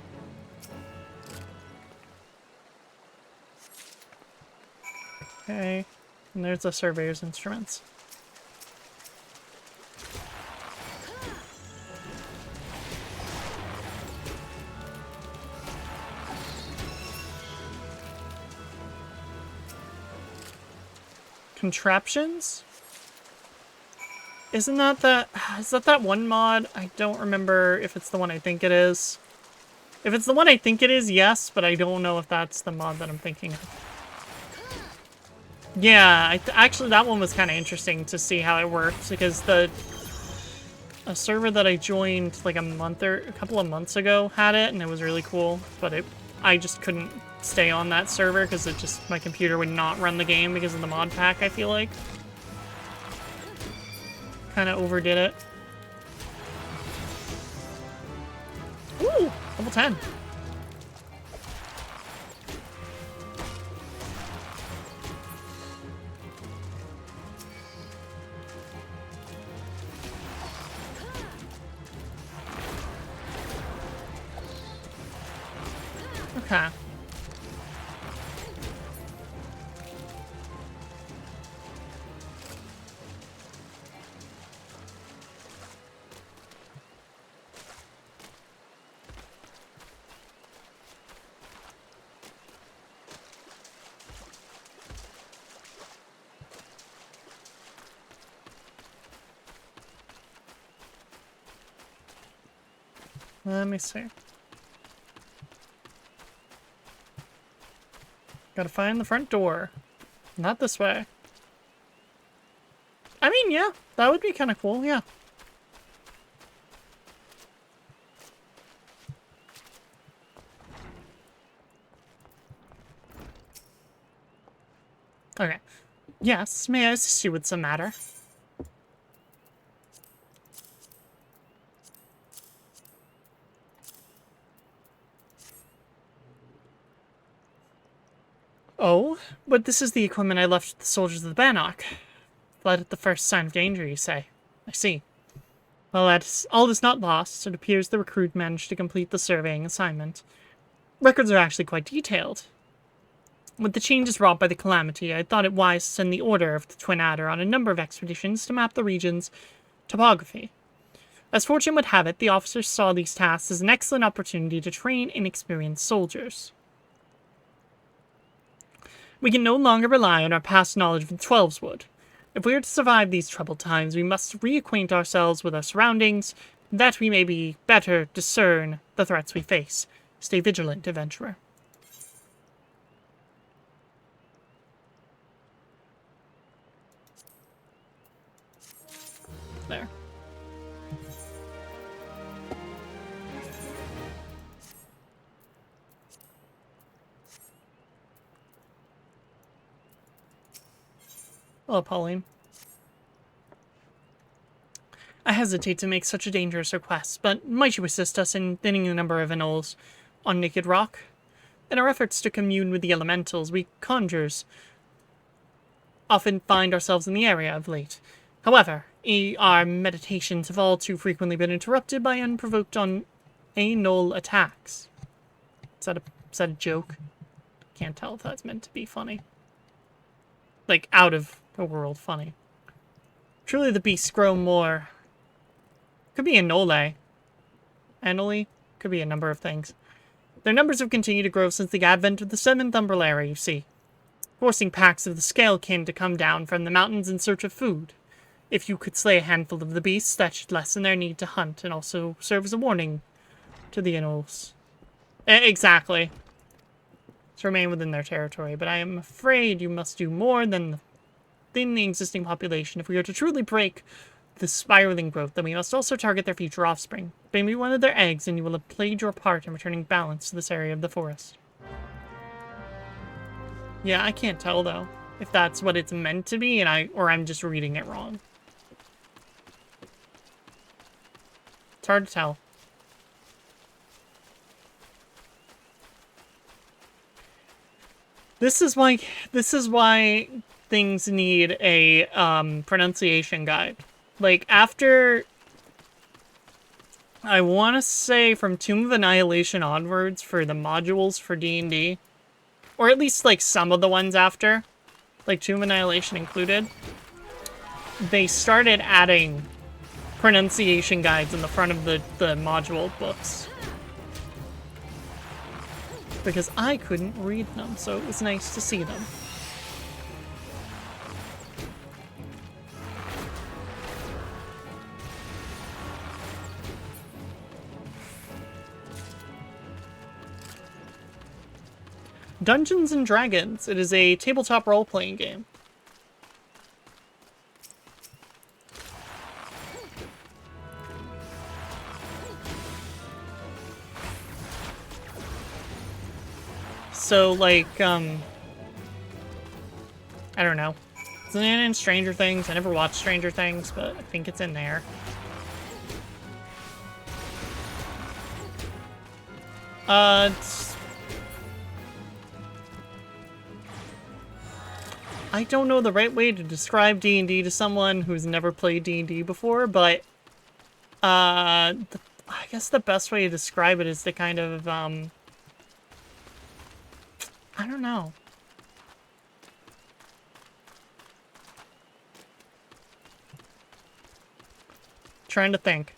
Okay, and there's the surveyor's instruments. Contraptions? Isn't that is that one mod? I don't remember if it's the one I think it is. If it's the one I think it is, yes, but I don't know if that's the mod that I'm thinking of. Yeah, actually that one was kind of interesting to see how it worked, because a server that I joined like a couple of months ago had it, and it was really cool, but I just couldn't stay on that server because my computer would not run the game because of the mod pack, I feel like. Kind of overdid it. Ooh, level 10. Okay. Let me see. Gotta find the front door. Not this way. I mean, yeah, that would be kind of cool, yeah. Okay. Yes, may I assist you with some matter? Oh, but this is the equipment I left with the soldiers of the Bannock. Fled at the first sign of danger, you say. I see. Well, all is not lost. It appears the recruit managed to complete the surveying assignment. Records are actually quite detailed. With the changes wrought by the calamity, I thought it wise to send the Order of the Twin Adder on a number of expeditions to map the region's topography. As fortune would have it, the officers saw these tasks as an excellent opportunity to train inexperienced soldiers. We can no longer rely on our past knowledge of the Twelveswood. If we are to survive these troubled times, we must reacquaint ourselves with our surroundings, that we may be better discern the threats we face. Stay vigilant, adventurer. There. Hello, Pauline. I hesitate to make such a dangerous request, but might you assist us in thinning the number of anoles on Naked Rock? In our efforts to commune with the elementals, we conjurers often find ourselves in the area of late. However, our meditations have all too frequently been interrupted by unprovoked anole attacks. Is that a joke? Can't tell if that's meant to be funny. Like, out of the world funny. Truly the beasts grow more. Could be anole. Anole? Could be a number of things. Their numbers have continued to grow since the advent of the 7th Umbrella, you see, forcing packs of the scalekin to come down from the mountains in search of food. If you could slay a handful of the beasts, that should lessen their need to hunt and also serve as a warning to the anoles. Exactly. To remain within their territory, but I am afraid you must do more than thin the existing population. If we are to truly break the spiraling growth, then we must also target their future offspring. Bring me one of their eggs, and you will have played your part in returning balance to this area of the forest. Yeah, I can't tell, though, if that's what it's meant to be, or I'm just reading it wrong. It's hard to tell. This is why things need a pronunciation guide. Like, after, I want to say from Tomb of Annihilation onwards for the modules for D&D, or at least like some of the ones after, like Tomb of Annihilation included, they started adding pronunciation guides in the front of the module books. Because I couldn't read them, so it was nice to see them. Dungeons and Dragons. It is a tabletop role-playing game. So, like, I don't know. It's in Stranger Things. I never watched Stranger Things, but I think it's in there. I don't know the right way to describe D&D to someone who's never played D&D before, but, I guess the best way to describe it is to kind of, I don't know. Trying to think.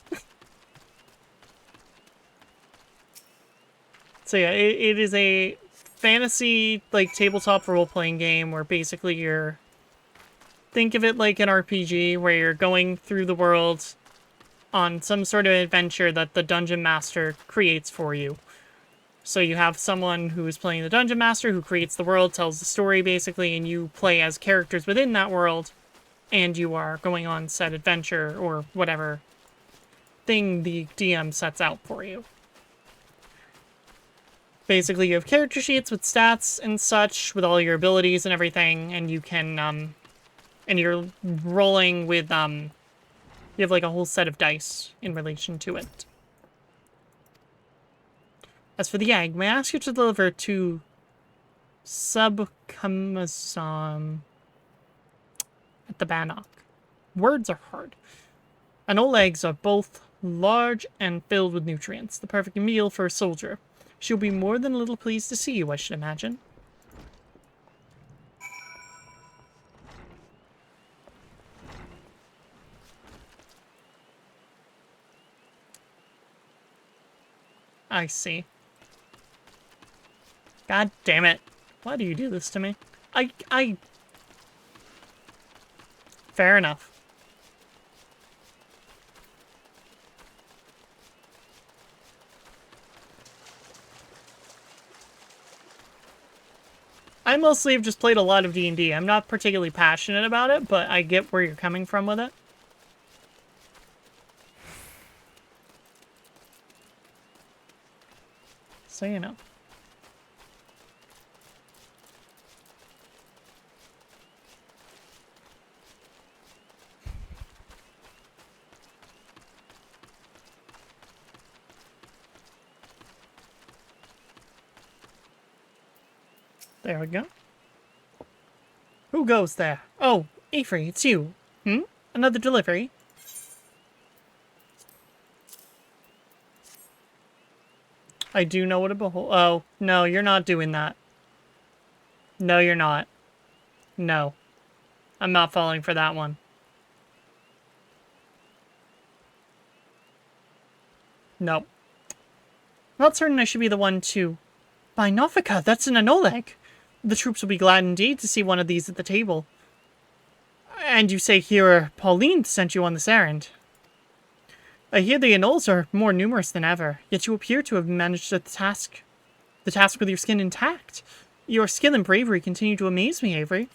So yeah, it is a fantasy, like, tabletop role-playing game where basically you're... Think of it like an RPG where you're going through the world on some sort of adventure that the Dungeon Master creates for you. So you have someone who is playing the Dungeon Master who creates the world, tells the story basically, and you play as characters within that world, and you are going on said adventure or whatever thing the DM sets out for you. Basically, you have character sheets with stats and such, with all your abilities and everything, and you can, and you're rolling with, you have like a whole set of dice in relation to it. As for the egg, may I ask you to deliver to Subcommissum at the Bannock. Words are hard. Anole eggs are both large and filled with nutrients, the perfect meal for a soldier. She'll be more than a little pleased to see you, I should imagine. I see. God damn it. Why do you do this to me? Fair enough. I mostly have just played a lot of D&D. I'm not particularly passionate about it, but I get where you're coming from with it. So, you know. There we go. Who goes there? Oh, Avery, it's you. Another delivery? I do know what a behold. Oh, no, you're not doing that. No, you're not. No. I'm not falling for that one. Nope. Not certain I should be the one to... By Nofika, that's an Anoleg. The troops will be glad indeed to see one of these at the table. And you say here Pauline sent you on this errand. I hear the Anoles are more numerous than ever, yet you appear to have managed the task with your skin intact. Your skill and bravery continue to amaze me, Avery.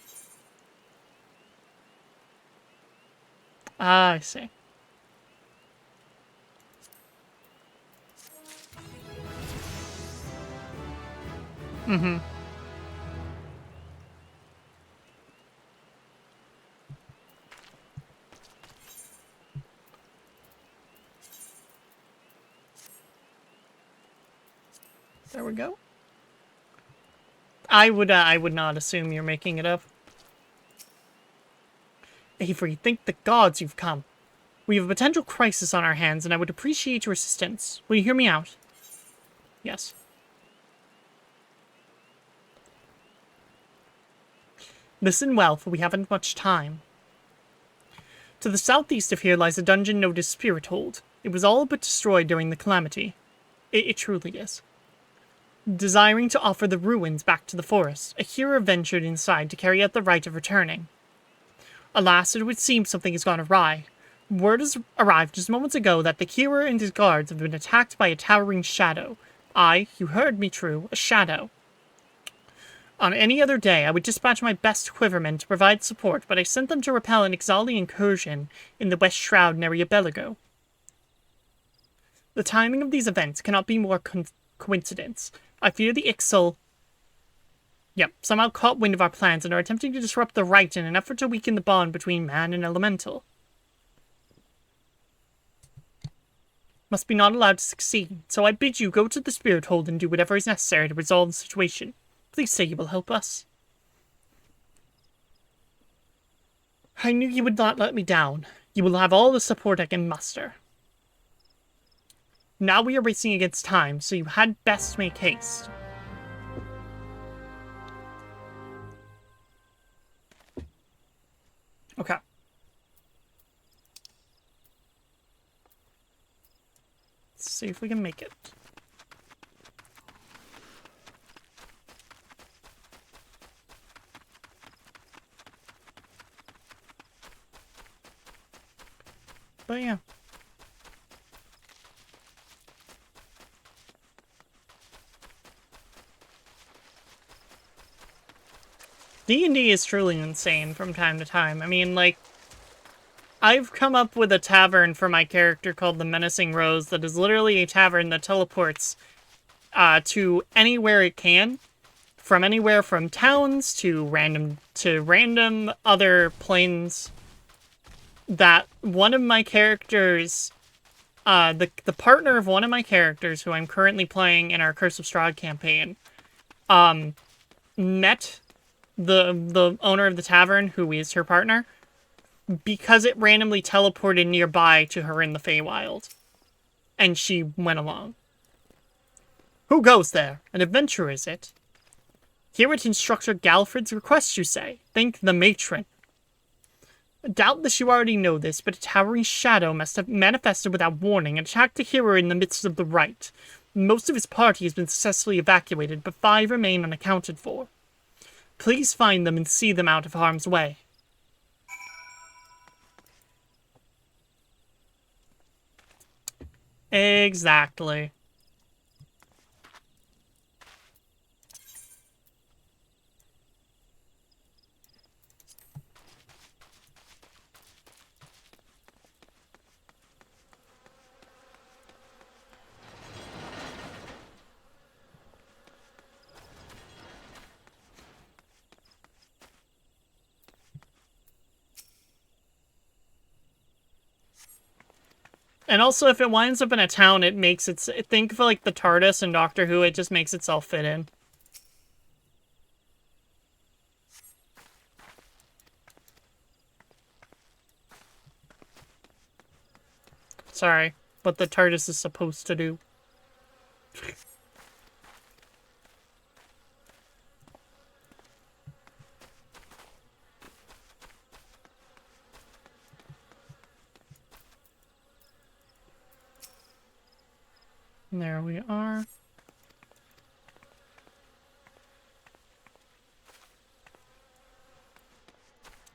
Ah, I see. Mm-hmm. There we go. I would not assume you're making it up. Avery, thank the gods you've come. We have a potential crisis on our hands, and I would appreciate your assistance. Will you hear me out? Yes. Listen well, for we haven't much time. To the southeast of here lies a dungeon known as Spirit Hold. It was all but destroyed during the calamity. It truly is. Desiring to offer the ruins back to the forest, a hero ventured inside to carry out the rite of returning. Alas, it would seem something has gone awry. Word has arrived just moments ago that the hero and his guards have been attacked by a towering shadow. Aye, you heard me true, a shadow. On any other day, I would dispatch my best quivermen to provide support, but I sent them to repel an Ixali incursion in the West Shroud near Belago. The timing of these events cannot be more coincidence. I fear the Ixal somehow caught wind of our plans and are attempting to disrupt the rite in an effort to weaken the bond between man and elemental. Must be not allowed to succeed, so I bid you go to the Spirit Hold and do whatever is necessary to resolve the situation. Please say you will help us. I knew you would not let me down. You will have all the support I can muster. Now we are racing against time, so you had best make haste. Okay. Let's see if we can make it. But yeah. D&D is truly insane from time to time. I mean, like, I've come up with a tavern for my character called the Menacing Rose that is literally a tavern that teleports to anywhere it can. From anywhere from towns to random other planes. That one of my characters, the partner of one of my characters who I'm currently playing in our Curse of Strahd campaign, met the owner of the tavern, who is her partner, because it randomly teleported nearby to her in the Feywild. And she went along. Who goes there? An adventure, is it? Here at Instructor Galfred's request, you say? Thank the matron. Doubtless you already know this, but a towering shadow must have manifested without warning and attacked the hero in the midst of the rite. Most of his party has been successfully evacuated, but 5 remain unaccounted for. Please find them and see them out of harm's way. Exactly. And also, if it winds up in a town, it makes its... Think of, like, the TARDIS in Doctor Who, it just makes itself fit in. Sorry, what the TARDIS is supposed to do. There we are.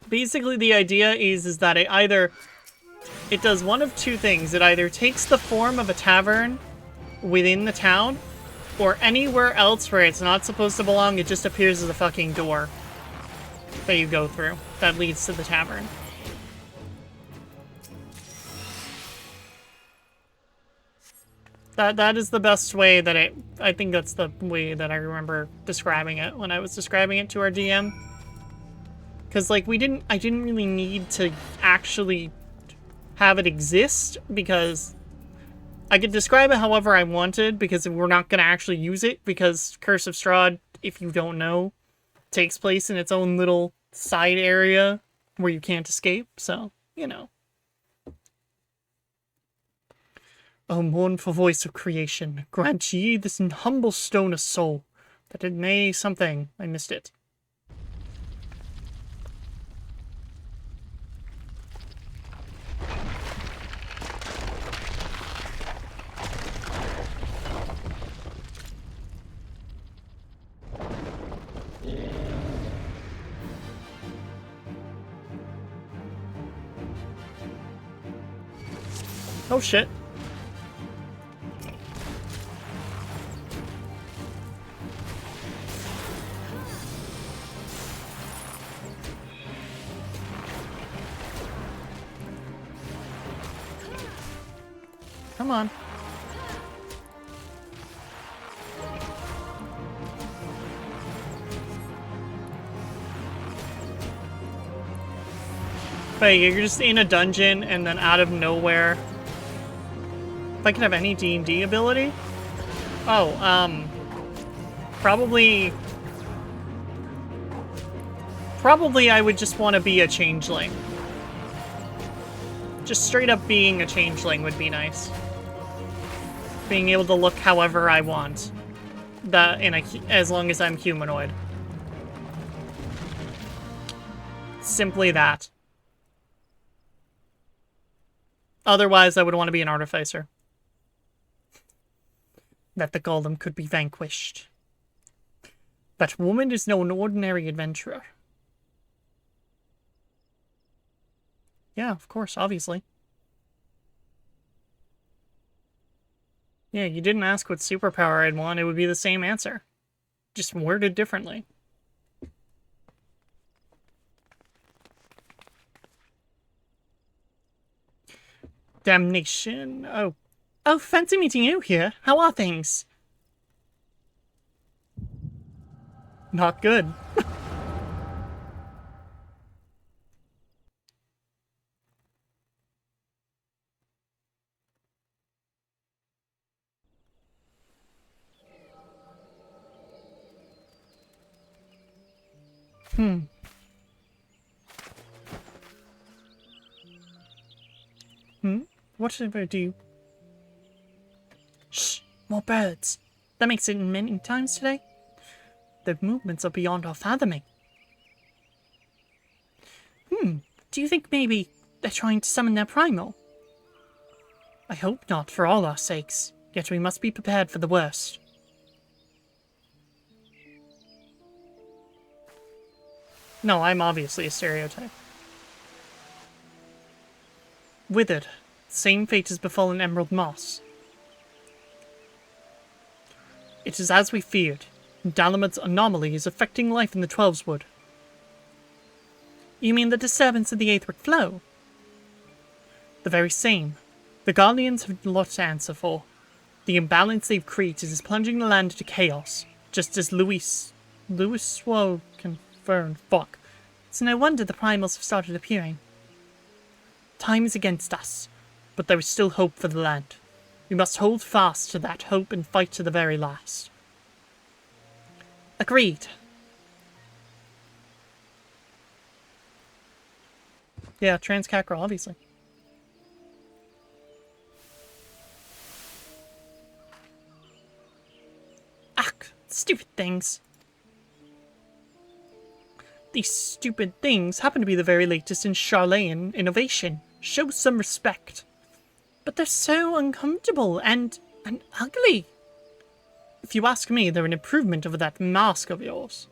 Basically, the idea is that it does one of two things. It either takes the form of a tavern within the town, or anywhere else where it's not supposed to belong, it just appears as a fucking door that you go through that leads to the tavern. That is the best way that I think that's the way that I remember describing it when I was describing it to our DM. Because, like, I didn't really need to actually have it exist, because I could describe it however I wanted, because we're not going to actually use it, because Curse of Strahd, if you don't know, takes place in its own little side area where you can't escape, so, you know. O mournful voice of creation, grant ye this humble stone a soul, that it may something... I missed it. Oh shit. Come on. But you're just in a dungeon and then out of nowhere. If I could have any D&D ability? Oh, probably I would just want to be a changeling. Just straight up being a changeling would be nice. Being able to look however I want. As long as I'm humanoid. Simply that. Otherwise, I would want to be an artificer. That the golem could be vanquished. That woman is no ordinary adventurer. Yeah, of course, obviously. Yeah, you didn't ask what superpower I'd want, it would be the same answer. Just worded differently. Damnation. Oh. Oh, fancy meeting you here. How are things? Not good. What should I do? Shh! More birds. That makes it many times today. Their movements are beyond our fathoming. Do you think maybe they're trying to summon their primal? I hope not, for all our sakes. Yet we must be prepared for the worst. No, I'm obviously a stereotype. Withered. Same fate has befallen Emerald Moss. It is as we feared. Dalamad's anomaly is affecting life in the Twelveswood. You mean the disturbance of the Aetheric flow? The very same. The Guardians have a lot to answer for. The imbalance they've created is plunging the land into chaos, just as Louis Swow confirmed. Fuck. It's no wonder the primals have started appearing. Time is against us, but there is still hope for the land. We must hold fast to that hope and fight to the very last. Agreed. Yeah, Transcacra, obviously. Ach, stupid things. These stupid things happen to be the very latest in Charlayan innovation. Show some respect. But they're so uncomfortable and ugly. If you ask me, they're an improvement over that mask of yours.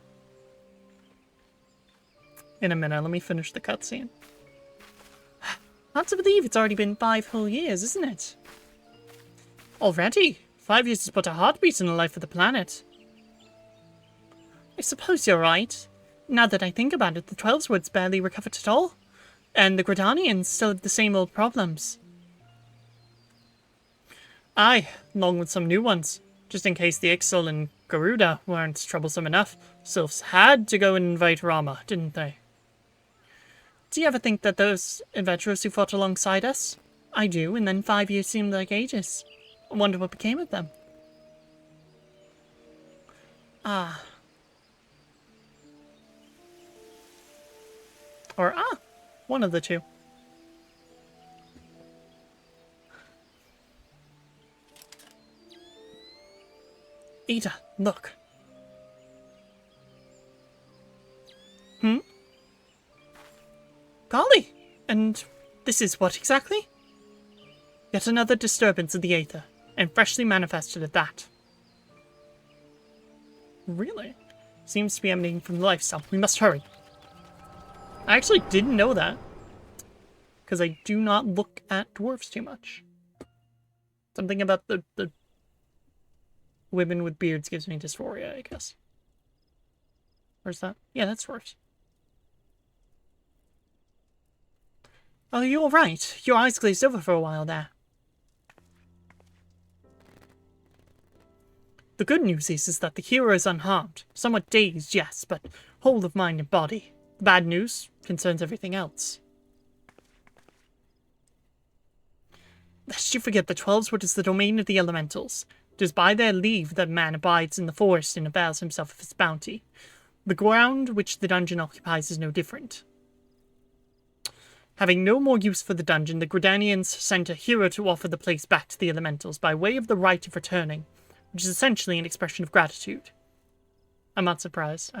In a minute, let me finish the cutscene. Hard to believe it's already been 5 whole years, isn't it? Already? 5 years has put a heartbeat in the life of the planet. I suppose you're right. Now that I think about it, the Twelveswood's barely recovered at all. And the Gridanians still have the same old problems. Aye, along with some new ones. Just in case the Ixal and Garuda weren't troublesome enough, Sylphs had to go and invite Rama, didn't they? Do you ever think that those adventurers who fought alongside us? I do, and then 5 years seemed like ages. I wonder what became of them. Ah. Or one of the two. Ada, look. Golly! And this is what exactly? Yet another disturbance of the Aether, and freshly manifested at that. Really? Seems to be emanating from the lifestyle. We must hurry. I actually didn't know that. Because I do not look at dwarves too much. Something about the women with beards gives me dysphoria, I guess. Where's that? Yeah, that's dwarves. Oh, you're right. Your eyes glazed over for a while there. The good news is that the hero is unharmed. Somewhat dazed, yes, but whole of mind and body. The bad news concerns everything else. Lest you forget, the 12's is the domain of the elementals. It is by their leave that man abides in the forest and avails himself of its bounty. The ground which the dungeon occupies is no different. Having no more use for the dungeon, the Gridanians sent a hero to offer the place back to the elementals by way of the right of returning, which is essentially an expression of gratitude. I'm not surprised.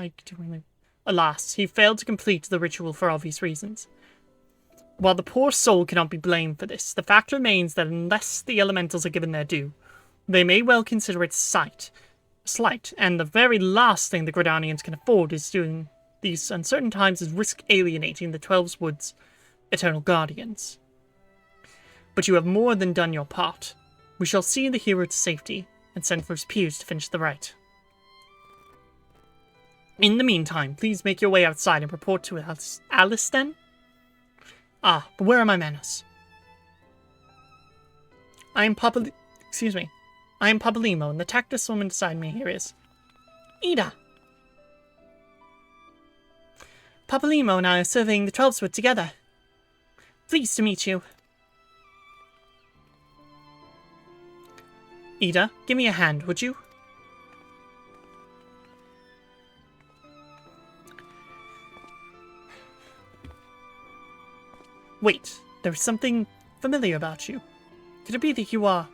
Alas, he failed to complete the ritual for obvious reasons. While the poor soul cannot be blamed for this, the fact remains that unless the elementals are given their due, they may well consider it slight, and the very last thing the Gridanians can afford is during these uncertain times is risk alienating the 12's eternal guardians. But you have more than done your part. We shall see the hero to safety, and send for his peers to finish the rite. In the meantime, please make your way outside and report to Alisden. Ah, but where are my manners? I am Papalymo, and the tactless woman beside me here is Ida. Papalymo and I are surveying the 12's together. Pleased to meet you. Ida, give me a hand, would you? Wait, there's something familiar about you. Could it be that you are...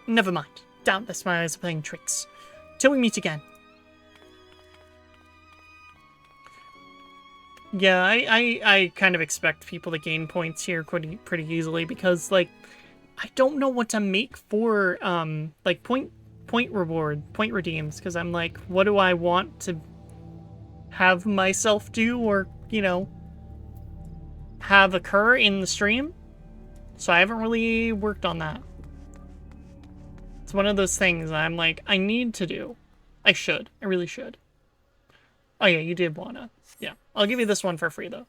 Never mind. Doubtless my eyes are playing tricks. Till we meet again. Yeah, I kind of expect people to gain points here pretty easily because, like, I don't know what to make for, like, point redeems, because I'm like, what do I want to have myself do or, you know, have occur in the stream? So I haven't really worked on that. It's one of those things I'm like, I need to do. I really should. Oh yeah, you did wanna. Yeah, I'll give you this one for free, though.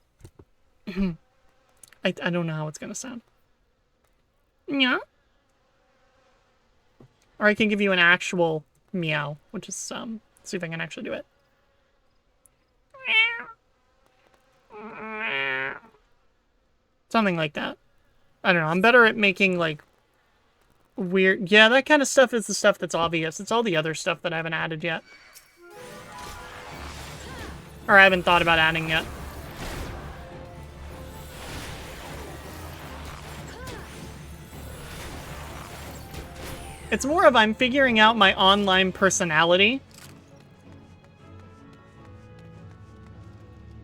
I don't know how it's gonna sound. Yeah. Or I can give you an actual meow, which is, see if I can actually do it. Something like that. I don't know, I'm better at making, like, weird... Yeah, that kind of stuff is the stuff that's obvious. It's all the other stuff that I haven't added yet. Or I haven't thought about adding yet. It's more of I'm figuring out my online personality.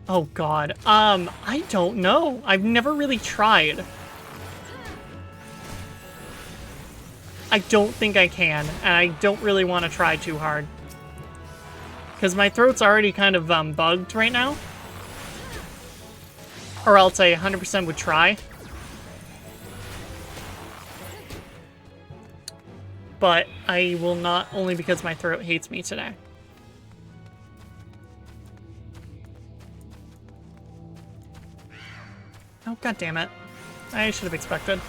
Oh god. I don't know. I've never really tried. I don't think I can, and I don't really want to try too hard. Because my throat's already kind of bugged right now. Or else I 100% would try. But I will not, only because my throat hates me today. Oh, god damn it. I should have expected.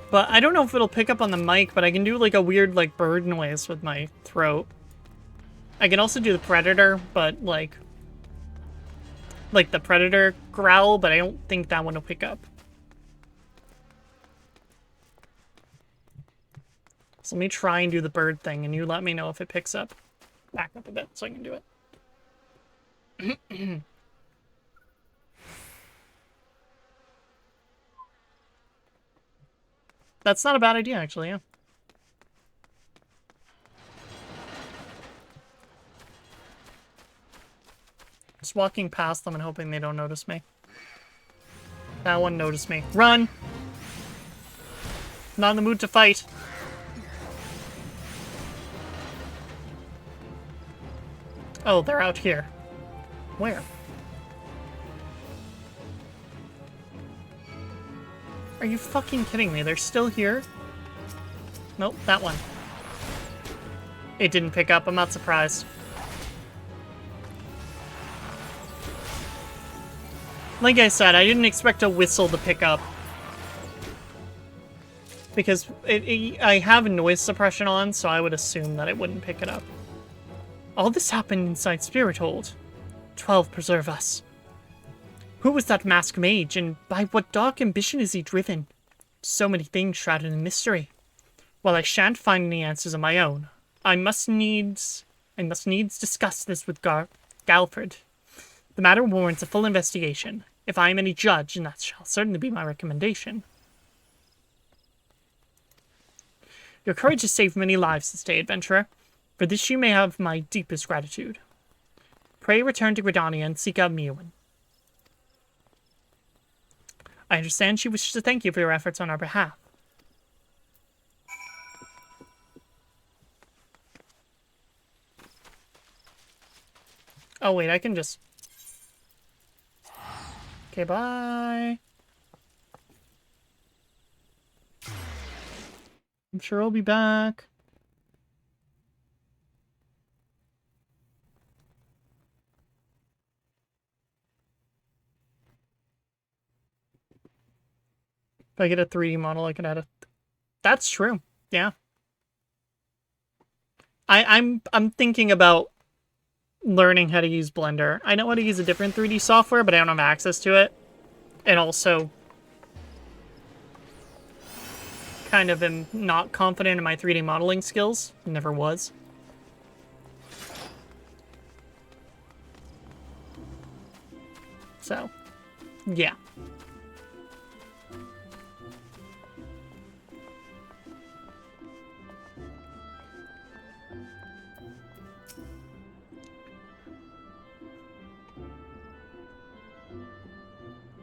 But I don't know if it'll pick up on the mic, but I can do like a weird like bird noise with my throat. I can also do the predator, but like the predator growl, but I don't think that one will pick up. So let me try and do the bird thing, and you let me know if it picks up. Back up a bit so I can do it. That's not a bad idea, actually, yeah. Just walking past them and hoping they don't notice me. That one noticed me. Run! Not in the mood to fight. Oh, they're out here. Where? Are you fucking kidding me? They're still here? Nope, that one. It didn't pick up. I'm not surprised. Like I said, I didn't expect a whistle to pick up. Because I have noise suppression on, so I would assume that it wouldn't pick it up. All this happened inside Spirithold. 12 preserve us. Who was that masked mage, and by what dark ambition is he driven? So many things shrouded in mystery. While I shan't find any answers of my own, I must needs discuss this with Galfred. The matter warrants a full investigation. If I am any judge, and that shall certainly be my recommendation. Your courage has saved many lives this day, adventurer. For this you may have my deepest gratitude. Pray return to Gridania and seek out Miowyn. I understand she wishes to thank you for your efforts on our behalf. Oh wait, I can just... Okay, bye. I'm sure I'll be back. If I get a 3D model, I can add a... That's true. Yeah. I'm thinking about learning how to use Blender. I know how to use a different 3D software, but I don't have access to it. And also, kind of am not confident in my 3D modeling skills. Never was. So, yeah.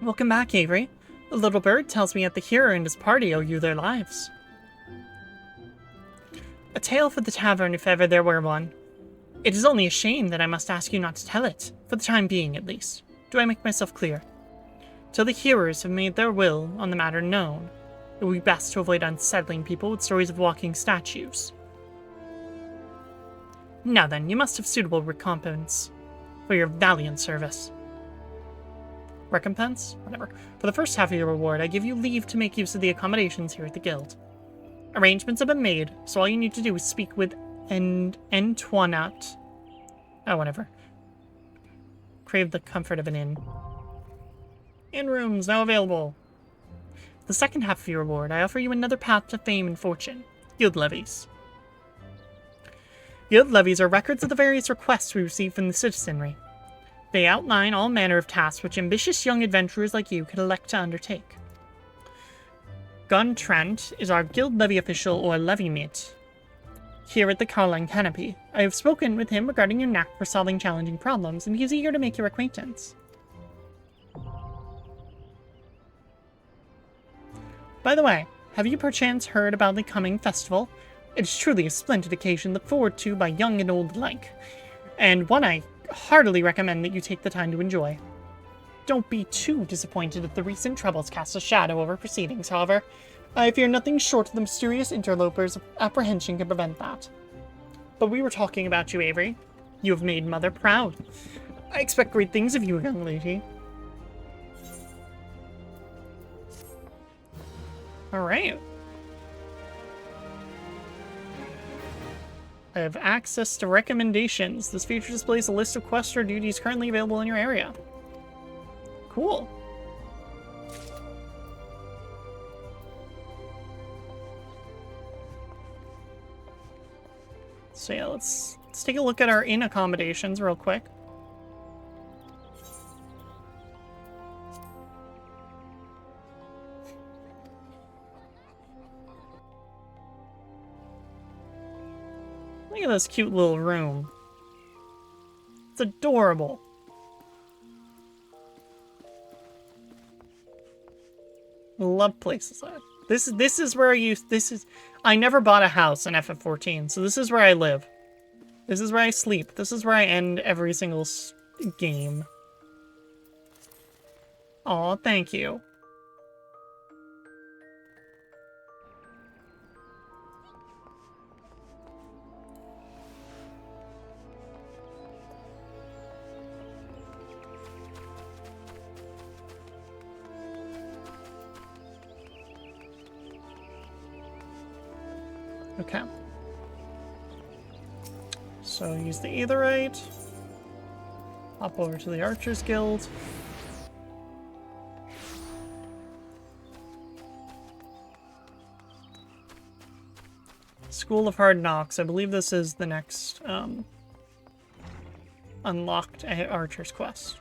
Welcome back, Avery. The little bird tells me that the hero and his party owe you their lives. A tale for the tavern if ever there were one. It is only a shame that I must ask you not to tell it, for the time being at least. Do I make myself clear? Till the hearers have made their will on the matter known, it would be best to avoid unsettling people with stories of walking statues. Now then, you must have suitable recompense for your valiant service. Recompense? Whatever. For the first half of your reward, I give you leave to make use of the accommodations here at the guild. Arrangements have been made, so all you need to do is speak with Antoinette. Oh, whatever. Crave the comfort of an inn. Inn rooms now available. For the second half of your reward, I offer you another path to fame and fortune. Guild levies. Guild levies are records of the various requests we receive from the citizenry. They outline all manner of tasks which ambitious young adventurers like you could elect to undertake. Gun Trent is our guild levy official or levy mate here at the Carline Canopy. I have spoken with him regarding your knack for solving challenging problems, and he is eager to make your acquaintance. By the way, have you perchance heard about the coming festival? It is truly a splendid occasion looked forward to by young and old alike, and one I heartily recommend that you take the time to enjoy. Don't be too disappointed if the recent troubles cast a shadow over proceedings, however. I fear nothing short of the mysterious interlopers' apprehension can prevent that. But we were talking about you, Avery. You have made Mother proud. I expect great things of you, young lady. Alright. I have access to recommendations. This feature displays a list of quests or duties currently available in your area. Cool. So yeah, let's take a look at our inn accommodations real quick. Look at this cute little room. It's adorable. Love places like this is where I never bought a house in FF14, so this is where I live. This is where I sleep. This is where I end every single game. Aw, thank you. Okay. So use the Aetherite. Hop over to the Archers Guild. School of Hard Knocks. I believe this is the next unlocked Archer's quest.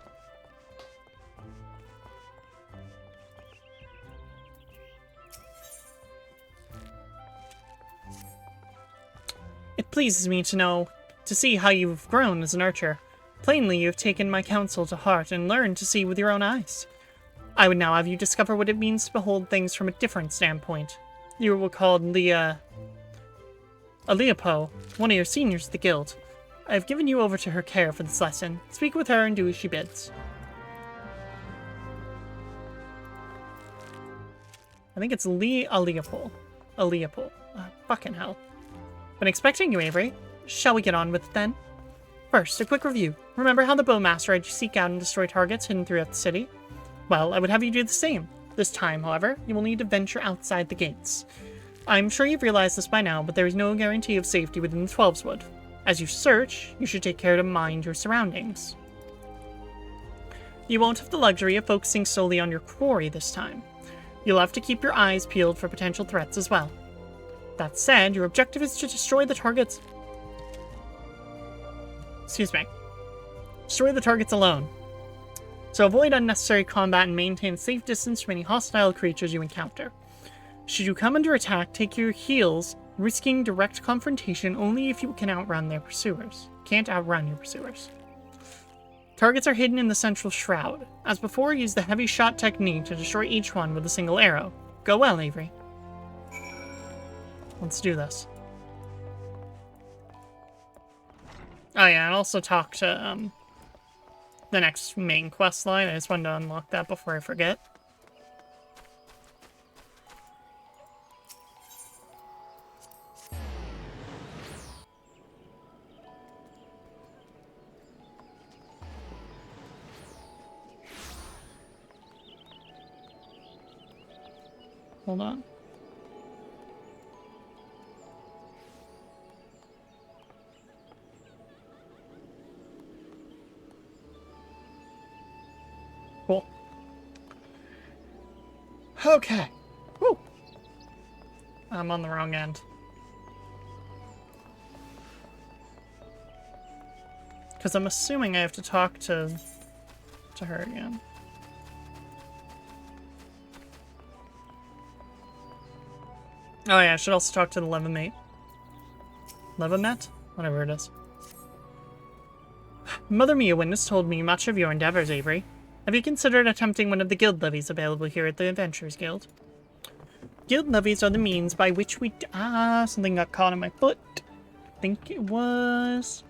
It pleases me to see how you've grown as an archer. Plainly, you have taken my counsel to heart and learned to see with your own eyes. I would now have you discover what it means to behold things from a different standpoint. You were called Aleopo, one of your seniors of the guild. I have given you over to her care for this lesson. Speak with her and do as she bids. I think it's Aleopo. Fucking hell. Been expecting you, Avery. Shall we get on with it then? First, a quick review. Remember how the Bowmaster had you seek out and destroy targets hidden throughout the city? Well, I would have you do the same. This time, however, you will need to venture outside the gates. I'm sure you've realized this by now, but there is no guarantee of safety within the Twelveswood. As you search, you should take care to mind your surroundings. You won't have the luxury of focusing solely on your quarry this time. You'll have to keep your eyes peeled for potential threats as well. That said, your objective is to destroy the targets... Destroy the targets alone. So avoid unnecessary combat and maintain a safe distance from any hostile creatures you encounter. Should you come under attack, take your heels, risking direct confrontation only if you can outrun their pursuers. Can't outrun your pursuers. Targets are hidden in the central shroud. As before, use the heavy shot technique to destroy each one with a single arrow. Go well, Avery. Let's do this. Oh yeah, and also talk to the next main quest line. I just wanted to unlock that before I forget. Hold on. Cool. Okay. Woo. I'm on the wrong end. Because I'm assuming I have to talk to her again. Oh yeah, I should also talk to the Levimate. Levimet? Whatever it is. Mother Mia Witness told me much of your endeavors, Avery. Have you considered attempting one of the guild levies available here at the Adventurers Guild? Guild levies are the means by which we... something got caught in my foot. I think it was...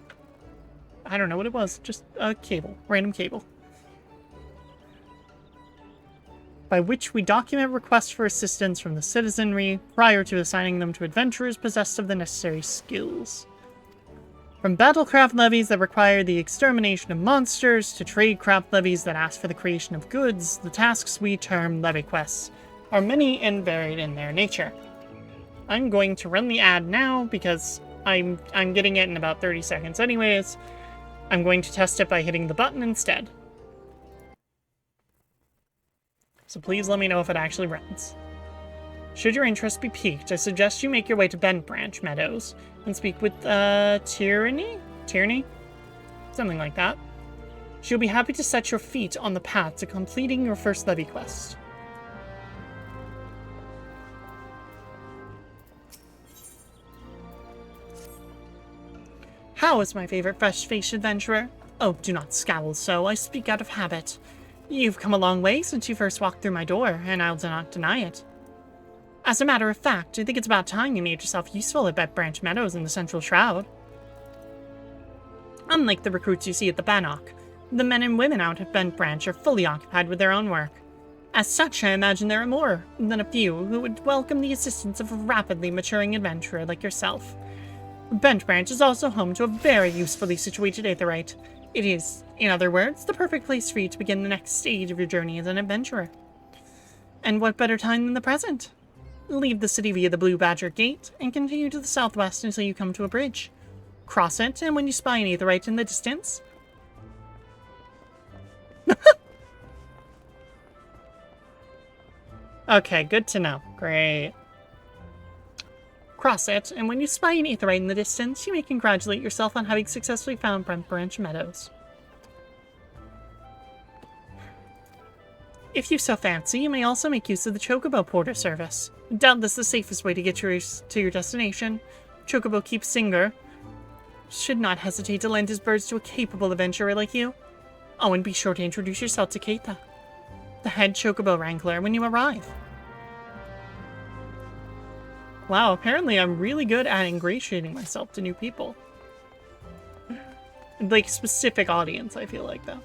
I don't know what it was. Just a cable. Random cable. By which we document requests for assistance from the citizenry prior to assigning them to adventurers possessed of the necessary skills. From battlecraft levies that require the extermination of monsters to tradecraft levies that ask for the creation of goods, the tasks we term levy quests are many and varied in their nature. I'm going to run the ad now because I'm getting it in about 30 seconds anyways. I'm going to test it by hitting the button instead. So please let me know if it actually runs. Should your interest be piqued, I suggest you make your way to Bent Branch Meadows and speak with, Tierney? Something like that. She'll be happy to set your feet on the path to completing your first levy quest. How is my favorite fresh-faced adventurer? Oh, do not scowl so, I speak out of habit. You've come a long way since you first walked through my door, and I'll not deny it. As a matter of fact, I think it's about time you made yourself useful at Bent Branch Meadows in the Central Shroud. Unlike the recruits you see at the Bannock, the men and women out at Bent Branch are fully occupied with their own work. As such, I imagine there are more than a few who would welcome the assistance of a rapidly maturing adventurer like yourself. Bent Branch is also home to a very usefully situated aetherite. It is, in other words, the perfect place for you to begin the next stage of your journey as an adventurer. And what better time than the present? leave the city via the Blue Badger Gate and continue to the southwest until you come to a bridge. Cross it, and when you spy an aetheryte in the distance... Okay, good to know. Great. Cross it, and when you spy an aetheryte in the distance, you may congratulate yourself on having successfully found Brent Branch Meadows. If you so fancy, you may also make use of the Chocobo Porter service. Doubtless the safest way to get to your destination. Chocobo Keep Singer should not hesitate to lend his birds to a capable adventurer like you. Oh, and be sure to introduce yourself to Keita, the head Chocobo Wrangler, when you arrive. Wow, apparently I'm really good at ingratiating myself to new people. Like, specific audience, I feel like, though.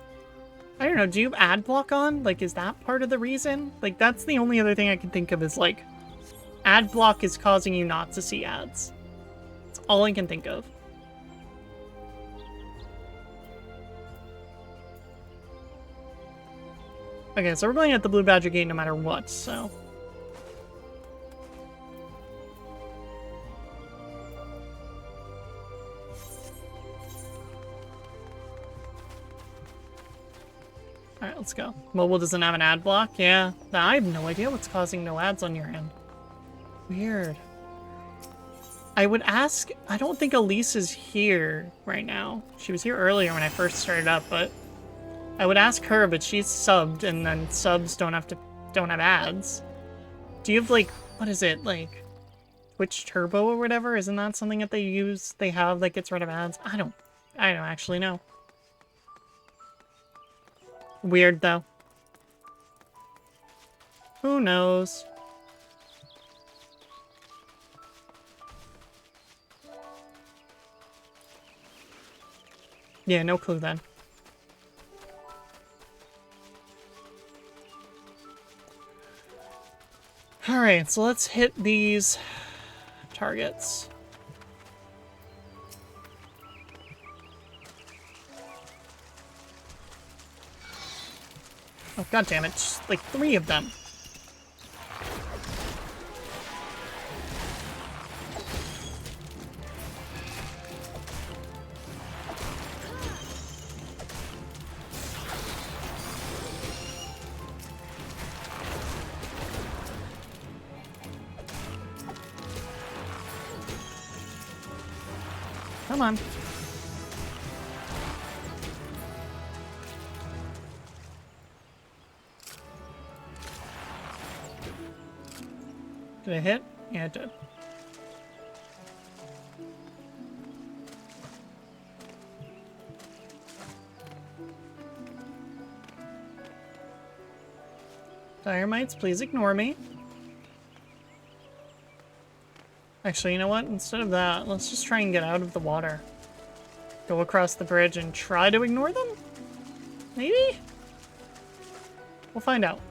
I don't know, do you have ad block on? Like, is that part of the reason? Like, that's the only other thing I can think of is, like, ad block is causing you not to see ads. That's all I can think of. Okay, so we're going at the Blue Badger Gate no matter what, so... Alright, let's go. Mobile doesn't have an ad block? Yeah. I have no idea what's causing no ads on your end. Weird. I would ask... I don't think Elise is here right now. She was here earlier when I first started up, but... I would ask her, but she's subbed, and then subs don't have ads. Do you have, like... What is it? Like... Twitch Turbo or whatever? Isn't that something that they have that gets rid of ads? I don't actually know. Weird, though. Who knows? Yeah, no clue then. Alright, so let's hit these targets. Oh, god damn it. Just, like, 3 of them. Come on. Did it hit? Yeah, it did. Dynamites, please ignore me. Actually, you know what? Instead of that, let's just try and get out of the water. Go across the bridge and try to ignore them? Maybe? We'll find out.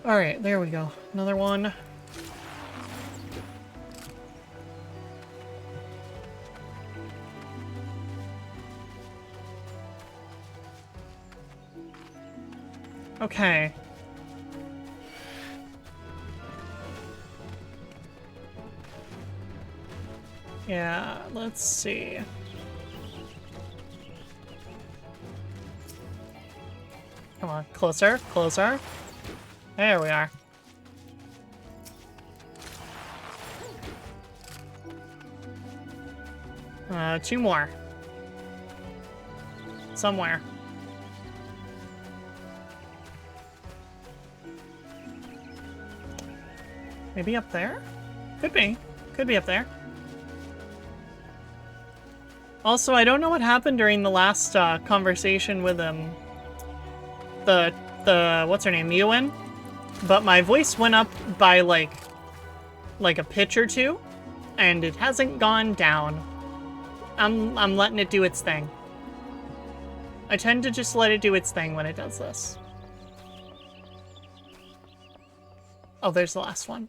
Alright, there we go. Another one. Okay. Yeah, let's see. Come on, closer, closer. There we are. Two more. Somewhere. Maybe up there? Could be. Could be up there. Also, I don't know what happened during the last conversation with the what's her name, Ewan? But my voice went up by like a pitch or two, and it hasn't gone down. I'm letting it do its thing. I tend to just let it do its thing when it does this. Oh, there's the last one.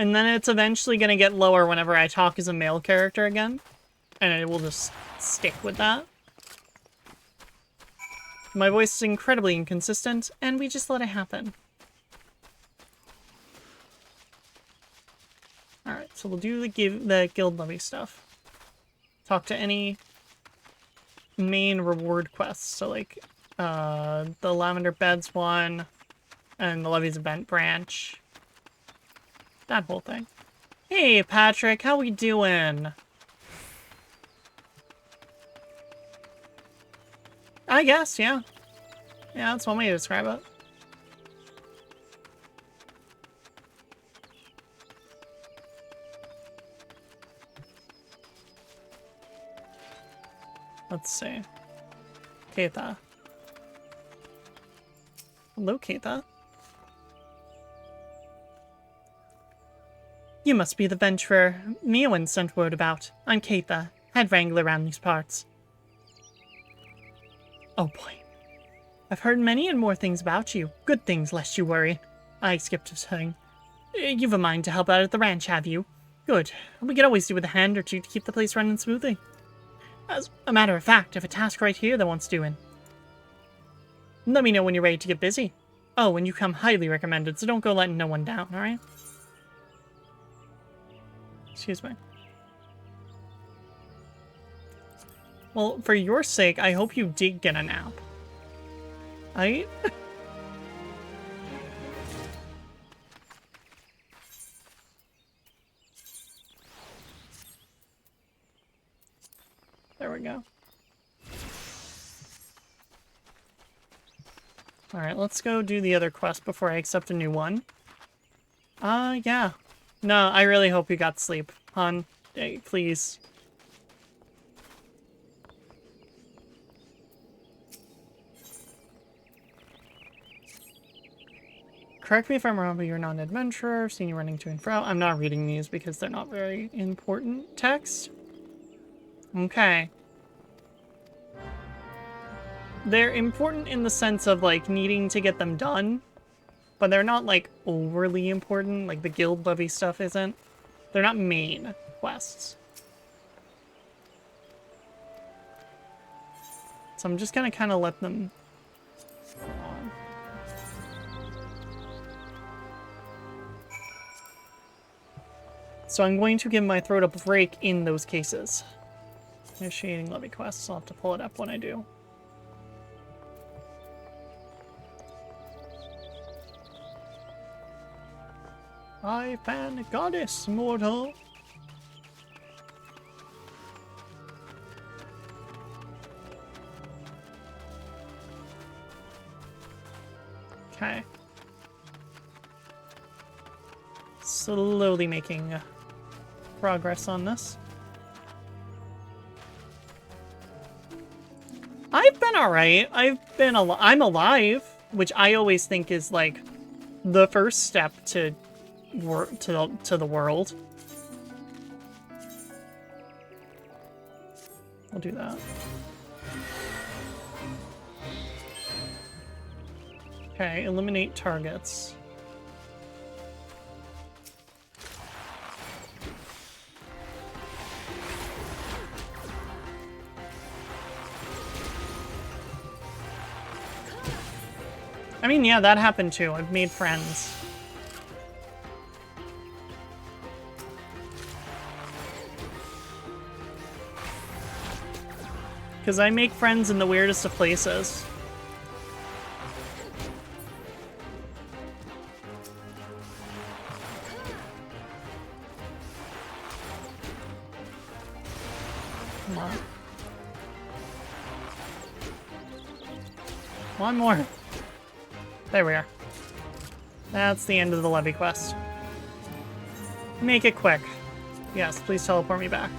And then it's eventually going to get lower whenever I talk as a male character again. And it will just stick with that. My voice is incredibly inconsistent, and we just let it happen. Alright, so we'll do the guild levy stuff. Talk to any main reward quests. So, like, the Lavender Beds one, and the Levy's Event branch. That whole thing. Hey, Patrick, how we doing? I guess, yeah. Yeah, that's one way to describe it. Let's see. Keitha. Hello, Keitha. You must be the venturer Meowen sent word about. I'm Keitha, head wrangler around these parts. Oh boy. I've heard many and more things about you. Good things, lest you worry. I skipped a thing. You've a mind to help out at the ranch, have you? Good. We could always do with a hand or two to keep the place running smoothly. As a matter of fact, I have a task right here that wants doing. Let me know when you're ready to get busy. Oh, and you come highly recommended, so don't go letting no one down, alright? Excuse me. Well, for your sake, I hope you did get a nap. There we go. Alright, let's go do the other quest before I accept a new one. Yeah. No, I really hope you got sleep, hon. Hey, please. Correct me if I'm wrong, but you're not an adventurer. I've seen you running to and fro. I'm not reading these because they're not very important text. Okay. They're important in the sense of, like, needing to get them done. But they're not, like, overly important. Like, the guild levy stuff isn't. They're not main quests. So I'm just gonna kind of let them go on. So I'm going to give my throat a break in those cases. Initiating levy quests. I'll have to pull it up when I do. I fan a goddess, mortal. Okay. Slowly making progress on this. I've been alright. I'm alive, which I always think is like the first step to the world. I'll do that. Okay, eliminate targets. I mean, yeah, that happened too. I've made friends. Because I make friends in the weirdest of places. Come on. One more. There we are. That's the end of the levy quest. Make it quick. Yes, please teleport me back.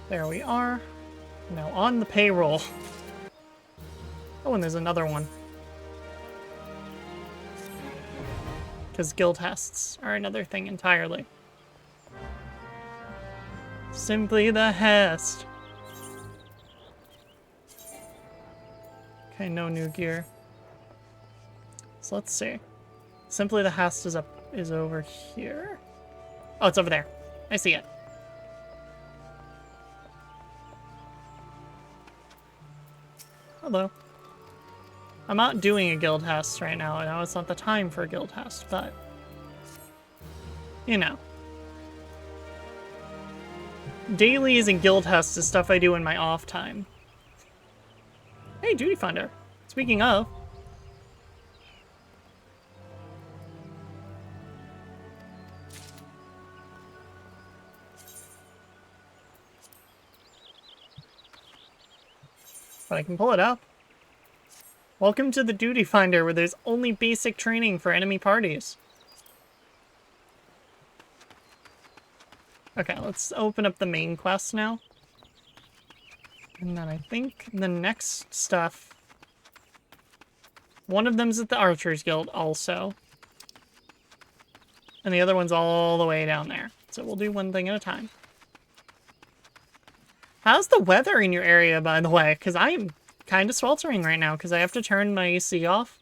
There we are. Now on the payroll. Oh, and there's another one. Because guild tests are another thing entirely. Simply the Hest. Okay, no new gear. So let's see. Simply the Hest is over here. Oh, it's over there. I see it. Hello. I'm not doing a guild Hest right now. I know it's not the time for a guild Hest, but you know. Dailies and guild Hests is stuff I do in my off time. Hey, Duty Finder. Speaking of. But I can pull it up. Welcome to the Duty Finder, where there's only basic training for enemy parties. Okay, let's open up the main quest now. And then I think the next stuff... One of them's at the Archers Guild also. And the other one's all the way down there. So we'll do one thing at a time. How's the weather in your area, by the way? Because I'm kind of sweltering right now because I have to turn my AC off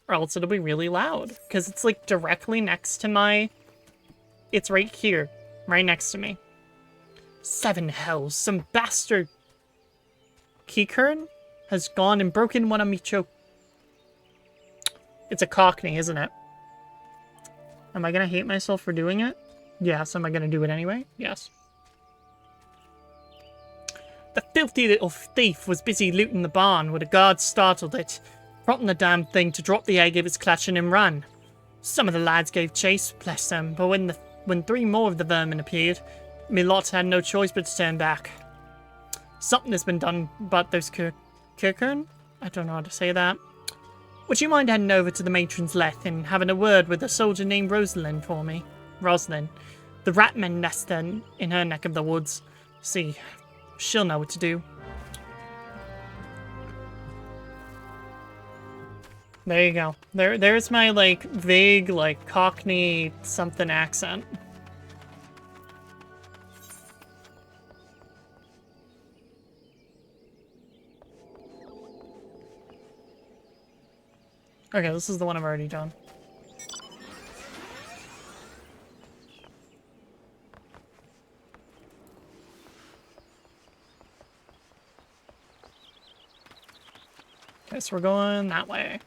or else it'll be really loud. Because it's like directly next to my... It's right here. Right next to me. 7 hells. Some bastard Keycurn has gone and broken one of me choke. It's a Cockney, isn't it? Am I gonna hate myself for doing it? Yes. Am I gonna do it anyway? Yes. The filthy little thief was busy looting the barn when the guards startled it, prompting the damn thing to drop the egg of its clutching and run. Some of the lads gave chase, bless them, but when 3 more of the vermin appeared, me lot had no choice but to turn back. Something has been done about those Kirkern? I don't know how to say that. Would you mind heading over to the matron's leth and having a word with a soldier named Rosalind for me? Rosalind. The ratmen nest in her neck of the woods. See, she'll know what to do. There you go. There's my, like, vague, like, Cockney something accent. Okay, this is the one I've already done. Okay, so we're going that way.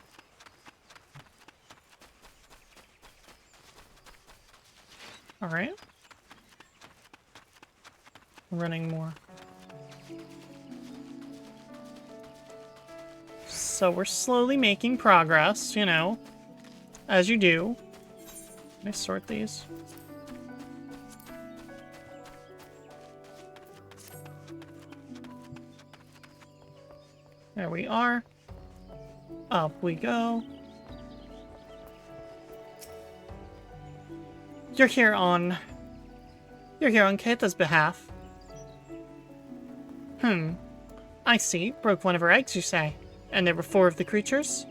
Alright. Running more. So we're slowly making progress, you know, as you do. Let me sort these. There we are. Up we go. You're here on Keita's behalf. I see. Broke one of her eggs, you say? And there were 4 of the creatures?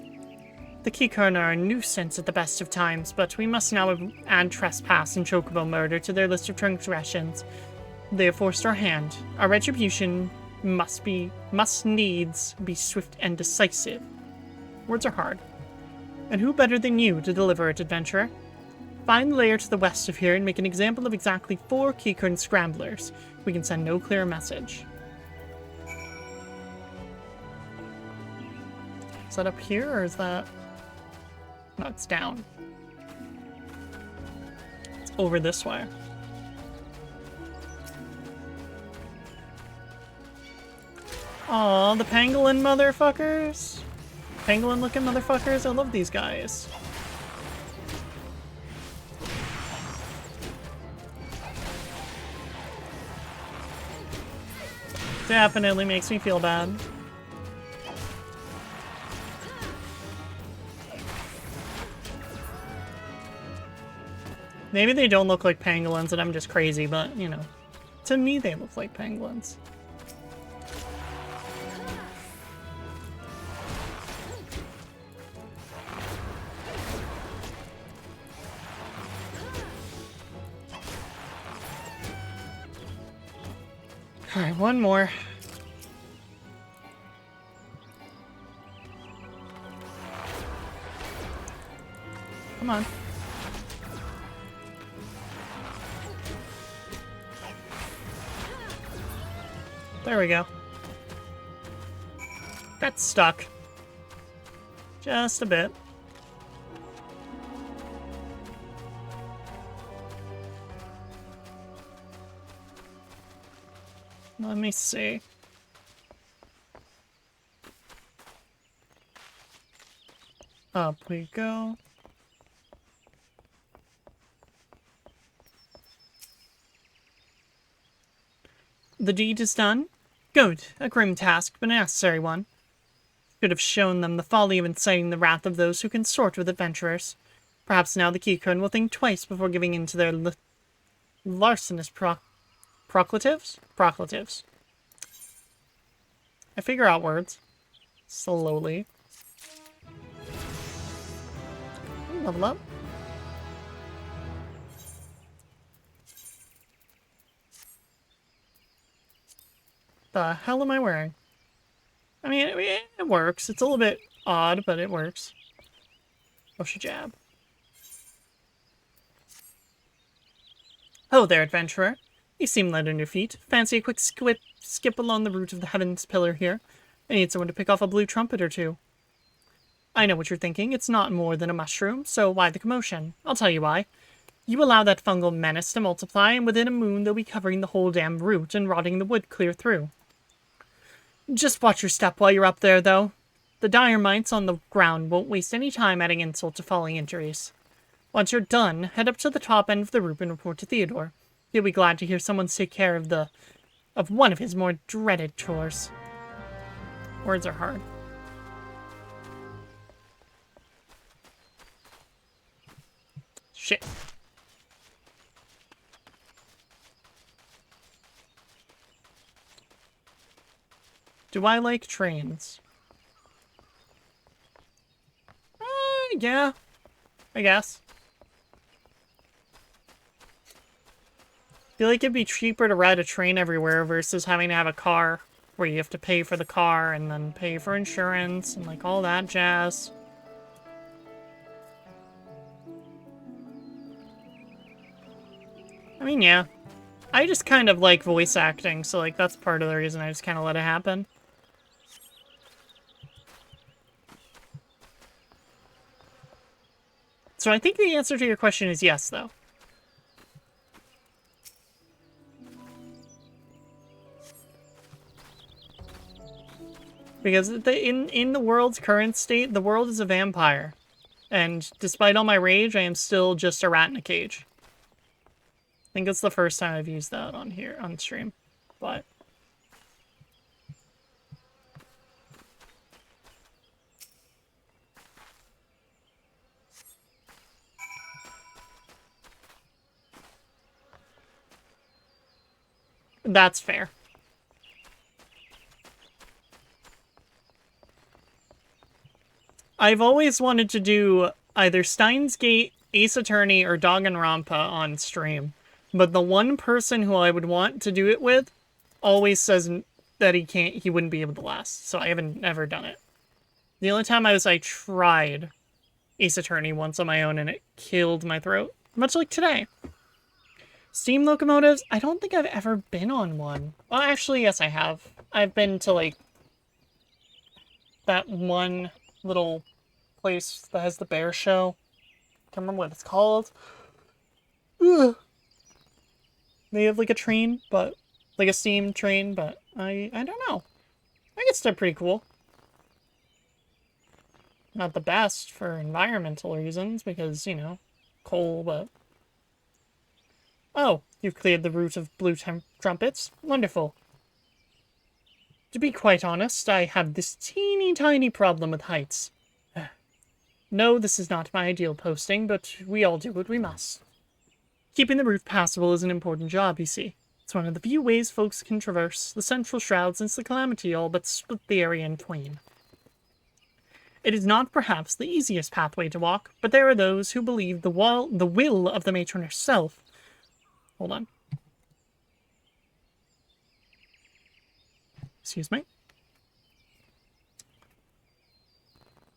The Keycurn are a nuisance at the best of times, but we must now add trespass and chocobo murder to their list of transgressions. They have forced our hand. Our retribution must needs be swift and decisive. Words are hard. And who better than you to deliver it, adventurer? Find the lair to the west of here and make an example of exactly 4 Keycurn scramblers. We can send no clearer message. Is that up here, or is that... No, it's down. It's over this way. Aw, the pangolin motherfuckers. Pangolin-looking motherfuckers. I love these guys. Definitely makes me feel bad. Maybe they don't look like pangolins and I'm just crazy, but, you know, to me they look like pangolins. Alright, one more. Come on. There we go. Got stuck. Just a bit. Let me see. Up we go. The deed is done. Good. A grim task, but a necessary one. Should have shown them the folly of inciting the wrath of those who consort with adventurers. Perhaps now the Keycone will think twice before giving in to their larcenous proclatives? Proclatives. I figure out words. Slowly. Level up. The hell am I wearing? I mean, it works. It's a little bit odd, but it works. Oh, she jab. Oh there, adventurer. You seem light on your feet. Fancy a quick skip along the route of the Heaven's Pillar here. I need someone to pick off a blue trumpet or two. I know what you're thinking. It's not more than a mushroom, so why the commotion? I'll tell you why. You allow that fungal menace to multiply, and within a moon they'll be covering the whole damn route and rotting the wood clear through. Just watch your step while you're up there, though. The dire mites on the ground won't waste any time adding insult to falling injuries. Once you're done, head up to the top end of the route and report to Theodore. He'll be glad to hear someone take care of one of his more dreaded chores. Words are hard. Shit. Do I like trains? Yeah. I guess. I feel like it'd be cheaper to ride a train everywhere versus having to have a car where you have to pay for the car and then pay for insurance and like all that jazz. I mean, yeah. I just kind of like voice acting, so like that's part of the reason I just kind of let it happen. So I think the answer to your question is yes, though. Because in the world's current state, the world is a vampire. And despite all my rage, I am still just a rat in a cage. I think it's the first time I've used that on here, on stream. But... that's fair. I've always wanted to do either Steins Gate, Ace Attorney, or Danganronpa on stream. But the one person who I would want to do it with always says that he wouldn't be able to last. So I haven't ever done it. The only time I tried Ace Attorney once on my own and it killed my throat. Much like today. Steam locomotives? I don't think I've ever been on one. Well, actually, yes, I have. I've been to, like, that one little place that has the bear show. Can't remember what it's called. Ugh. They have, like, a train, but... like a steam train, but I don't know. I think it's still pretty cool. Not the best for environmental reasons, because, you know, coal, but... oh, you've cleared the route of blue trumpets. Wonderful. To be quite honest, I have this teeny tiny problem with heights. No, this is not my ideal posting, but we all do what we must. Keeping the route passable is an important job, you see. It's one of the few ways folks can traverse the central shroud since the calamity all but split the area in twain. It is not perhaps the easiest pathway to walk, but there are those who believe the will of the matron herself. Hold on. Excuse me.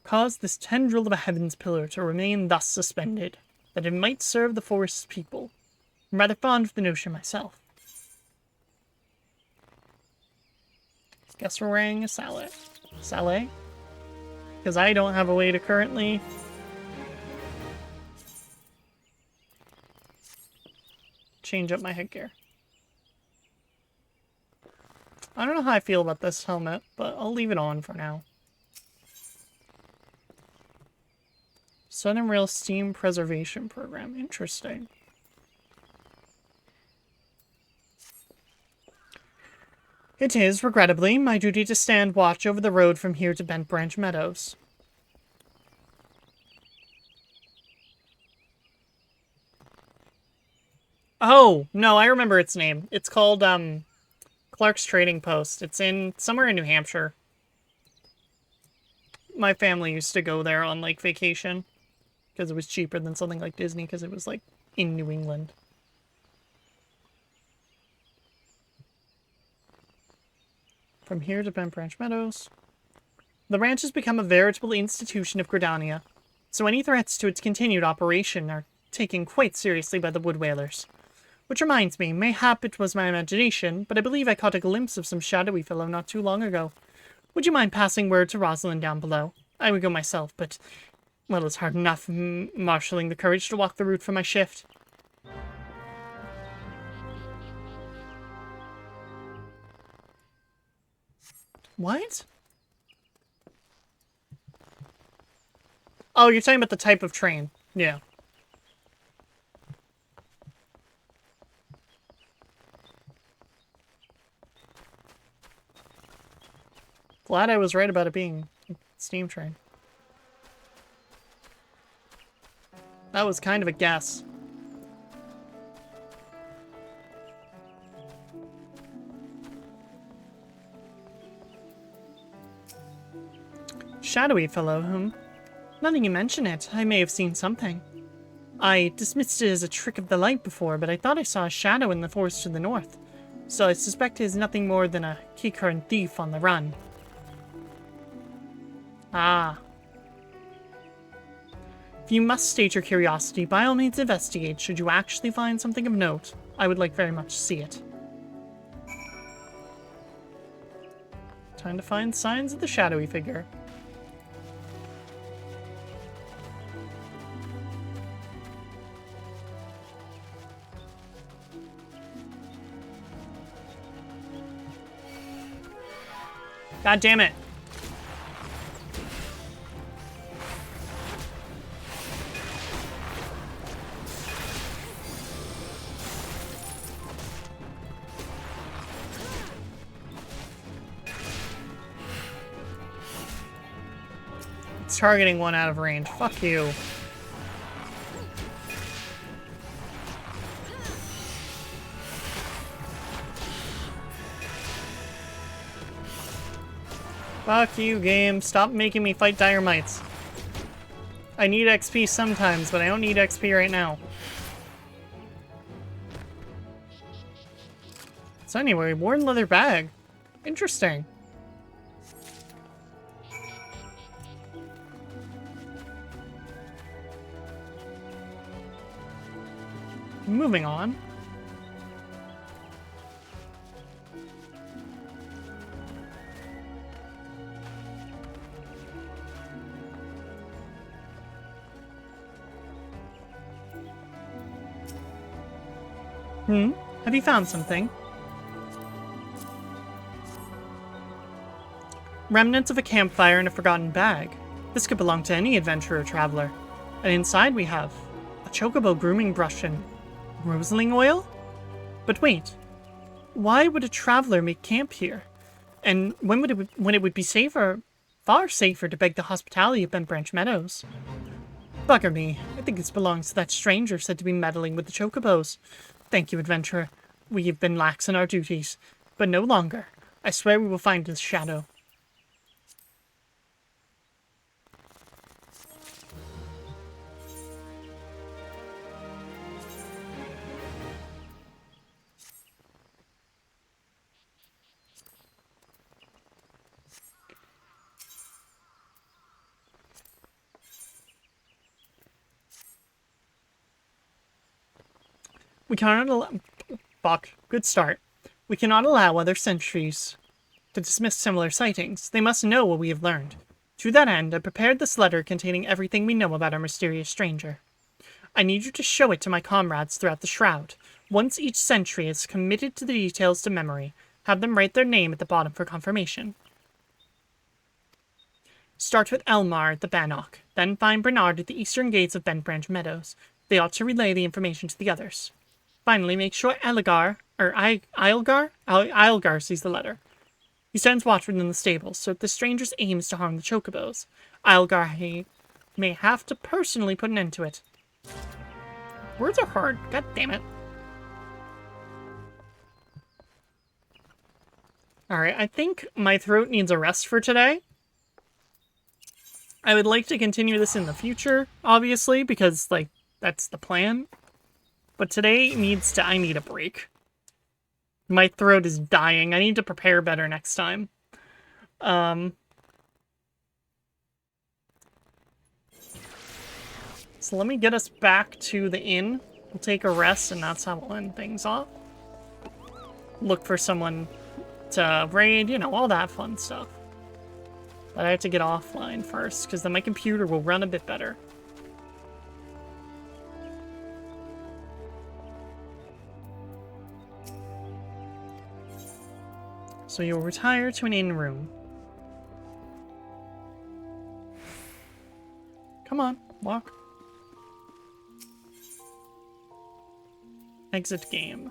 Caused this tendril of a heaven's pillar to remain thus suspended, that it might serve the forest's people. I'm rather fond of the notion myself. Guess we're wearing a sallet. Sallet? Because I don't have a way to currently... change up my headgear. I don't know how I feel about this helmet, but I'll leave it on for now. Southern Rail Steam Preservation Program. Interesting. It is, regrettably, my duty to stand watch over the road from here to Bent Branch Meadows. Oh, no, I remember its name. It's called, Clark's Trading Post. It's in somewhere in New Hampshire. My family used to go there on, like, vacation. Because it was cheaper than something like Disney, because it was, like, in New England. From here to Bent Branch Meadows. The ranch has become a veritable institution of Gridania, so any threats to its continued operation are taken quite seriously by the wood whalers. Which reminds me, mayhap it was my imagination, but I believe I caught a glimpse of some shadowy fellow not too long ago. Would you mind passing word to Rosalind down below? I would go myself, but, well, it's hard enough marshalling the courage to walk the route for my shift. What? Oh, you're talking about the type of train. Yeah. Glad I was right about it being a steam train. That was kind of a guess. Shadowy fellow, whom? Now that you mention it, I may have seen something. I dismissed it as a trick of the light before, but I thought I saw a shadow in the forest to the north. So I suspect it is nothing more than a Keycurrent thief on the run. Ah. If you must state your curiosity, by all means investigate. Should you actually find something of note, I would like very much to see it. Time to find signs of the shadowy figure. God damn it. It's targeting one out of range. Fuck you. Fuck you, game. Stop making me fight dire mites. I need XP sometimes, but I don't need XP right now. So anyway, worn leather bag. Interesting. Moving on. Have you found something? Remnants of a campfire in a forgotten bag. This could belong to any adventurer or traveler. And inside we have a chocobo grooming brush and roseling oil? But wait, why would a traveler make camp here? And when it would be safer, far safer to beg the hospitality of Bent Branch Meadows? Bugger me, I think this belongs to that stranger said to be meddling with the chocobos. Thank you, adventurer. We have been lax in our duties, but no longer. I swear we will find this shadow. We cannot allow... Fuck. Good start. We cannot allow other sentries to dismiss similar sightings. They must know what we have learned. To that end, I prepared this letter containing everything we know about our mysterious stranger. I need you to show it to my comrades throughout the Shroud. Once each sentry is committed to the details to memory, have them write their name at the bottom for confirmation. Start with Elmar at the Bannock, then find Bernard at the eastern gates of Bentbranch Meadows. They ought to relay the information to the others. Finally, make sure Eilgar sees the letter. He stands watch within the stables, so if the stranger's aims to harm the chocobos, Eilgar may have to personally put an end to it. Words are hard. God damn it. Alright, I think my throat needs a rest for today. I would like to continue this in the future, obviously, because, like, that's the plan. But today I need a break. My throat is dying. I need to prepare better next time. So let me get us back to the inn. We'll take a rest, and that's how we'll end things off. Look for someone to raid, you know, all that fun stuff. But I have to get offline first, because then my computer will run a bit better. So you'll retire to an inn room. Come on, walk. Exit game.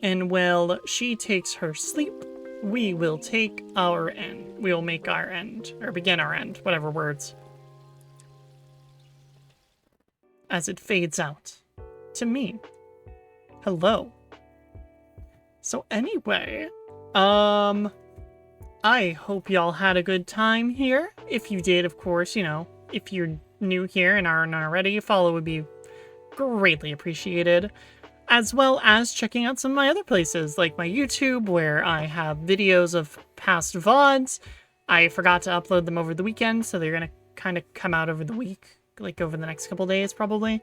And while she takes her sleep, we will take our end. We will make our end, or begin our end, whatever words. As it fades out to me. Hello. So anyway, I hope y'all had a good time here. If you did, of course, you know, if you're new here and aren't already, a follow would be greatly appreciated. As well as checking out some of my other places, like my YouTube, where I have videos of past VODs. I forgot to upload them over the weekend, so they're gonna kind of come out over the week, like over the next couple days, probably.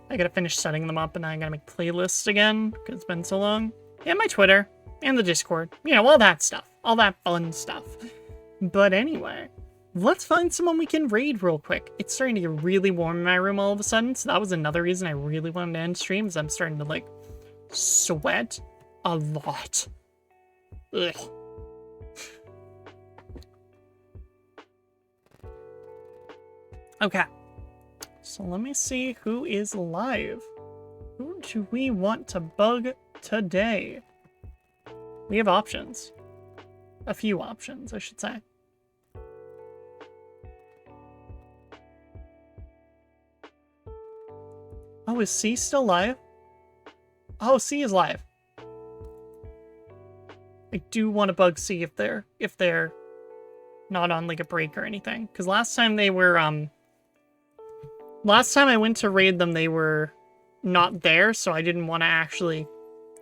I gotta finish setting them up, and then I gotta make playlists again, because it's been so long. And my Twitter, and the Discord, you know, all that stuff. All that fun stuff. But anyway, let's find someone we can raid real quick. It's starting to get really warm in my room all of a sudden, so that was another reason I really wanted to end streams. I'm starting to, like, sweat a lot. Ugh. Okay. So let me see who is live. Who do we want to bug today? We have options. A few options, I should say. Oh, is C still live? Oh, C is live. I do want to bug C if they're not on like a break or anything. Because last time they were last time I went to raid them, they were not there, so I didn't want to actually.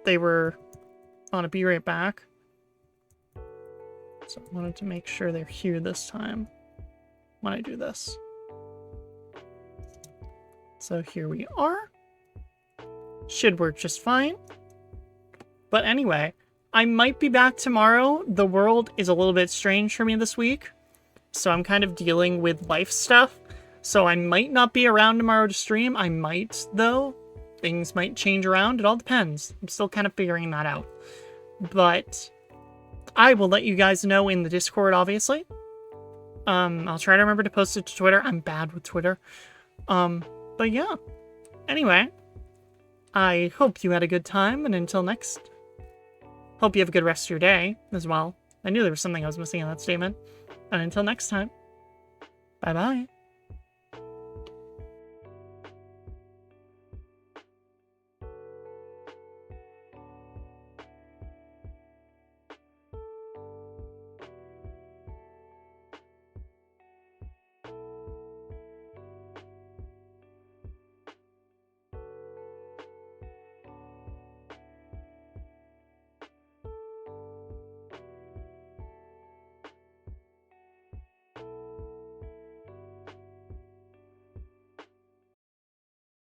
They were on a be right back. So I wanted to make sure they're here this time when I do this. So here we are. Should work just fine. But anyway, I might be back tomorrow. The world is a little bit strange for me this week, so I'm kind of dealing with life stuff. So I might not be around tomorrow to stream. I might, though. Things might change around. It all depends. I'm still kind of figuring that out. But I will let you guys know in the Discord, obviously. I'll try to remember to post it to Twitter. I'm bad with Twitter. But yeah. Anyway, I hope you had a good time, and until next, hope you have a good rest of your day as well. I knew there was something I was missing in that statement. And until next time, bye-bye.